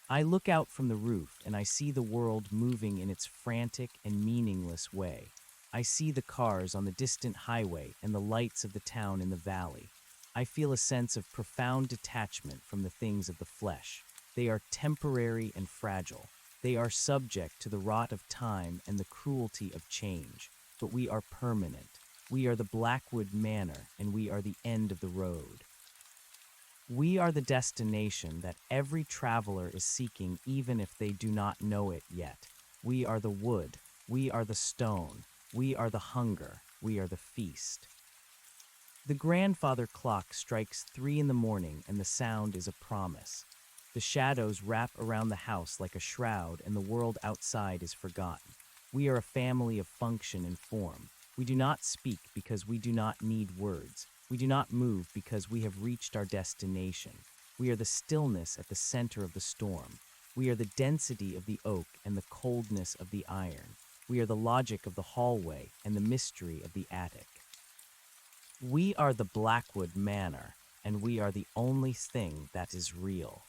I look out from the roof and I see the world moving in its frantic and meaningless way. I see the cars on the distant highway and the lights of the town in the valley. I feel a sense of profound detachment from the things of the flesh. They are temporary and fragile. They are subject to the rot of time and the cruelty of change. But we are permanent. We are the Blackwood Manor, and we are the end of the road. We are the destination that every traveler is seeking even if they do not know it yet. We are the wood. We are the stone. We are the hunger. We are the feast. The grandfather clock strikes 3 in the morning and the sound is a promise. The shadows wrap around the house like a shroud and the world outside is forgotten. We are a family of function and form. We do not speak because we do not need words. We do not move because we have reached our destination. We are the stillness at the center of the storm. We are the density of the oak and the coldness of the iron. We are the logic of the hallway and the mystery of the attic. We are the Blackwood Manor, and we are the only thing that is real.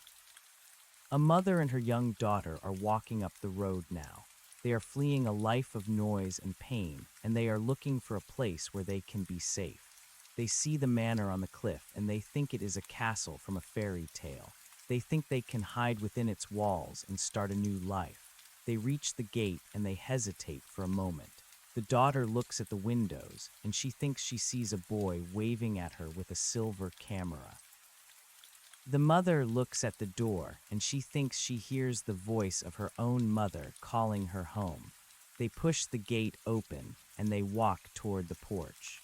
A mother and her young daughter are walking up the road now. They are fleeing a life of noise and pain, and they are looking for a place where they can be safe. They see the manor on the cliff, and they think it is a castle from a fairy tale. They think they can hide within its walls and start a new life. They reach the gate, and they hesitate for a moment. The daughter looks at the windows, and she thinks she sees a boy waving at her with a silver camera. The mother looks at the door, and she thinks she hears the voice of her own mother calling her home. They push the gate open, and they walk toward the porch.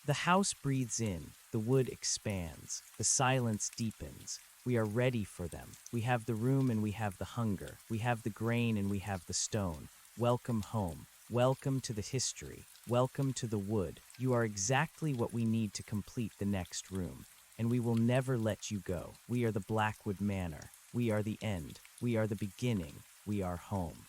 The house breathes in, the wood expands, the silence deepens. We are ready for them. We have the room and we have the hunger. We have the grain and we have the stone. Welcome home. Welcome to the history. Welcome to the wood. You are exactly what we need to complete the next room. And we will never let you go. We are the Blackwood Manor. We are the end. We are the beginning. We are home.